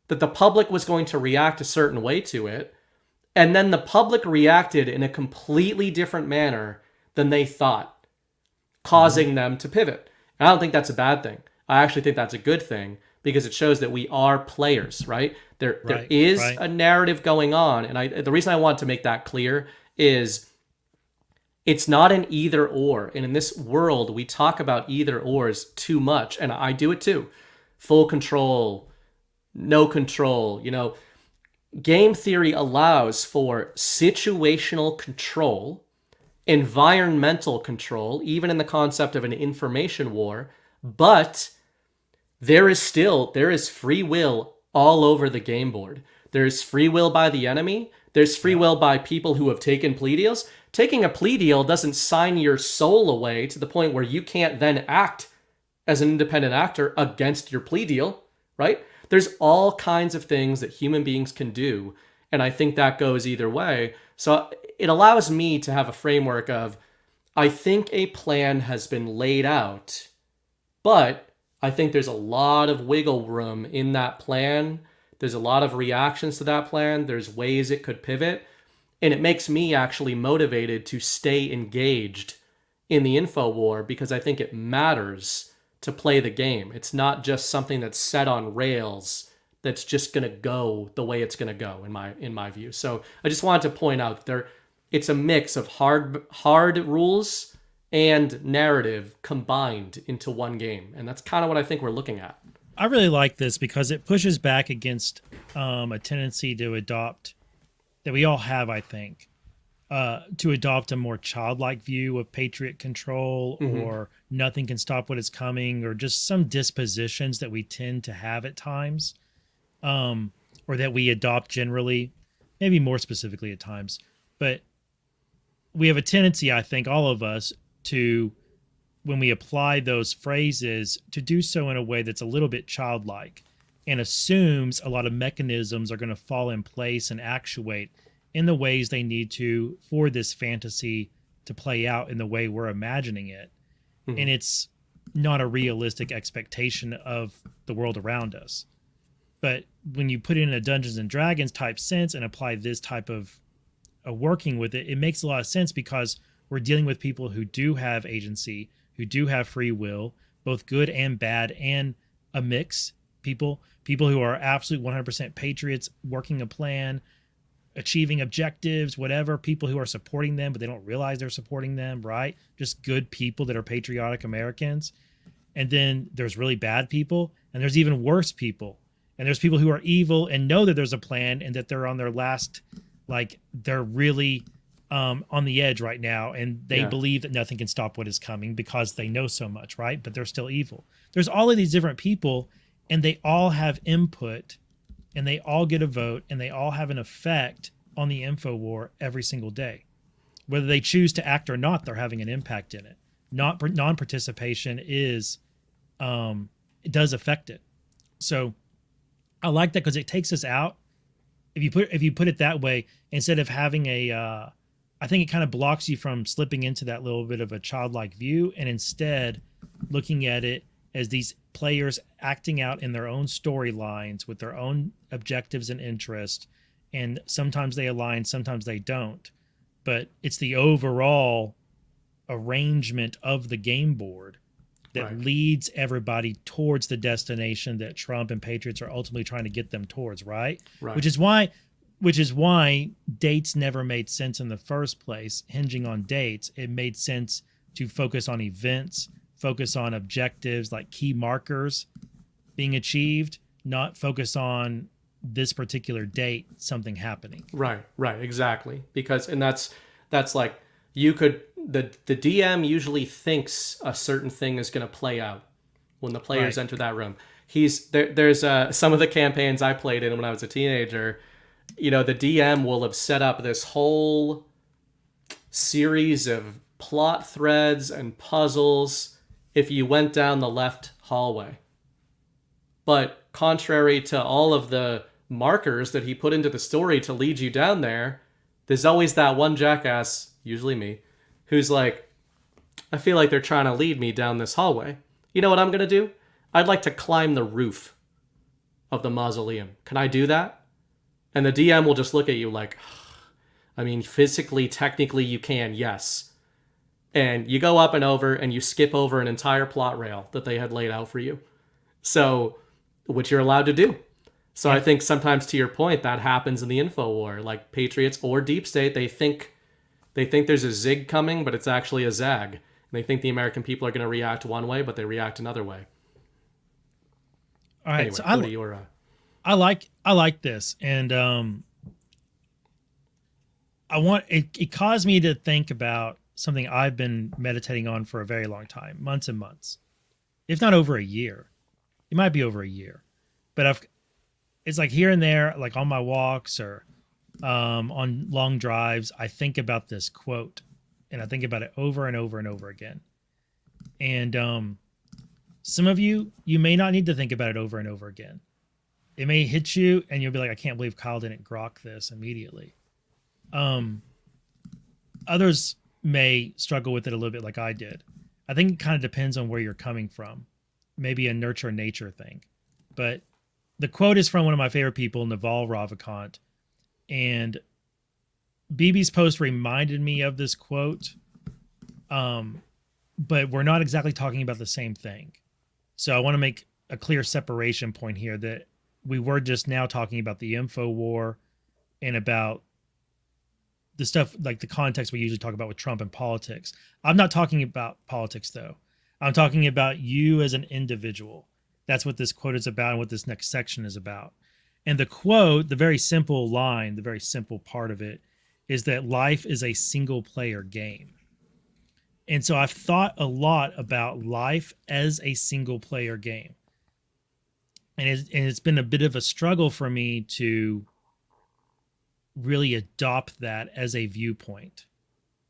that the public was going to react a certain way to it, and then the public reacted in a completely different manner than they thought, causing them to pivot. And I don't think that's a bad thing. I actually think that's a good thing because it shows that we are players, right? There is a narrative going on. And the reason I want to make that clear is it's not an either or. And in this world, we talk about either ors too much. And I do it too. Full control, no control. You know, game theory allows for situational control, environmental control, even in the concept of an information war. But there is free will all over the game board. There's free will by the enemy. There's free will by people who have taken plea deals. Taking a plea deal doesn't sign your soul away to the point where you can't then act as an independent actor against your plea deal, right? There's all kinds of things that human beings can do, and I think that goes either way. So it allows me to have a framework of, I think a plan has been laid out, but I think there's a lot of wiggle room in that plan. There's a lot of reactions to that plan. There's ways it could pivot. And it makes me actually motivated to stay engaged in the InfoWar because I think it matters to play the game. It's not just something that's set on rails that's just going to go the way it's going to go in my view. So I just wanted to point out it's a mix of hard rules and narrative combined into one game. And that's kind of what I think we're looking at. I really like this because it pushes back against a tendency to adopt that we all have, I think, to adopt a more childlike view of Patriot control or nothing can stop what is coming, or just some dispositions that we tend to have at times, or that we adopt generally, maybe more specifically at times. But we have a tendency, I think, all of us, to, when we apply those phrases, to do so in a way that's a little bit childlike and assumes a lot of mechanisms are going to fall in place and actuate in the ways they need to for this fantasy to play out in the way we're imagining it. And it's not a realistic expectation of the world around us. But when you put it in a Dungeons and Dragons type sense and apply this type of working with it, it makes a lot of sense because we're dealing with people who do have agency, who do have free will, both good and bad, and a mix. People who are absolute 100% patriots, working a plan, achieving objectives, whatever. People who are supporting them, but they don't realize they're supporting them, right? Just good people that are patriotic Americans. And then there's really bad people, and there's even worse people. And there's people who are evil and know that there's a plan and that they're on their last, like, they're really on the edge right now, and they believe that nothing can stop what is coming because they know so much, right? But they're still evil. There's all of these different people, and they all have input, and they all get a vote, and they all have an effect on the info war every single day. Whether they choose to act or not, they're having an impact in it. Non-participation is, it does affect it. So I like that because it takes us out. If you put it that way, instead of having I think it kind of blocks you from slipping into that little bit of a childlike view, and instead looking at it as these players acting out in their own storylines with their own objectives and interests. And sometimes they align, sometimes they don't. But it's the overall arrangement of the game board that leads everybody towards the destination that Trump and Patriots are ultimately trying to get them towards, right? Which is why dates never made sense in the first place. Hinging on dates, it made sense to focus on events, focus on objectives like key markers being achieved, not focus on this particular date, something happening. Right, exactly. Because, and that's like, you could, the DM usually thinks a certain thing is going to play out when the players enter that room. There's some of the campaigns I played in when I was a teenager, you know, the DM will have set up this whole series of plot threads and puzzles if you went down the left hallway. But contrary to all of the markers that he put into the story to lead you down there, there's always that one jackass, usually me, who's like, I feel like they're trying to lead me down this hallway. You know what I'm going to do? I'd like to climb the roof of the mausoleum. Can I do that? And the DM will just look at you like, I mean, physically, technically you can, yes. And you go up and over and you skip over an entire plot rail that they had laid out for you. So, which you're allowed to do. So I think sometimes, to your point, that happens in the info war. Like Patriots or Deep State, they think there's a zig coming, but it's actually a zag. And they think the American people are going to react one way, but they react another way. All right, anyway, so I like this, and I want it caused me to think about something I've been meditating on for a very long time, months and months, if not over a year. It might be over a year, but it's like here and there, like on my walks or on long drives, I think about this quote, and I think about it over and over and over again. And some of you may not need to think about it over and over again. It may hit you and you'll be like, I can't believe Kyle didn't grok this immediately. Others may struggle with it a little bit like I did. I think it kind of depends on where you're coming from. Maybe a nurture nature thing. But the quote is from one of my favorite people, Naval Ravikant. And BB's post reminded me of this quote. But we're not exactly talking about the same thing. So I want to make a clear separation point here that we were just now talking about the info war and about the stuff like the context we usually talk about with Trump and politics. I'm not talking about politics though. I'm talking about you as an individual. That's what this quote is about and what this next section is about. And the quote, the very simple line, the very simple part of it is that life is a single player game. And so I've thought a lot about life as a single player game. And it's been a bit of a struggle for me to really adopt that as a viewpoint,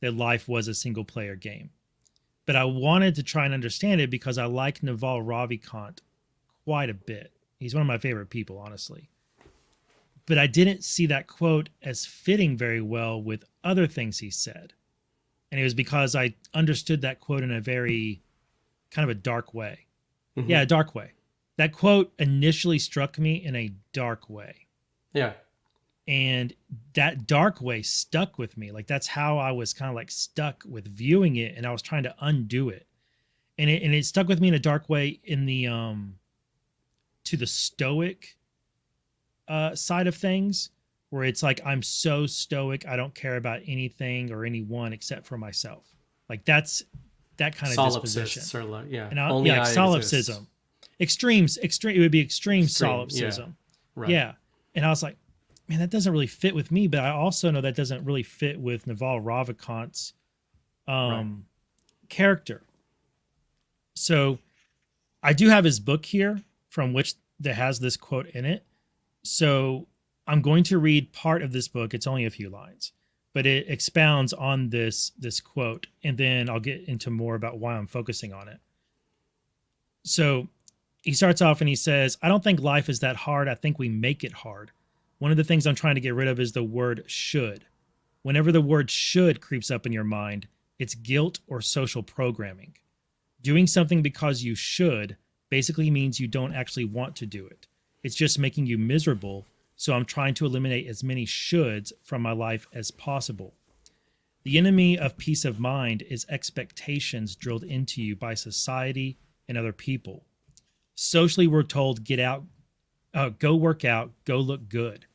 that life was a single player game. But I wanted to try and understand it because I like Naval Ravikant quite a bit. He's one of my favorite people, honestly. But I didn't see that quote as fitting very well with other things he said. And it was because I understood that quote in a very kind of a dark way. Mm-hmm. Yeah, a dark way. That quote initially struck me in a dark way. Yeah. And that dark way stuck with me. Like that's how I was kind of like stuck with viewing it, and I was trying to undo it. And it stuck with me in a dark way in the to the stoic side of things, where it's like I'm so stoic, I don't care about anything or anyone except for myself. Like that's that kind of disposition. Or, yeah. And like solipsism. Extreme. It would be extreme solipsism. Yeah. Right. Yeah. And I was like, man, that doesn't really fit with me. But I also know that doesn't really fit with Naval Ravikant's character. So I do have his book here from which that has this quote in it. So I'm going to read part of this book. It's only a few lines, but it expounds on this quote. And then I'll get into more about why I'm focusing on it. So he starts off and he says, I don't think life is that hard. I think we make it hard. One of the things I'm trying to get rid of is the word should. Whenever the word should creeps up in your mind, it's guilt or social programming. Doing something because you should basically means you don't actually want to do it. It's just making you miserable. So I'm trying to eliminate as many shoulds from my life as possible. The enemy of peace of mind is expectations drilled into you by society and other people. Socially, we're told, get out, go work out, go look good.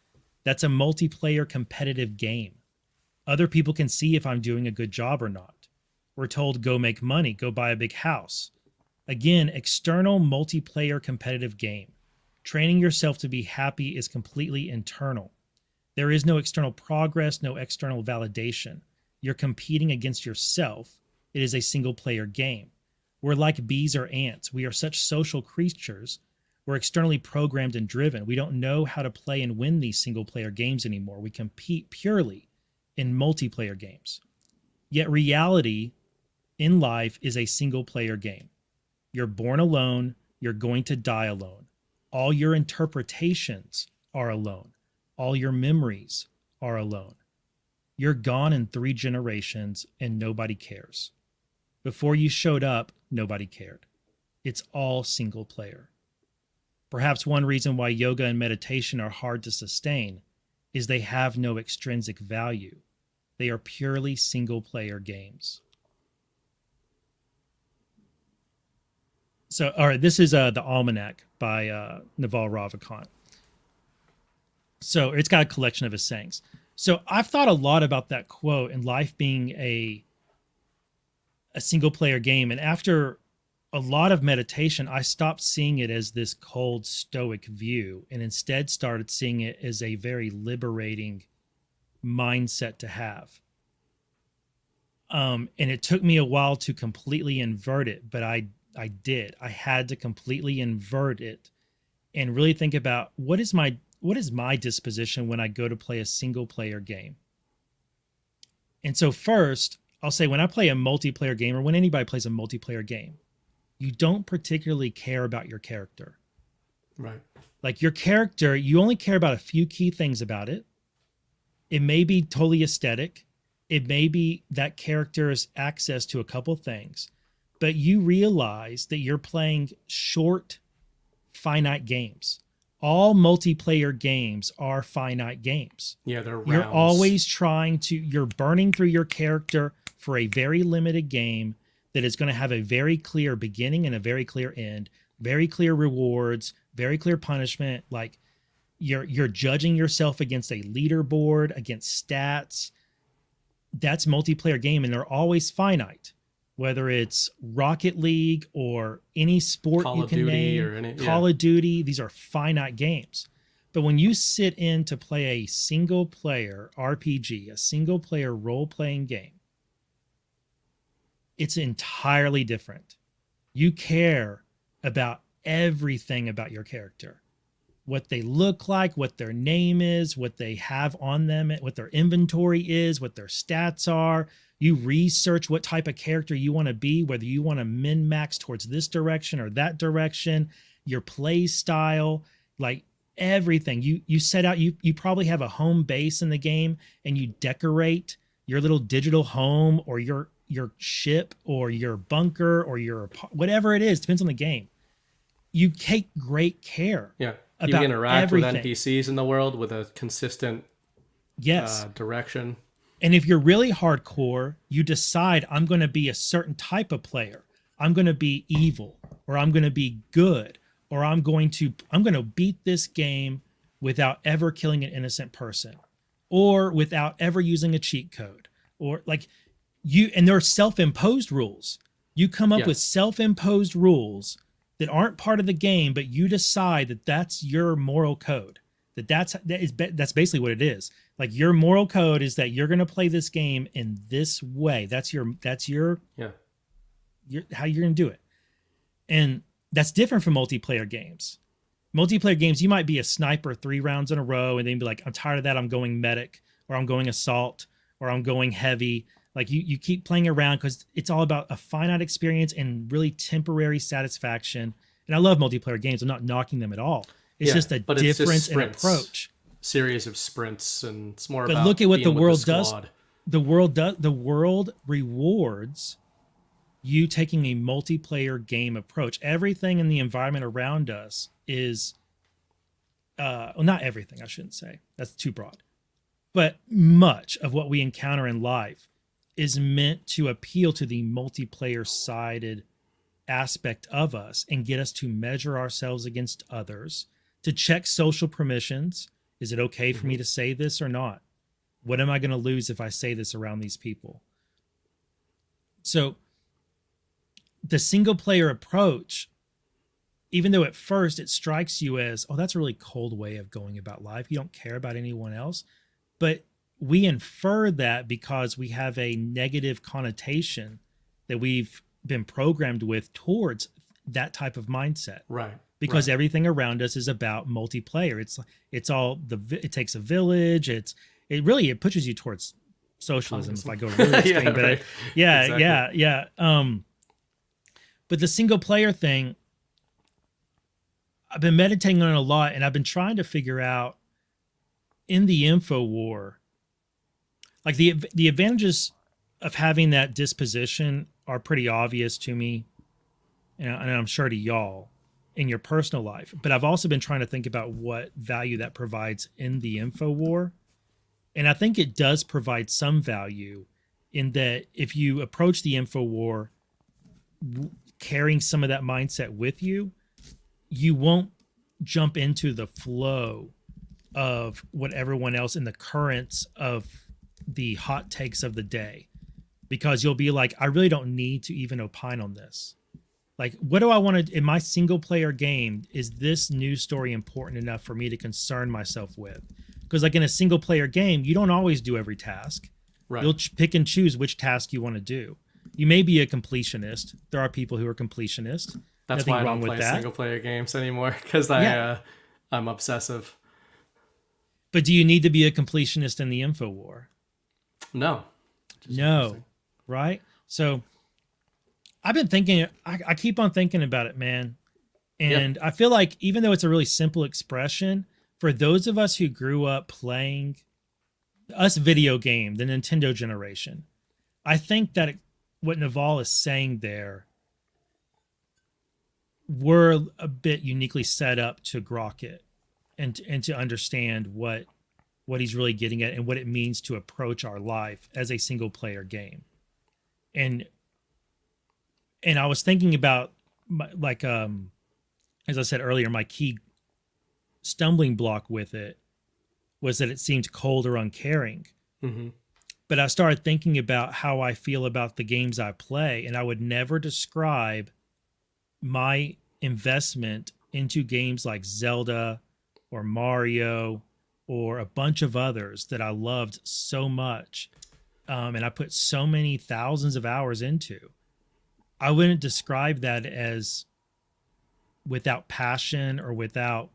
That's a multiplayer competitive game. Other people can see if I'm doing a good job or not. We're told, go make money, go buy a big house. Again, external multiplayer competitive game. Training yourself to be happy is completely internal. There is no external progress, no external validation. You're competing against yourself. It is a single player game. We're like bees or ants. We are such social creatures. We're externally programmed and driven. We don't know how to play and win these single player games anymore. We compete purely in multiplayer games. Yet reality in life is a single player game. You're born alone. You're going to die alone. All your interpretations are alone. All your memories are alone. You're gone in 3 generations and nobody cares. Before you showed up, nobody cared. It's all single player. Perhaps one reason why yoga and meditation are hard to sustain is they have no extrinsic value. They are purely single player games. So, all right, this is the Almanac by Naval Ravikant. So it's got a collection of his sayings. So I've thought a lot about that quote and life being a single player game. And after a lot of meditation, I stopped seeing it as this cold stoic view and instead started seeing it as a very liberating mindset to have. And it took me a while to completely invert it, but I did. I had to completely invert it and really think about what is my disposition when I go to play a single player game. And so first, I'll say when I play a multiplayer game or when anybody plays a multiplayer game, you don't particularly care about your character. Right. Like your character, you only care about a few key things about it. It may be totally aesthetic. It may be that character's access to a couple things, but you realize that you're playing short, finite games. All multiplayer games are finite games. Yeah, they're rounds. You're always you're burning through your character for a very limited game that is going to have a very clear beginning and a very clear end, very clear rewards, very clear punishment. Like You're judging yourself against a leaderboard, against stats. That's multiplayer game, and they're always finite. Whether it's Rocket League or any sport Call you of can Duty name, or any- Call yeah. of Duty, these are finite games. But when you sit in to play a single player RPG, a single player role playing game, it's entirely different. You care about everything about your character, what they look like, what their name is, what they have on them, what their inventory is, what their stats are. You research what type of character you want to be, whether you want to min-max towards this direction or that direction, your play style, like everything. You set out, you probably have a home base in the game, and you decorate your little digital home or your ship or your bunker or your whatever it is, depends on the game. You take great care. Yeah. About you interact everything. with NPCs in the world with a consistent Yes. direction. And if you're really hardcore, you decide, I'm going to be a certain type of player. I'm going to be evil, or I'm going to be good, or I'm going to beat this game without ever killing an innocent person, or without ever using a cheat code, or like you. And there are self-imposed rules. You come up with self-imposed rules that aren't part of the game, but you decide that that's your moral code. That's basically what it is. Like, your moral code is that you're going to play this game in this way. That's your how you're going to do it. And that's different from multiplayer games. Multiplayer games, you might be a sniper 3 rounds in a row and then be like, I'm tired of that. I'm going medic, or I'm going assault, or I'm going heavy. Like, you keep playing around because it's all about a finite experience and really temporary satisfaction. And I love multiplayer games. I'm not knocking them at all. It's just a difference in approach. Series of sprints, and it's more but about look at what being the with world squad. does. The world rewards you taking a multiplayer game approach. Everything in the environment around us is well, not everything, I shouldn't say. That's too broad. But much of what we encounter in life is meant to appeal to the multiplayer sided aspect of us and get us to measure ourselves against others, to check social permissions. Is it okay for me to say this or not? What am I going to lose if I say this around these people? So the single player approach, even though at first it strikes you as, oh, that's a really cold way of going about life. You don't care about anyone else. But we infer that because we have a negative connotation that we've been programmed with towards that type of mindset. Right. Because everything around us is about multiplayer. It takes a village. It pushes you towards socialism, if I go really extreme. But but the single player thing, I've been meditating on it a lot, and I've been trying to figure out in the info war, like the advantages of having that disposition are pretty obvious to me, and I'm sure to y'all in your personal life. But I've also been trying to think about what value that provides in the info war. And I think it does provide some value in that if you approach the info war carrying some of that mindset with you, you won't jump into the flow of what everyone else in the currents of the hot takes of the day, because you'll be like, I really don't need to even opine on this. Like, what do I want to, in my single player game, is this news story important enough for me to concern myself with? Because like in a single player game, you don't always do every task. Right. You'll pick and choose which task you want to do. You may be a completionist. There are people who are completionists. That's Nothing why I wrong don't with play that. single player games anymore, because I'm obsessive. But do you need to be a completionist in the info war? No. No. Right? So I've been thinking, I keep on thinking about it, man. And I feel like even though it's a really simple expression, for those of us who grew up playing us video game, the Nintendo generation, I think that what Naval is saying there, we're a bit uniquely set up to grok it and to understand what he's really getting at and what it means to approach our life as a single player game. And I was thinking about as I said earlier, my key stumbling block with it was that it seemed cold or uncaring. Mm-hmm. But I started thinking about how I feel about the games I play, and I would never describe my investment into games like Zelda or Mario or a bunch of others that I loved so much, and I put so many thousands of hours into. I wouldn't describe that as without passion or without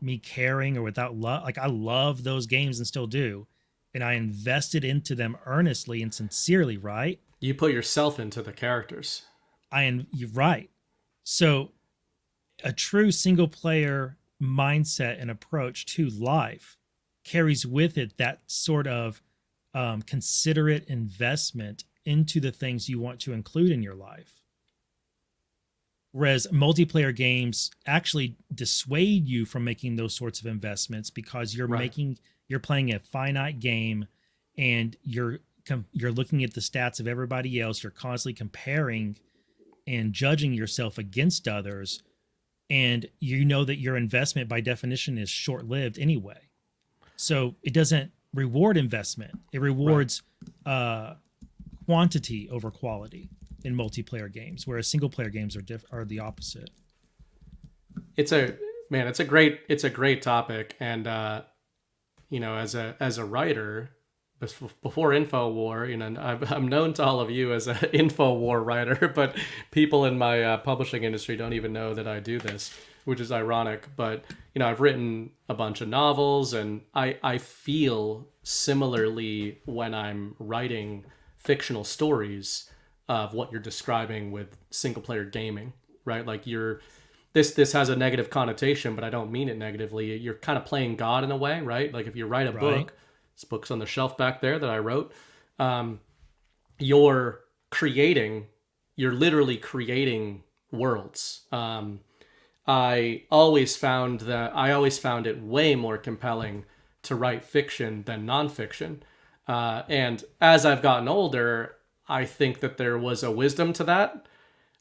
me caring or without love. Like, I love those games and still do, and I invested into them earnestly and sincerely, right? You put yourself into the characters. You're right. So a true single player mindset and approach to life carries with it that sort of considerate investment into the things you want to include in your life. Whereas multiplayer games actually dissuade you from making those sorts of investments because you're playing a finite game, and you're looking at the stats of everybody else. You're constantly comparing and judging yourself against others, and you know that your investment by definition is short-lived anyway. So it doesn't reward investment. It rewards quantity over quality in multiplayer games, whereas single-player games are the opposite. It's a great topic, and as a writer, before InfoWar, I'm known to all of you as an InfoWar writer, but people in my publishing industry don't even know that I do this, which is ironic. But I've written a bunch of novels, and I feel similarly when I'm writing fictional stories of what you're describing with single player gaming, right? Like this has a negative connotation, but I don't mean it negatively. You're kind of playing God in a way, right? Like if you write a book, this book's on the shelf back there that I wrote, you're literally creating worlds. I always found it way more compelling to write fiction than nonfiction. And as I've gotten older, I think that there was a wisdom to that.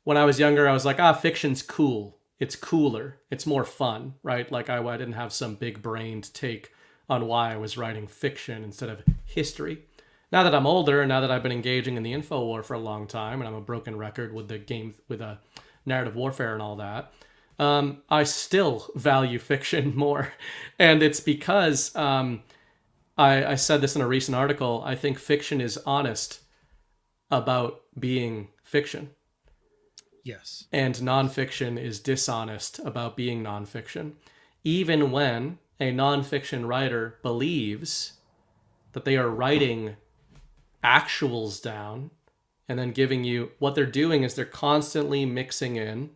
When I was younger, I was like, fiction's cool. It's cooler. It's more fun, right? Like I didn't have some big brained take on why I was writing fiction instead of history. Now that I'm older, now that I've been engaging in the InfoWar for a long time, and I'm a broken record with the game, with a narrative warfare and all that, I still value fiction more. And it's because I said this in a recent article. I think fiction is honest about being fiction. Yes. And nonfiction is dishonest about being nonfiction. Even when a nonfiction writer believes that they are writing actuals down and then giving you, what they're doing is they're constantly mixing in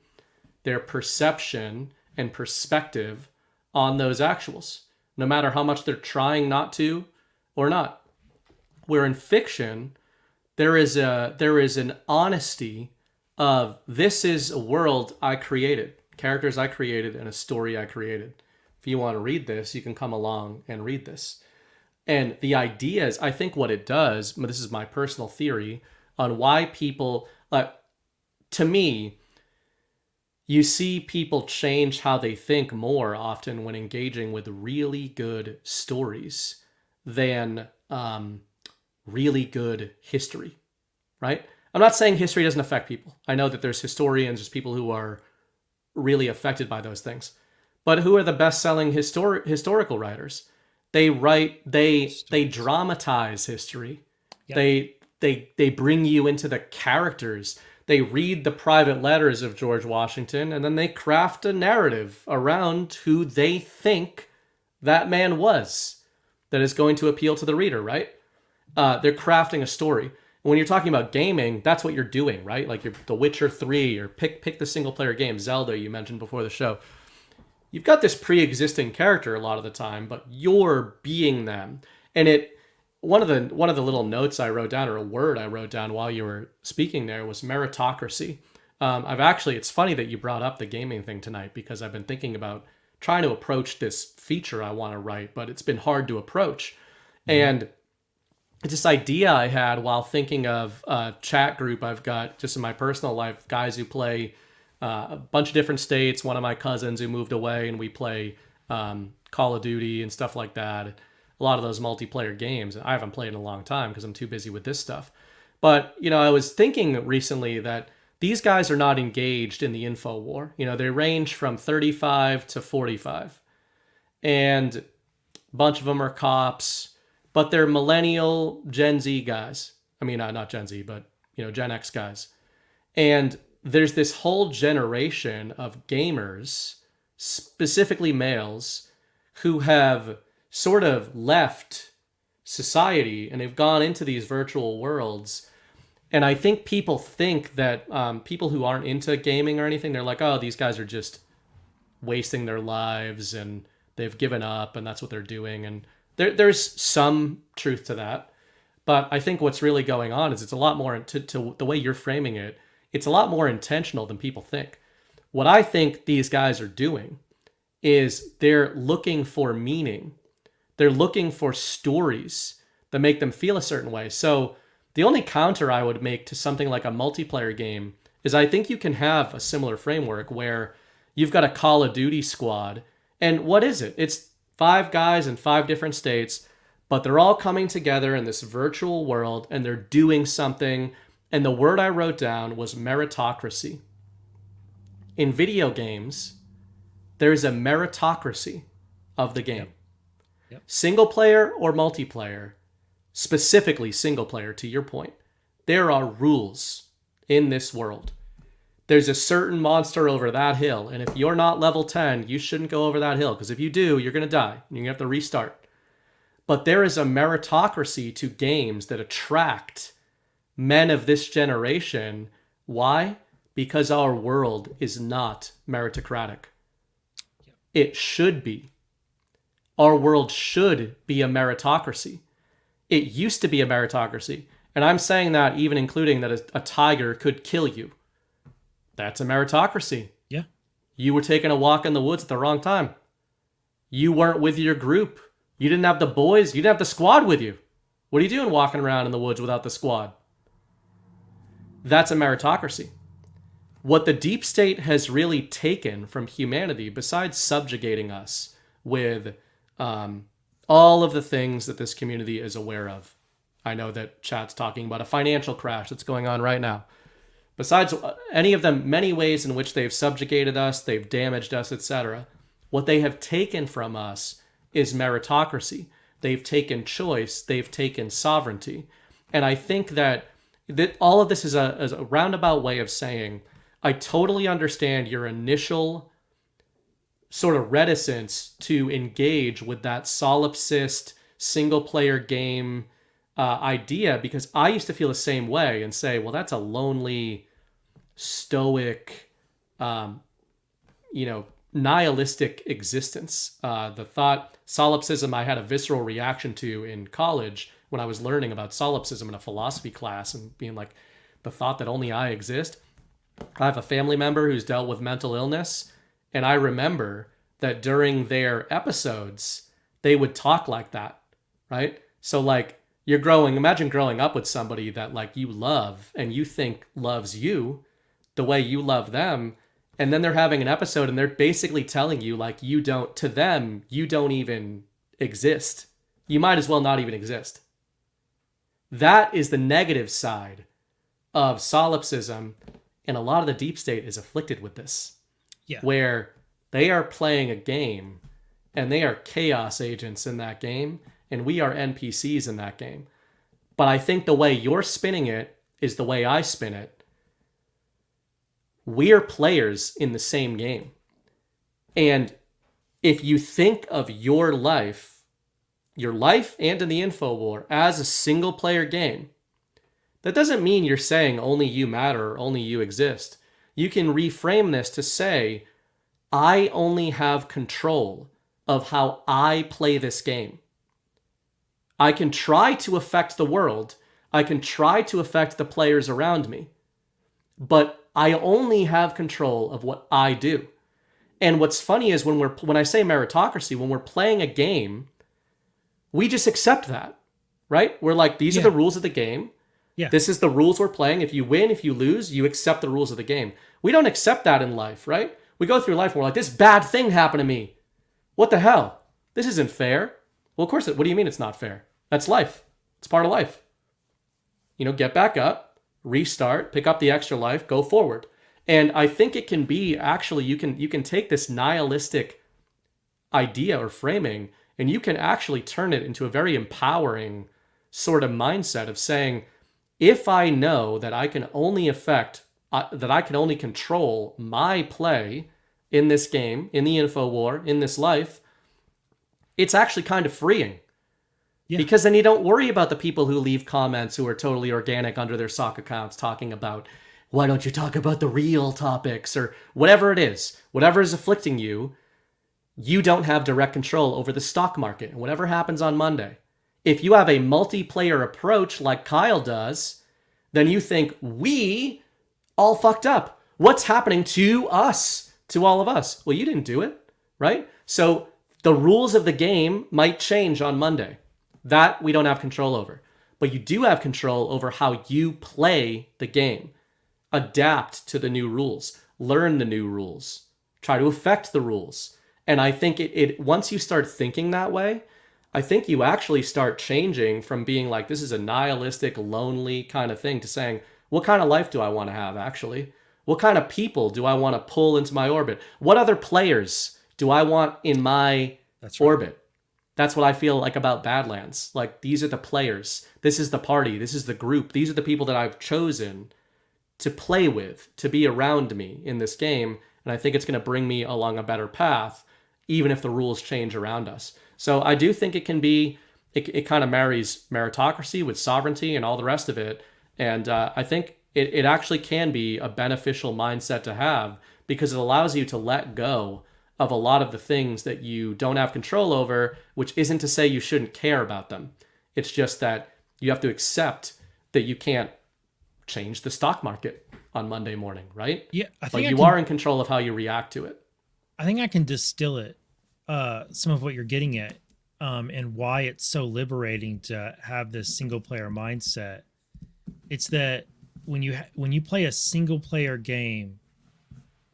their perception and perspective on those actuals, no matter how much they're trying not to or not. Where in fiction, there is an honesty of, this is a world I created, characters I created, and a story I created. If you want to read this, you can come along and read this. And the idea is, I think what it does, this is my personal theory on why people, to me, you see people change how they think more often when engaging with really good stories than really good history, right? I'm not saying history doesn't affect people. I know that there's historians, there's people who are really affected by those things. But who are the best-selling historical writers? They dramatize history. Yep. They bring you into the characters. They read the private letters of George Washington, and then they craft a narrative around who they think that man was that is going to appeal to the reader, right? They're crafting a story. When you're talking about gaming, that's what you're doing, right? Like you're The Witcher 3, or pick the single-player game, Zelda you mentioned before the show. You've got this pre-existing character a lot of the time, but you're being them. And one of the little notes I wrote down, or a word I wrote down while you were speaking there, was meritocracy. It's funny that you brought up the gaming thing tonight, because I've been thinking about trying to approach this feature I want to write, but it's been hard to approach. Mm-hmm. And it's this idea I had while thinking of a chat group I've got just in my personal life, guys who play a bunch of different states. One of my cousins who moved away, and we play Call of Duty and stuff like that. A lot of those multiplayer games. I haven't played in a long time because I'm too busy with this stuff. But, I was thinking recently that these guys are not engaged in the info war. They range from 35 to 45. And a bunch of them are cops, but they're millennial Gen Z guys. I mean, not Gen Z, but, Gen X guys. And there's this whole generation of gamers, specifically males, who have sort of left society and they've gone into these virtual worlds. And I think people think that people who aren't into gaming or anything, they're like, oh, these guys are just wasting their lives and they've given up and that's what they're doing. And there's some truth to that. But I think what's really going on is it's a lot more, to the way you're framing it, it's a lot more intentional than people think. What I think these guys are doing is they're looking for meaning. They're looking for stories that make them feel a certain way. So the only counter I would make to something like a multiplayer game is I think you can have a similar framework where you've got a Call of Duty squad. And what is it? It's 5 guys in 5 different states, but they're all coming together in this virtual world and they're doing something. And the word I wrote down was meritocracy. In video games, there's a meritocracy of the game. Yep. Single player or multiplayer, specifically single player, to your point, there are rules in this world. There's a certain monster over that hill, and if you're not level 10, you shouldn't go over that hill, because if you do, you're going to die, and you're going to have to restart. But there is a meritocracy to games that attract men of this generation. Why? Because our world is not meritocratic. It should be. Our world should be a meritocracy. It used to be a meritocracy. And I'm saying that even including that a tiger could kill you. That's a meritocracy. Yeah. You were taking a walk in the woods at the wrong time. You weren't with your group. You didn't have the boys. You didn't have the squad with you. What are you doing walking around in the woods without the squad? That's a meritocracy. What the deep state has really taken from humanity, besides subjugating us with all of the things that this community is aware of. I know that chat's talking about a financial crash that's going on right now. Besides any of the many ways in which they've subjugated us, they've damaged us, etc., what they have taken from us is meritocracy. They've taken choice. They've taken sovereignty. And I think that all of this is a roundabout way of saying, I totally understand your initial sort of reticence to engage with that solipsist single-player game idea, because I used to feel the same way and say, well, that's a lonely, stoic, nihilistic existence. The thought solipsism I had a visceral reaction to in college when I was learning about solipsism in a philosophy class and being like, the thought that only I exist. I have a family member who's dealt with mental illness, and I remember that during their episodes, they would talk like that, right? So like imagine growing up with somebody that like you love and you think loves you the way you love them. And then they're having an episode and they're basically telling you like to them, you don't even exist. You might as well not even exist. That is the negative side of solipsism. And a lot of the deep state is afflicted with this. Yeah. Where they are playing a game and they are chaos agents in that game and we are NPCs in that game. But I think the way you're spinning it is the way I spin it. We're players in the same game. And if you think of your life and in the info war as a single player game, that doesn't mean you're saying only you matter or only you exist. You can reframe this to say, I only have control of how I play this game. I can try to affect the world. I can try to affect the players around me. But I only have control of what I do. And what's funny is when I say meritocracy, when we're playing a game, we just accept that, right? We're like, these are the rules of the game. Yeah. This is the rules we're playing. If you win, if you lose, you accept the rules of the game. We don't accept that in life, right? We go through life and we're like, this bad thing happened to me. What the hell? This isn't fair. Well, of course, what do you mean it's not fair? That's life. It's part of life. Get back up, restart, pick up the extra life, go forward. And I think it can be actually, you can take this nihilistic idea or framing, and you can actually turn it into a very empowering sort of mindset of saying, if I know that I can only control my play in this game, in the info war, in this life, it's actually kind of freeing. Yeah. Because then you don't worry about the people who leave comments who are totally organic under their sock accounts talking about, why don't you talk about the real topics, or whatever it is, whatever is afflicting you. You don't have direct control over the stock market and whatever happens on Monday. If you have a multiplayer approach like Kyle does, then you think we all fucked up. What's happening to us, to all of us? Well, you didn't do it, right? So the rules of the game might change on Monday. That we don't have control over. But you do have control over how you play the game. Adapt to the new rules. Learn the new rules. Try to affect the rules. And I think it once you start thinking that way, I think you actually start changing from being like, this is a nihilistic, lonely kind of thing, to saying, what kind of life do I want to have, actually? What kind of people do I want to pull into my orbit? What other players do I want in my orbit? That's what I feel like about Badlands. Like, these are the players. This is the party. This is the group. These are the people that I've chosen to play with, to be around me in this game. And I think it's going to bring me along a better path, even if the rules change around us. So I do think it can be, it kind of marries meritocracy with sovereignty and all the rest of it. And I think it actually can be a beneficial mindset to have, because it allows you to let go of a lot of the things that you don't have control over, which isn't to say you shouldn't care about them. It's just that you have to accept that you can't change the stock market on Monday morning, right? Yeah, I think but you are in control of how you react to it. I think I can distill it, some of what you're getting at, and why it's so liberating to have this single player mindset. It's that when you play a single player game,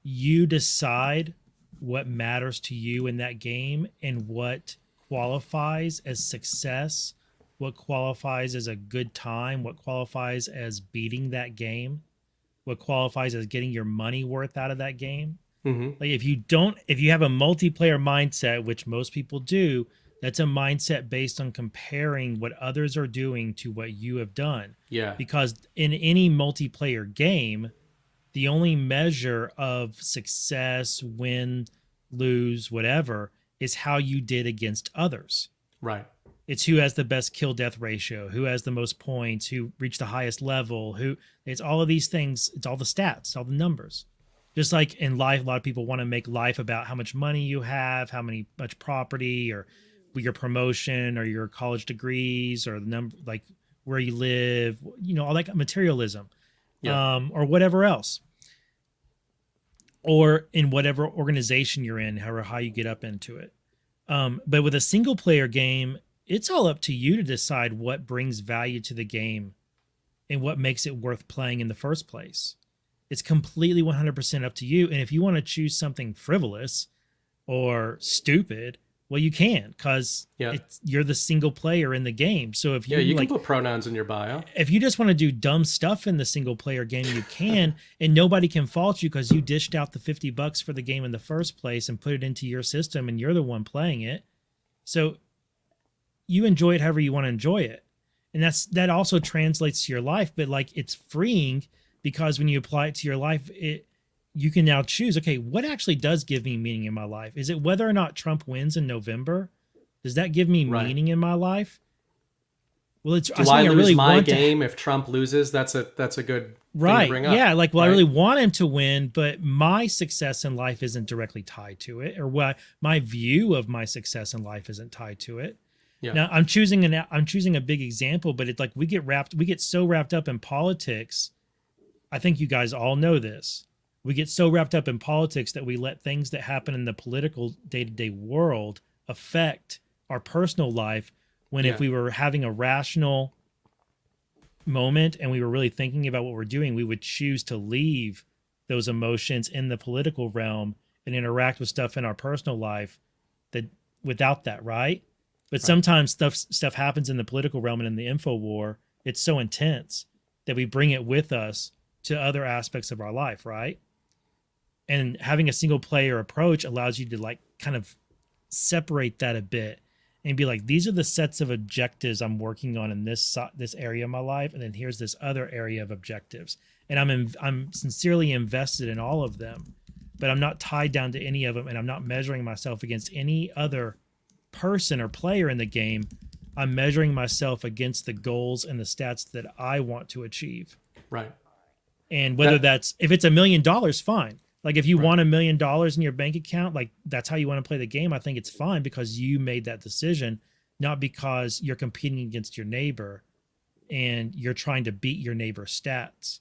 you decide what matters to you in that game and what qualifies as success, what qualifies as a good time, what qualifies as beating that game, what qualifies as getting your money worth out of that game. Mm-hmm. Like if you have a multiplayer mindset, which most people do, that's a mindset based on comparing what others are doing to what you have done. Yeah. Because in any multiplayer game, the only measure of success, win, lose, whatever, is how you did against others. Right. It's who has the best kill death ratio, who has the most points, who reached the highest level, it's all of these things. It's all the stats, all the numbers. Just like in life, a lot of people want to make life about how much money you have, much property, or your promotion, or your college degrees, or the number, like where you live, all that materialism, or whatever else, or in whatever organization you're in, however how you get up into it. But with a single player game, it's all up to you to decide what brings value to the game and what makes it worth playing in the first place. It's completely 100% up to you. And if you want to choose something frivolous or stupid, well, you can, because you're the single player in the game. So if you can put pronouns in your bio. If you just want to do dumb stuff in the single player game, you can, and nobody can fault you because you dished out the $50 for the game in the first place and put it into your system, and you're the one playing it. So you enjoy it however you want to enjoy it, and that also translates to your life. But like, it's freeing, because when you apply it to your life, you can now choose, okay, what actually does give me meaning in my life? Is it whether or not Trump wins in November? Does that give me meaning in my life? Well, it's do I lose my game if Trump loses? That's a good thing to bring up. Yeah, like, well, I really want him to win, but my success in life isn't directly tied to it, or what my view of my success in life isn't tied to it. Yeah. Now I'm choosing a big example, but it's like we get so wrapped up in politics. I think you guys all know this. We get so wrapped up in politics that we let things that happen in the political day-to-day world affect our personal life, when if we were having a rational moment and we were really thinking about what we're doing, we would choose to leave those emotions in the political realm and interact with stuff in our personal life that without that, right? But sometimes stuff happens in the political realm and in the info war. It's so intense that we bring it with us to other aspects of our life, right? And having a single player approach allows you to like kind of separate that a bit and be like, these are the sets of objectives I'm working on in this area of my life, and then here's this other area of objectives, and I'm sincerely invested in all of them, but I'm not tied down to any of them, and I'm not measuring myself against any other person or player in the game. I'm measuring myself against the goals and the stats that I want to achieve. Right. And whether that's, if it's $1 million, fine. Like if you want $1 million in your bank account, like that's how you want to play the game. I think it's fine because you made that decision, not because you're competing against your neighbor and you're trying to beat your neighbor's stats,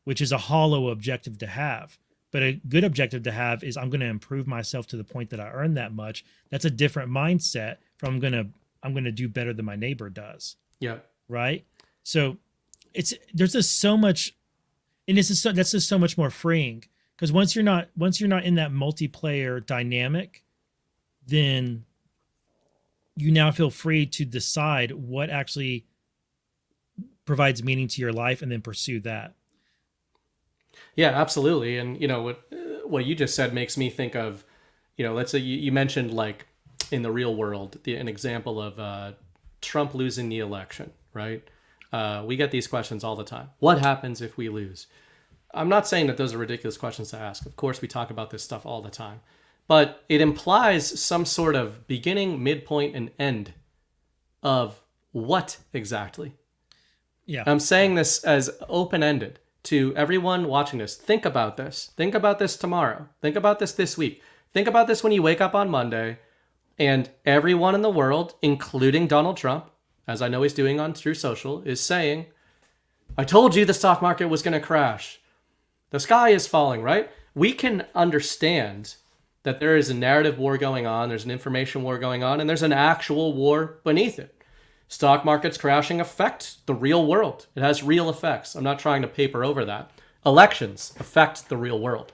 which is a hollow objective to have. But a good objective to have is I'm going to improve myself to the point that I earn that much. That's a different mindset from I'm going to do better than my neighbor does. Yeah. Right. So there's just so much, and that's just so much more freeing. Because once you're not in that multiplayer dynamic, then you now feel free to decide what actually provides meaning to your life and then pursue that. Yeah, absolutely. And what you just said makes me think of, let's say you mentioned like in the real world, an example of Trump losing the election, right? We get these questions all the time. What happens if we lose? I'm not saying that those are ridiculous questions to ask. Of course, we talk about this stuff all the time. But it implies some sort of beginning, midpoint, and end of what exactly? Yeah. I'm saying this as open-ended to everyone watching this. Think about this. Think about this tomorrow. Think about this week. Think about this when you wake up on Monday and everyone in the world, including Donald Trump, as I know he's doing on True Social, is saying, I told you the stock market was going to crash. The sky is falling, right? We can understand that there is a narrative war going on, there's an information war going on, and there's an actual war beneath it. Stock markets crashing affect the real world. It has real effects. I'm not trying to paper over that. Elections affect the real world.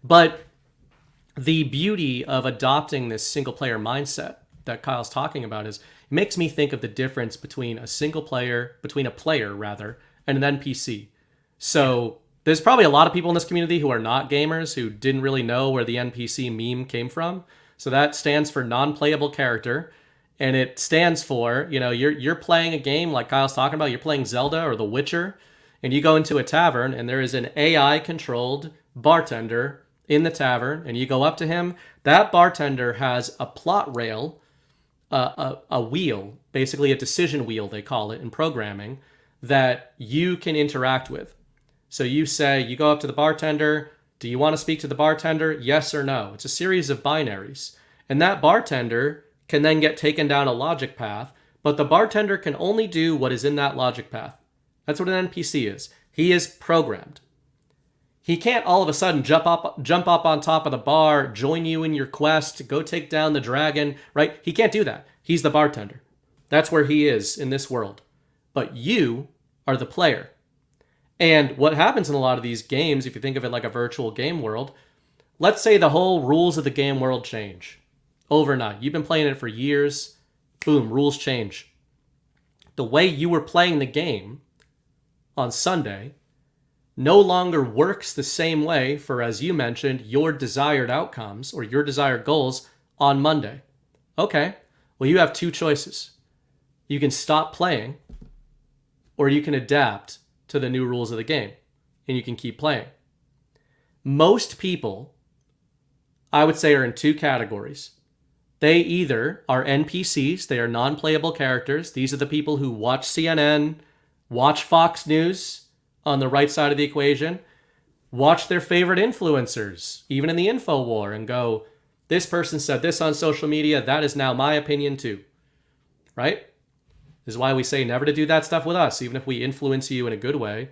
But the beauty of adopting this single player mindset that Kyle's talking about is it makes me think of the difference between a player rather, and an NPC. So there's probably a lot of people in this community who are not gamers who didn't really know where the NPC meme came from. So that stands for non-playable character. And it stands for, you're playing a game like Kyle's talking about. You're playing Zelda or The Witcher. And you go into a tavern and there is an AI-controlled bartender in the tavern. And you go up to him. That bartender has a plot rail, a wheel, basically a decision wheel, they call it in programming, that you can interact with. So you go up to the bartender, do you want to speak to the bartender? Yes or no. It's a series of binaries. And that bartender can then get taken down a logic path, but the bartender can only do what is in that logic path. That's what an NPC is. He is programmed. He can't all of a sudden jump up on top of the bar, join you in your quest, go take down the dragon, right? He can't do that. He's the bartender. That's where he is in this world. But you are the player. And what happens in a lot of these games, if you think of it like a virtual game world, let's say the whole rules of the game world change overnight. You've been playing it for years. Boom, rules change. The way you were playing the game on Sunday no longer works the same way for, as you mentioned, your desired outcomes or your desired goals on Monday. Okay, well, you have two choices. You can stop playing or you can adapt to the new rules of the game, and you can keep playing. Most people, I would say, are in two categories. They either are NPCs, they are non-playable characters. These are the people who watch CNN, watch Fox News on the right side of the equation, watch their favorite influencers, even in the info war, and go, this person said this on social media, that is now my opinion too. Right? This is why we say never to do that stuff with us, even if we influence you in a good way.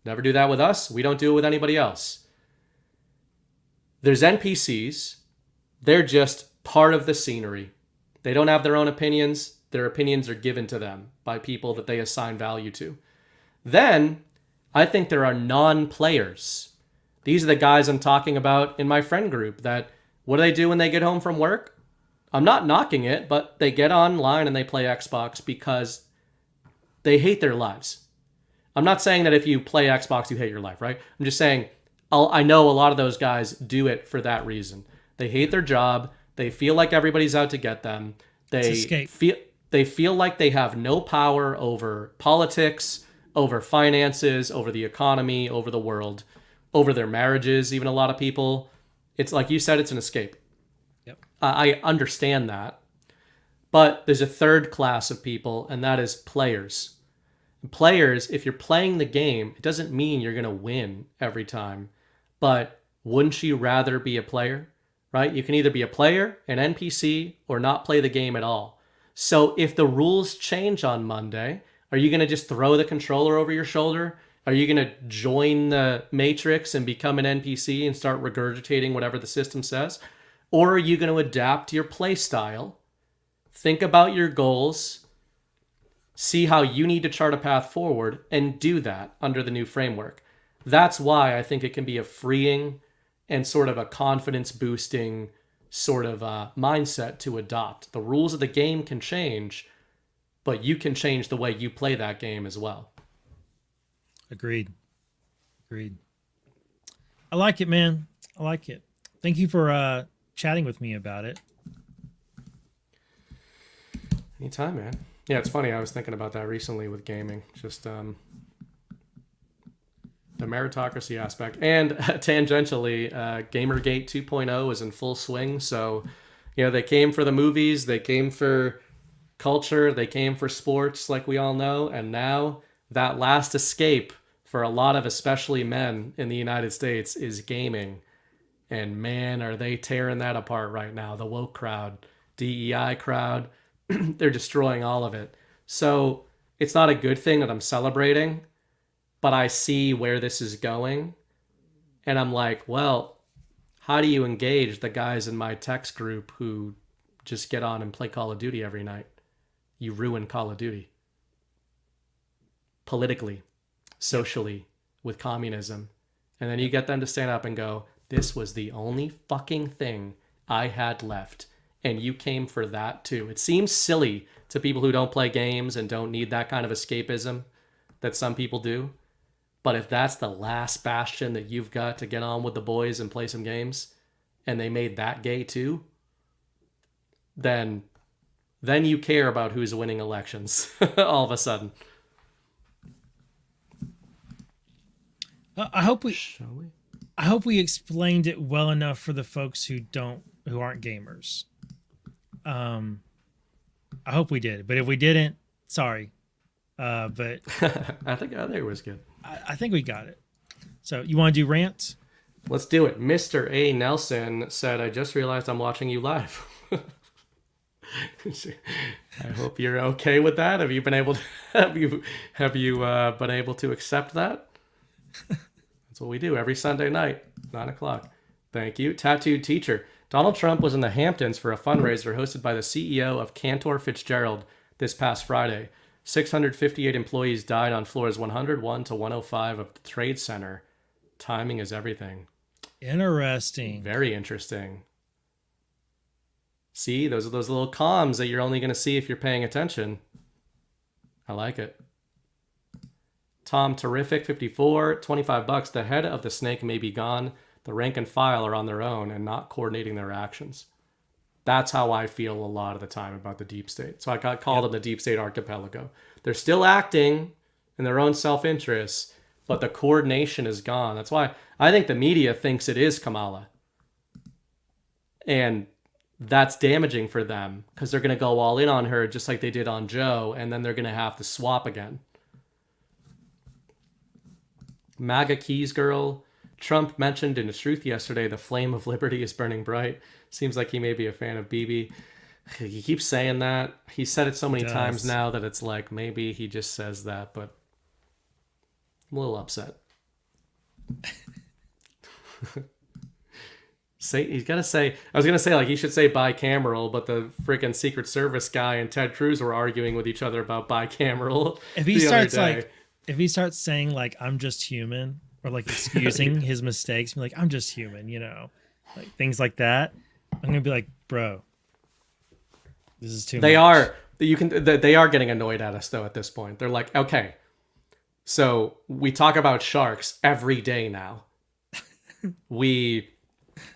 Never do that with us. We don't do it with anybody else. There's NPCs. They're just part of the scenery. They don't have their own opinions. Their opinions are given to them by people that they assign value to. Then, I think there are non-players. These are the guys I'm talking about in my friend group that, what do they do when they get home from work? I'm not knocking it, but they get online and they play Xbox because they hate their lives. I'm not saying that if you play Xbox, you hate your life, right? I'm just saying I know a lot of those guys do it for that reason. They hate their job. They feel like everybody's out to get them. They feel like they have no power over politics, over finances, over the economy, over the world, over their marriages, even a lot of people. It's like you said, it's an escape. Yep. I understand that. But there's a third class of people, and that is players. Players, if you're playing the game, it doesn't mean you're going to win every time. But wouldn't you rather be a player? Right? You can either be a player, an NPC, or not play the game at all. So if the rules change on Monday, are you going to just throw the controller over your shoulder? Are you going to join the Matrix and become an NPC and start regurgitating whatever the system says? Or are you going to adapt your play style, think about your goals, see how you need to chart a path forward, and do that under the new framework? That's why I think it can be a freeing and sort of a confidence boosting sort of mindset to adopt. The rules of the game can change, but you can change the way you play that game as well. Agreed. I like it, man. I like it. Thank you for chatting with me about it. Anytime, man. Yeah, it's funny. I was thinking about that recently with gaming. Just the meritocracy aspect. And tangentially, Gamergate 2.0 is in full swing. So, they came for the movies. They came for culture. They came for sports, like we all know. And now that last escape for a lot of especially men in the United States is gaming. And man, are they tearing that apart right now. The woke crowd, DEI crowd, they're destroying all of it. So it's not a good thing that I'm celebrating, but I see where this is going. And I'm like, well, how do you engage the guys in my text group who just get on and play Call of Duty every night? You ruin Call of Duty. Politically, socially, with communism. And then you get them to stand up and go, this was the only fucking thing I had left. And you came for that too. It seems silly to people who don't play games and don't need that kind of escapism that some people do. But if that's the last bastion that you've got to get on with the boys and play some games, and they made that gay too, then you care about who's winning elections all of a sudden. I hope we explained it well enough for the folks who aren't gamers. I hope we did, but if we didn't, sorry. But I think it was good. I think we got it. So you want to do rants? Let's do it. Mr. A. Nelson said, I just realized I'm watching you live. I hope you're okay with that. Have you been able to been able to accept that? That's what we do every Sunday night, 9:00. Thank you. Tattooed Teacher. Donald Trump was in the Hamptons for a fundraiser hosted by the CEO of Cantor Fitzgerald this past Friday. 658 employees died on floors 101 to 105 of the Trade Center. Timing is everything. Interesting. Very interesting. See, those are those little comms that you're only going to see if you're paying attention. I like it. Tom Terrific 54, $25. The head of the snake may be gone. The rank and file are on their own and not coordinating their actions. That's how I feel a lot of the time about the deep state. So I got called in the deep state archipelago. They're still acting in their own self-interest, but the coordination is gone. That's why I think the media thinks it is Kamala. And that's damaging for them because they're going to go all in on her just like they did on Joe, and then they're going to have to swap again. MAGA Keys Girl. Trump mentioned in his truth yesterday, the flame of liberty is burning bright. Seems like he may be a fan of Bibi. He keeps saying that. He said it so many times now that it's like maybe he just says that, but I'm a little upset. He's got to say, I was going to say like he should say bicameral, but the freaking Secret Service guy and Ted Cruz were arguing with each other about bicameral. If he starts saying like I'm just human, or like excusing his mistakes, like I'm just human, like things like that, I'm gonna be like, bro, This is too They much. they are getting annoyed at us though at this point. They're like, okay, so we talk about sharks every day now. We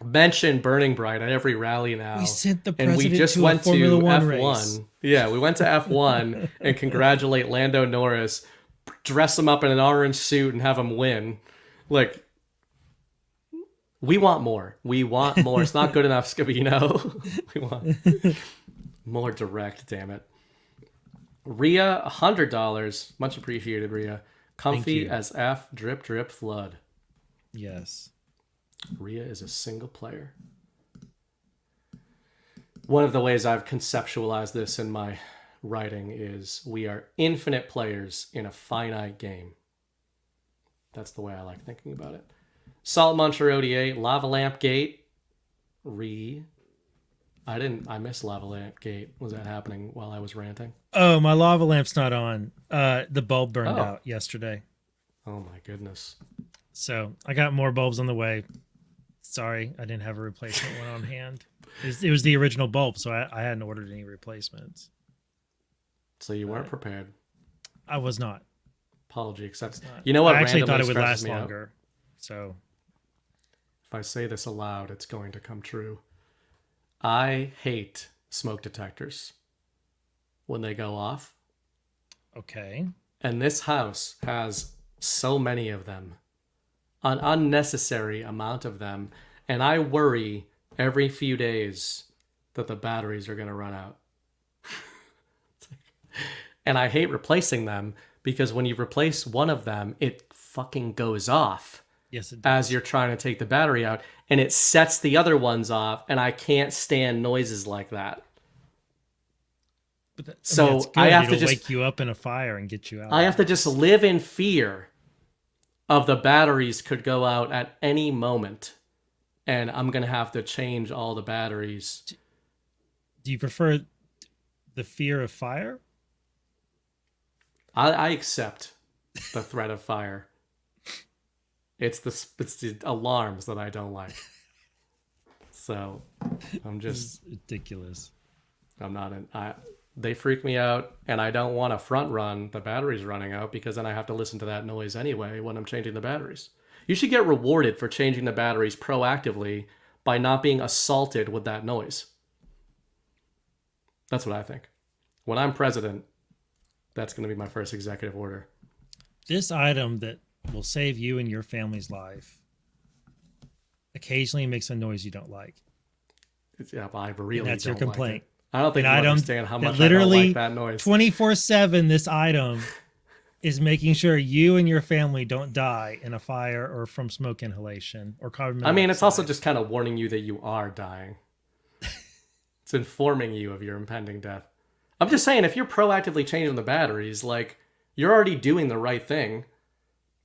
mention Burning Bright at every rally now. We sent the and president we just to a went Formula to One F1. race. Yeah, we went to F1 and congratulate Lando Norris, dress him up in an orange suit and have him win. Like, we want more. We want more. It's not good enough, Scavino. We want more direct, damn it. Rhea, $100. Much appreciated, Rhea. Comfy as F, drip, drip, flood. Yes. Rhea is a single player. One of the ways I've conceptualized this in my writing is we are infinite players in a finite game. That's the way I like thinking about it. Salt Muncher ODA, Lava Lamp Gate, I missed Lava Lamp Gate. Was that happening while I was ranting? Oh, my lava lamp's not on. The bulb burned out yesterday. Oh my goodness. So I got more bulbs on the way. Sorry, I didn't have a replacement one on hand. It was the original bulb, so I hadn't ordered any replacements. So you weren't prepared. I was not. Apology accepted. You know what? I actually thought it randomly would stresses last me out? longer. So If I say this aloud, it's going to come true. I hate smoke detectors when they go off. okay. And this house has so many of them, an unnecessary amount of them. And I worry every few days that the batteries are going to run out. And I hate replacing them because when you replace one of them, it fucking goes off. Yes, it does. As you're trying to take the battery out, and it sets the other ones off, and I can't stand noises like that. But so that's good. I have to It'll just wake you up in a fire and get you out. I have to just live in fear of the batteries could go out at any moment, and I'm gonna have to change all the batteries. Do you prefer the fear of fire? I accept the threat of fire. It's the alarms that I don't like. So I'm just ridiculous. I'm not they freak me out, and I don't want to front run the batteries running out because then I have to listen to that noise anyway when I'm changing the batteries. You should get rewarded for changing the batteries proactively by not being assaulted with that noise. That's what I think. When I'm president, that's going to be my first executive order. This item that will save you and your family's life occasionally makes a noise you don't like. Yeah, but I really and that's don't your complaint. Like it. I don't think An you item understand how much I don't literally like that noise. 24/7, this item is making sure you and your family don't die in a fire or from smoke inhalation or carbon monoxide. I mean, it's also just kind of warning you that you are dying. It's informing you of your impending death. I'm just saying, if you're proactively changing the batteries, like, you're already doing the right thing,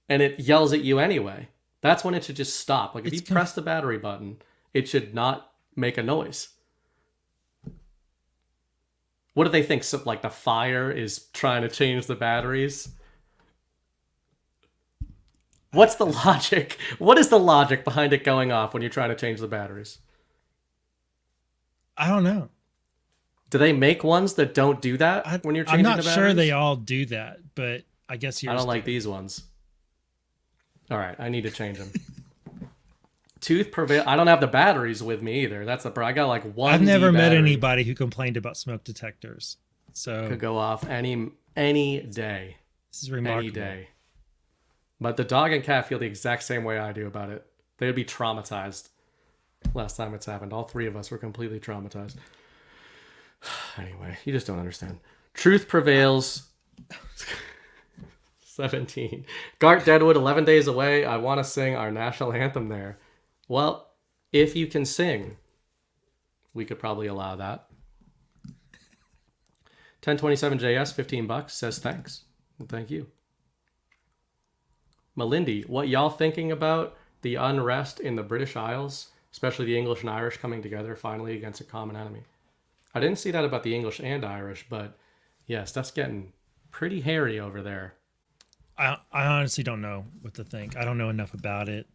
and it yells at you anyway. That's when it should just stop. Like, if you press the battery button, it should not make a noise. What do they think? So, like, the fire is trying to change the batteries? What's the logic? What is the logic behind it going off when you're trying to change the batteries? I don't know. Do they make ones that don't do that when you're changing the batteries? I'm not sure they all do that, but I guess I don't like these ones. All right, I need to change them. Tooth prevail. I don't have the batteries with me either. That's the I got like one. I've never met battery. anybody who complained about smoke detectors. So Could go off any day. This is remarkable. Any day. But the dog and cat feel the exact same way I do about it. They would be traumatized last time it's happened. All three of us were completely traumatized. Anyway, you just don't understand. Truth prevails. 17. Gart Deadwood, 11 days away. I want to sing our national anthem there. Well, if you can sing, we could probably allow that. 1027JS, $15, says thanks. Well, thank you. Melindy, what y'all thinking about the unrest in the British Isles, especially the English and Irish coming together finally against a common enemy? I didn't see that about the English and Irish, but yeah, stuff's getting pretty hairy over there. I honestly don't know what to think. I don't know enough about it.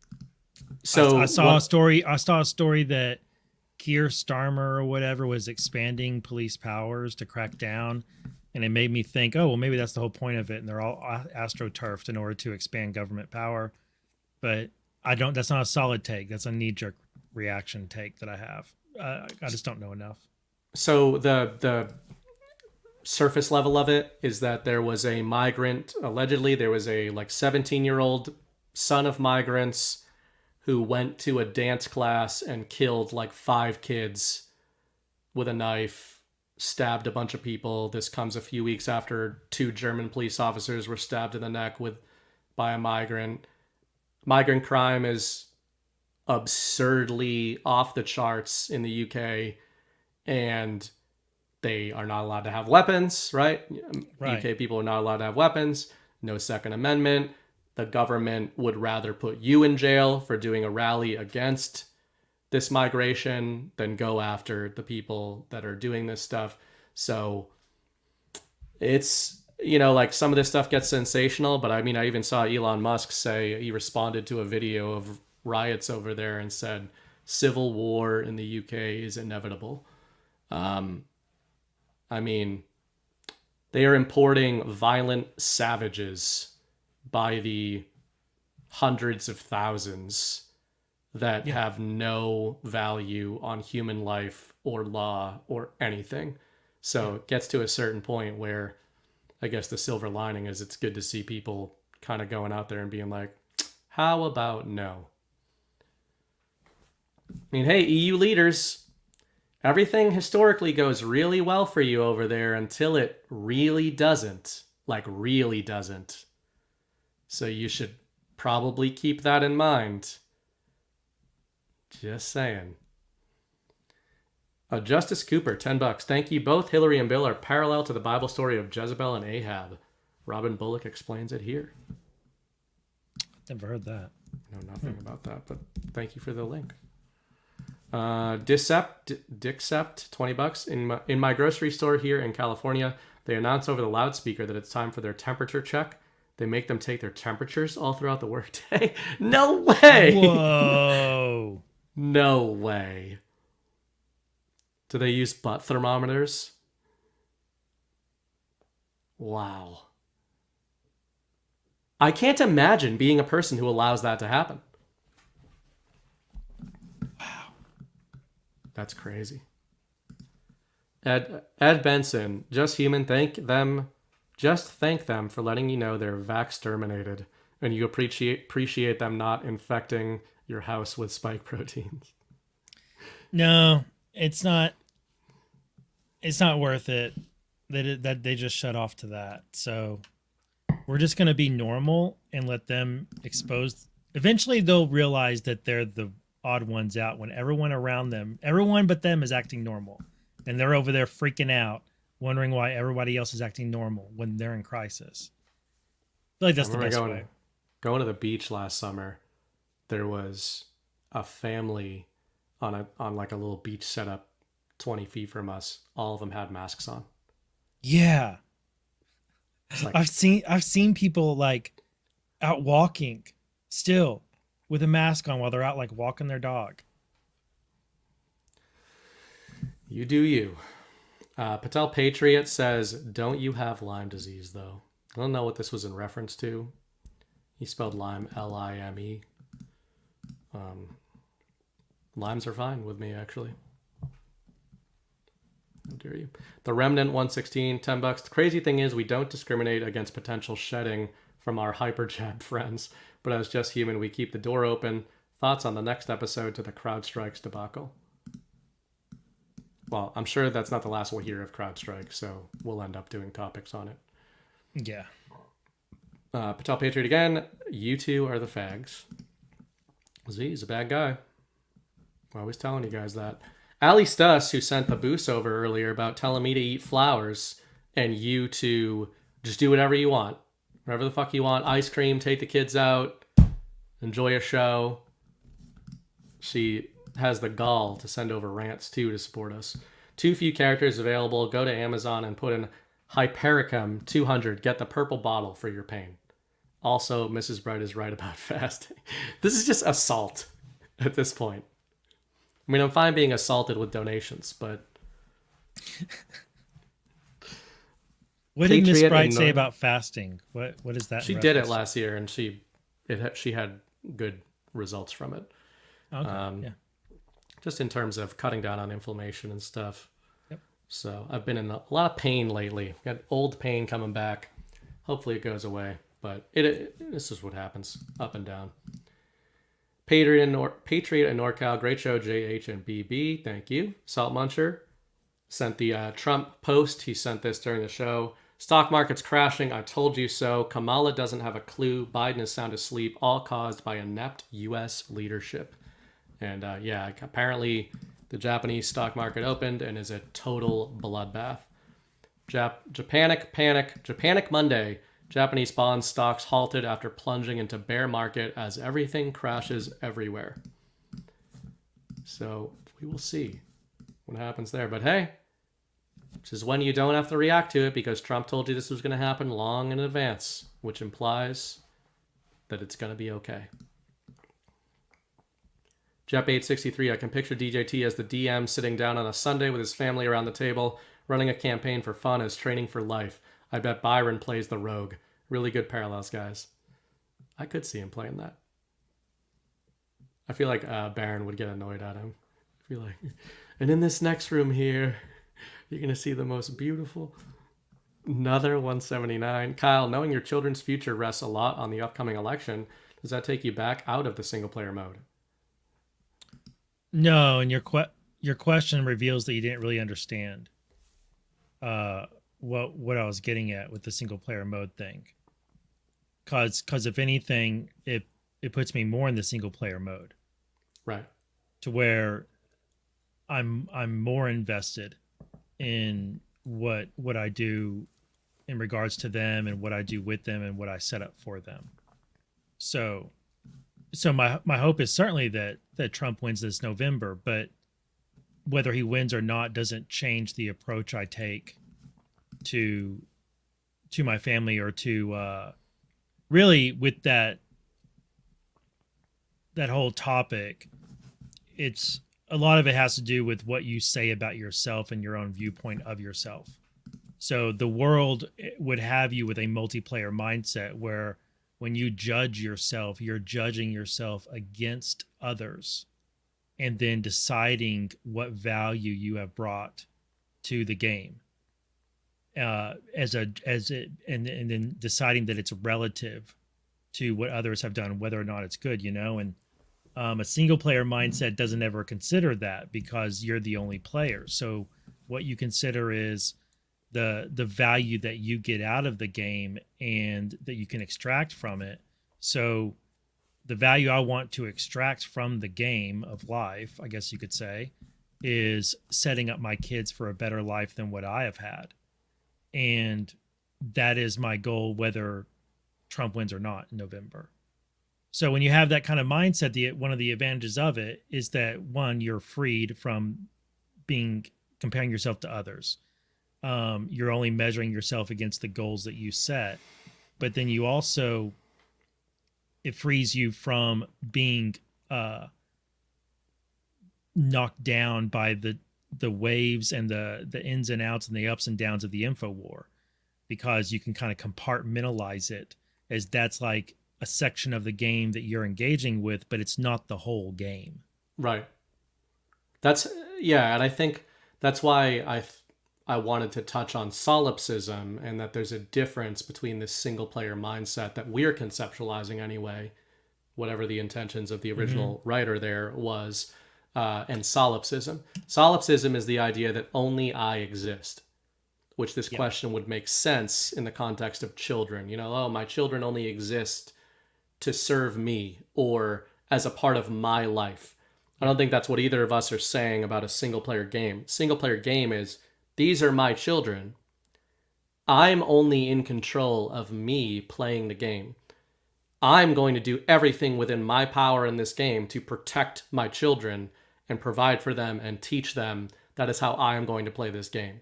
So I saw a story. I saw a story that Keir Starmer or whatever was expanding police powers to crack down. And it made me think, oh, well, maybe that's the whole point of it. And they're all astroturfed in order to expand government power. But that's not a solid take. That's a knee-jerk reaction take that I have. I just don't know enough. So the surface level of it is that there was a migrant, allegedly there was a 17-year-old son of migrants who went to a dance class and killed 5 kids with a knife, stabbed a bunch of people. This comes a few weeks after 2 German police officers were stabbed in the neck by a migrant. Migrant crime is absurdly off the charts in the UK, and they are not allowed to have weapons, right? UK people are not allowed to have weapons. No Second Amendment. The government would rather put you in jail for doing a rally against this migration than go after the people that are doing this stuff. So it's, some of this stuff gets sensational, but I mean, I even saw Elon Musk say he responded to a video of riots over there and said civil war in the UK is inevitable. I mean, they are importing violent savages by the hundreds of thousands that have no value on human life or law or anything. So it gets to a certain point where I guess the silver lining is it's good to see people kind of going out there and being like, how about no? I mean, hey, EU leaders, everything historically goes really well for you over there until it really doesn't. Really doesn't. So you should probably keep that in mind. Just saying. Justice Cooper, $10. Thank you. Both Hillary and Bill are parallel to the Bible story of Jezebel and Ahab. Robin Bullock explains it here. Never heard that. I know nothing about that, but thank you for the link. Dixcept, $20. In my grocery store here in California, they announce over the loudspeaker that it's time for their temperature check. They make them take their temperatures all throughout the workday. No way! Whoa! No way. Do they use butt thermometers? Wow. I can't imagine being a person who allows that to happen. Wow. That's crazy. Ed Benson, just human, thank them for letting you know they're vax-terminated, and you appreciate them not infecting your house with spike proteins. No, it's not worth it that they just shut off to that. So we're just going to be normal and let them expose. Eventually they'll realize that they're the odd ones out when everyone around them, everyone but them, is acting normal. And they're over there freaking out, wondering why everybody else is acting normal when they're in crisis. I feel like that's the best way. Going to the beach last summer, there was a family on a little beach setup 20 feet from us. All of them had masks on. Yeah. I've seen people out walking still with a mask on while they're out walking their dog. You do you. Patel Patriot says, don't you have Lyme disease, though? I don't know what this was in reference to. He spelled Lyme, L-I-M-E. Limes are fine with me, actually. How dare you. The Remnant 116, $10. The crazy thing is we don't discriminate against potential shedding from our hyper-jab friends, but as just human, we keep the door open. Thoughts on the next episode to the CrowdStrikes debacle? Well, I'm sure that's not the last we'll hear of CrowdStrike, so we'll end up doing topics on it. Yeah. Patel Patriot again. You two are the fags. Z's a bad guy. I'm always telling you guys that. Ali Stuss, who sent the boost over earlier about telling me to eat flowers and you to just do whatever you want. Whatever the fuck you want. Ice cream, take the kids out, enjoy a show. She has the gall to send over rants too to support us. Too few characters available. Go to Amazon and put in Hypericum 200. Get the purple bottle for your pain. Also, Mrs. Bright is right about fasting. This is just assault at this point. I mean, I'm fine being assaulted with donations, but what did Miss Patriot Bright and say Norm- about fasting? What is that? She in did it reference last year, and she had good results from it. to? Okay. Yeah. Just in terms of cutting down on inflammation and stuff. Yep. So I've been in a lot of pain lately. Got old pain coming back. Hopefully it goes away, but this is what happens, up and down. Patriot and NorCal, great show, JH and BB. Thank you. Salt Muncher sent the Trump post. He sent this during the show. Stock market's crashing. I told you so. Kamala doesn't have a clue. Biden is sound asleep. All caused by inept U.S. leadership. And yeah, apparently the Japanese stock market opened and is a total bloodbath. Japanic Monday. Japanese bond stocks halted after plunging into bear market as everything crashes everywhere. So we will see what happens there. But hey, this is when you don't have to react to it because Trump told you this was going to happen long in advance, which implies that it's going to be okay. Jep863, I can picture DJT as the DM sitting down on a Sunday with his family around the table, running a campaign for fun as training for life. I bet Byron plays the rogue. Really good parallels, guys. I could see him playing that. I feel like Baron would get annoyed at him. I feel like, and in this next room here, you're going to see the most beautiful. Another 179. Kyle, knowing your children's future rests a lot on the upcoming election, does that take you back out of the single player mode? No, and your question reveals that you didn't really understand what I was getting at with the single player mode thing. Cause if anything, it puts me more in the single player mode. Right. To where I'm more invested in what I do in regards to them and what I do with them and what I set up for them. So my hope is certainly that Trump wins this November, but whether he wins or not doesn't change the approach I take to my family or to really with that whole topic. It's a lot of it has to do with what you say about yourself and your own viewpoint of yourself. So the world would have you with a multiplayer mindset where when you judge yourself, you're judging yourself against others and then deciding what value you have brought to the game. And then deciding that it's relative to what others have done, whether or not it's good, and a single player mindset doesn't ever consider that because you're the only player. So what you consider is the value that you get out of the game and that you can extract from it. So the value I want to extract from the game of life, I guess you could say, is setting up my kids for a better life than what I have had. And that is my goal, whether Trump wins or not in November. So when you have that kind of mindset, one of the advantages of it is that, one, you're freed from comparing yourself to others. You're only measuring yourself against the goals that you set. But then you also, it frees you from being knocked down by the waves and the ins and outs and the ups and downs of the info war, because you can kind of compartmentalize it as that's like a section of the game that you're engaging with, but it's not the whole game. Right. And I think that's why I wanted to touch on solipsism, and that there's a difference between this single player mindset that we're conceptualizing anyway, whatever the intentions of the original writer there was, and solipsism. Solipsism is the idea that only I exist, which this question would make sense in the context of children. My children only exist to serve me or as a part of my life. I don't think that's what either of us are saying about a single player game. Single player game is, these are my children. I'm only in control of me playing the game. I'm going to do everything within my power in this game to protect my children and provide for them and teach them. That is how I am going to play this game.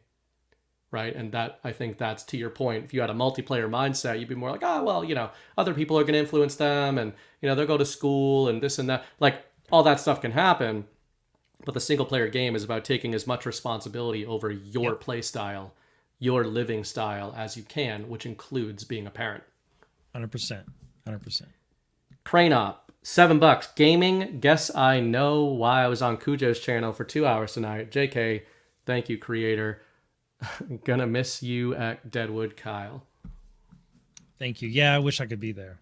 Right? And that, I think that's to your point. If you had a multiplayer mindset, you'd be more like, other people are going to influence them, and, they'll go to school and this and that. Like, all that stuff can happen. But the single player game is about taking as much responsibility over your play style, your living style as you can, which includes being a parent. 100%. Cranop, $7. Gaming. Guess I know why I was on Cujo's channel for 2 hours tonight. JK, thank you, creator. Gonna miss you at Deadwood, Kyle. Thank you. Yeah, I wish I could be there.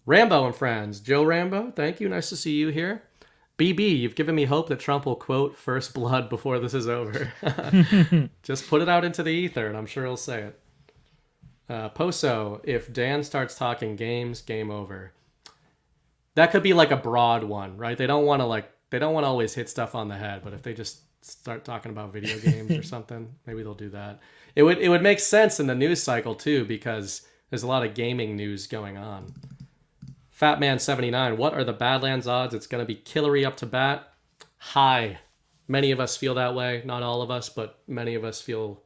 Rambo and friends. Joe Rambo, thank you. Nice to see you here. BB, you've given me hope that Trump will quote first blood before this is over. Just put it out into the ether and I'm sure he'll say it. Poso, if Dan starts talking games, game over. That could be like a broad one, right? They don't want to always hit stuff on the head, but if they just start talking about video games or something, maybe they'll do that. It would make sense in the news cycle too, because there's a lot of gaming news going on. Fatman79, what are the Badlands odds? It's going to be Killary up to bat. High. Many of us feel that way. Not all of us, but many of us feel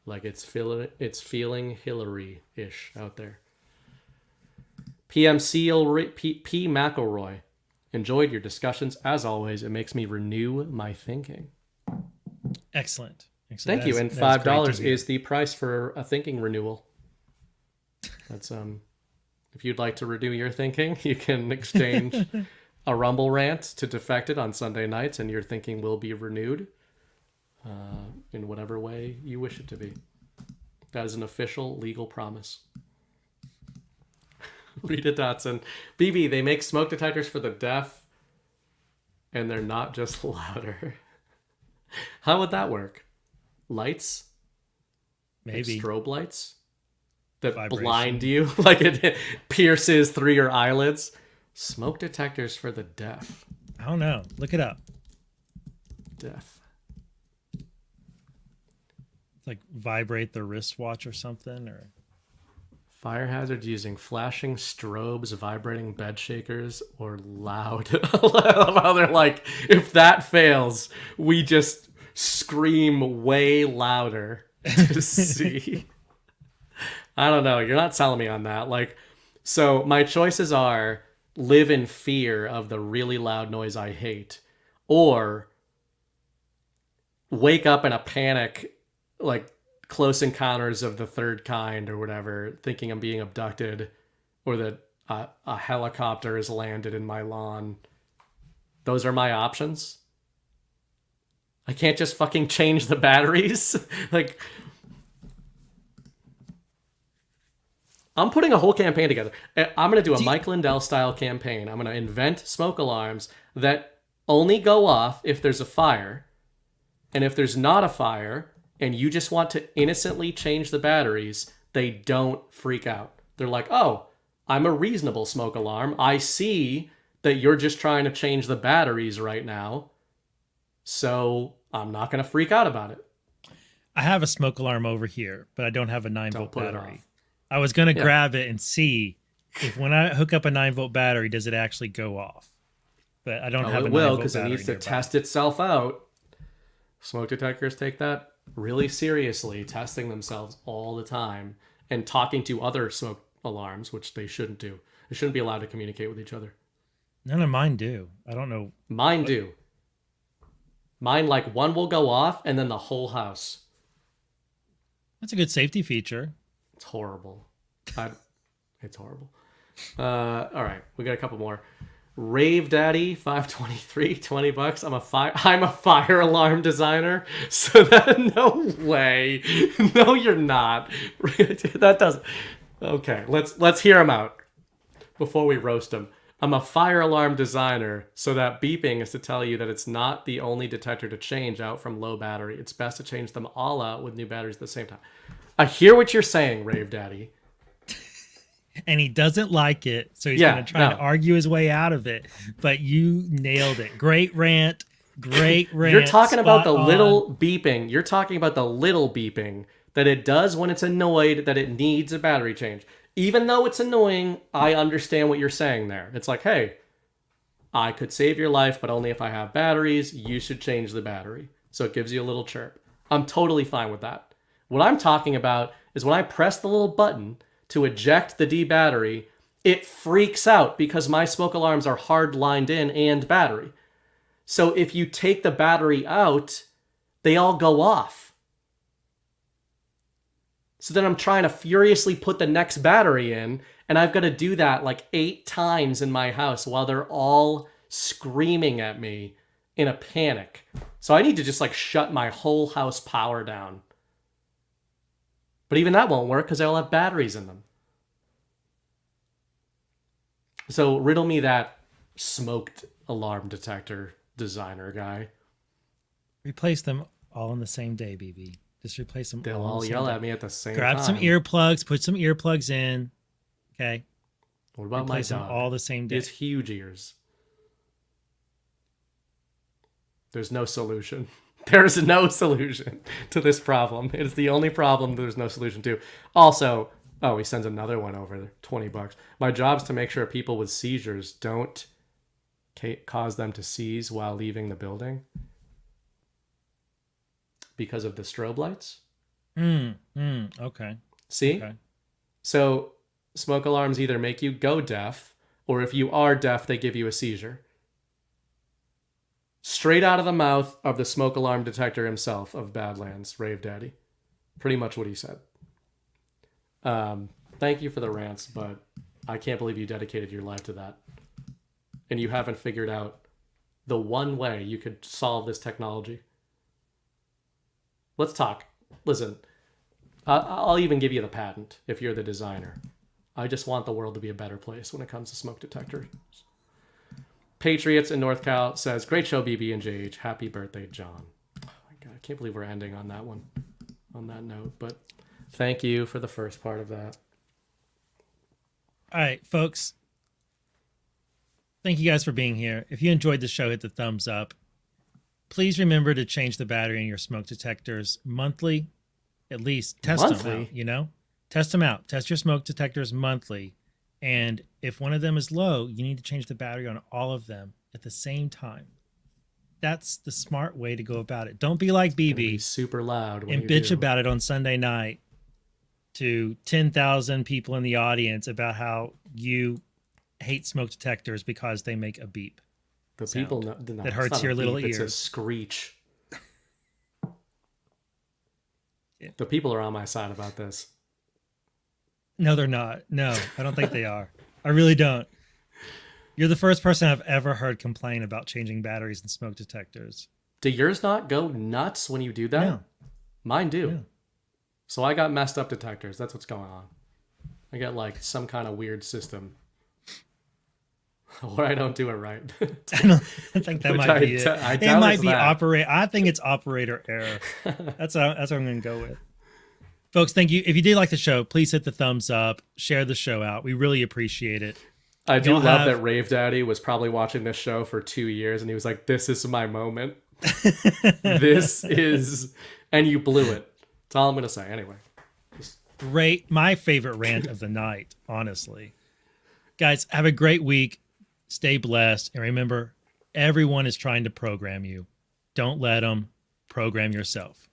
like it's feeling Hillary-ish out there. P. McElroy. Enjoyed your discussions. As always, it makes me renew my thinking. Excellent. Thank you. And $5 is the price for a thinking renewal. That's if you'd like to renew your thinking, you can exchange a Rumble rant to Defected on Sunday nights, and your thinking will be renewed in whatever way you wish it to be. That is an official legal promise. Rita Dotson. BB, they make smoke detectors for the deaf, and they're not just louder. How would that work? Lights? Maybe. Like strobe lights? That Vibration. blind you? Like it pierces through your eyelids? Smoke detectors for the deaf. I don't know. Look it up. Deaf. It's like vibrate the wristwatch or something, or Fire hazards using flashing strobes, vibrating bed shakers, or loud. I love how they're like, if that fails, we just scream way louder to see. I don't know. You're not selling me on that. Like, so my choices are live in fear of the really loud noise I hate, or wake up in a panic, like Close Encounters of the Third Kind or whatever, thinking I'm being abducted, or that a helicopter has landed in my lawn. Those are my options. I can't just fucking change the batteries. Like, I'm putting a whole campaign together. I'm going to do a Mike Lindell style campaign. I'm going to invent smoke alarms that only go off if there's a fire. And if there's not a fire, and you just want to innocently change the batteries, they don't freak out. They're like, oh, I'm a reasonable smoke alarm. I see that you're just trying to change the batteries right now, so I'm not going to freak out about it. I have a smoke alarm over here, but I don't have a 9-volt put it battery. off. I was going to grab it and see if when I hook up a 9-volt battery, does it actually go off? But I don't have a 9-volt battery. It will, because it needs to test itself out. Smoke detectors take that really seriously, testing themselves all the time and talking to other smoke alarms, which they shouldn't do. They shouldn't be allowed to communicate with each other. None of mine do. I don't know. Mine do. Mine, like, one will go off and then the whole house. That's a good safety feature. It's horrible. It's horrible. All right, we got a couple more. Rave Daddy 523, $20. I'm a fire alarm designer. So that no way. No, you're not. That doesn't. Okay, let's hear him out before we roast him. I'm a fire alarm designer, so that beeping is to tell you that it's not the only detector to change out from low battery. It's best to change them all out with new batteries at the same time. I hear what you're saying, Rave Daddy. And he doesn't like it, so he's going to try to argue his way out of it. But you nailed it. Great rant. You're talking about the little beeping. You're talking about the little beeping that it does when it's annoyed that it needs a battery change. Even though it's annoying, I understand what you're saying there. It's like, hey, I could save your life, but only if I have batteries. You should change the battery. So it gives you a little chirp. I'm totally fine with that. What I'm talking about is when I press the little button to eject the D battery, it freaks out because my smoke alarms are hard lined in and battery. So if you take the battery out, they all go off. So then I'm trying to furiously put the next battery in, and I've got to do that like 8 times in my house while they're all screaming at me in a panic. So I need to just like shut my whole house power down. But even that won't work because they all have batteries in them. So riddle me that smoked alarm detector designer guy. Replace them all on the same day, BB. Just replace them. They'll all yell at me at the same time. Grab some earplugs, put some earplugs in. Okay. What about replace my them dog? all the same day. He has huge ears. There's no solution. There's no solution to this problem. It is the only problem there's no solution to. Also, oh, he sends another one over there. $20. My job's to make sure people with seizures don't cause them to seize while leaving the building because of the strobe lights. Okay. See? Okay. So smoke alarms either make you go deaf, or if you are deaf, they give you a seizure. Straight out of the mouth of the smoke alarm detector himself of Badlands, Rave Daddy. Pretty much what he said. Thank you for the rants, but I can't believe you dedicated your life to that. And you haven't figured out the one way you could solve this technology. Let's talk. Listen, I'll even give you the patent if you're the designer. I just want the world to be a better place when it comes to smoke detectors. Patriots in North Cal says, great show, BB and JH. Happy birthday, John. Oh my God, I can't believe we're ending on that one, on that note. But thank you for the first part of that. All right, folks. Thank you guys for being here. If you enjoyed the show, hit the thumbs up. Please remember to change the battery in your smoke detectors monthly. At least test them out, you know? Test them out. Test your smoke detectors monthly. And if one of them is low, you need to change the battery on all of them at the same time. That's the smart way to go about it. Don't be like BB. Be super loud when and bitch about it on Sunday night to 10,000 people in the audience about how you hate smoke detectors because they make a beep. The people know, that hurts your little ears. It's a screech. Yeah. The people are on my side about this. No, they're not. No, I don't think they are. I really don't. You're the first person I've ever heard complain about changing batteries in smoke detectors. Do yours not go nuts when you do that? No. Mine do. Yeah. So I got messed up detectors. That's what's going on. I got like some kind of weird system. Or I don't do it right. I think that might be it. It might be operator. I think it's operator error. That's what I'm going to go with. Folks, thank you. If you did like the show, please hit the thumbs up. Share the show out. We really appreciate it. I do love that Rave Daddy was probably watching this show for 2 years and he was like, this is my moment. This is... And you blew it. That's all I'm going to say. Anyway. Great. My favorite rant of the night, honestly. Guys, have a great week. Stay blessed. And remember, everyone is trying to program you. Don't let them program yourself.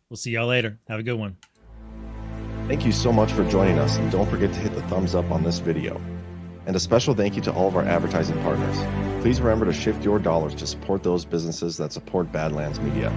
We'll see y'all later. Have a good one. Thank you so much for joining us, and don't forget to hit the thumbs up on this video. And a special thank you to all of our advertising partners. Please remember to shift your dollars to support those businesses that support Badlands Media.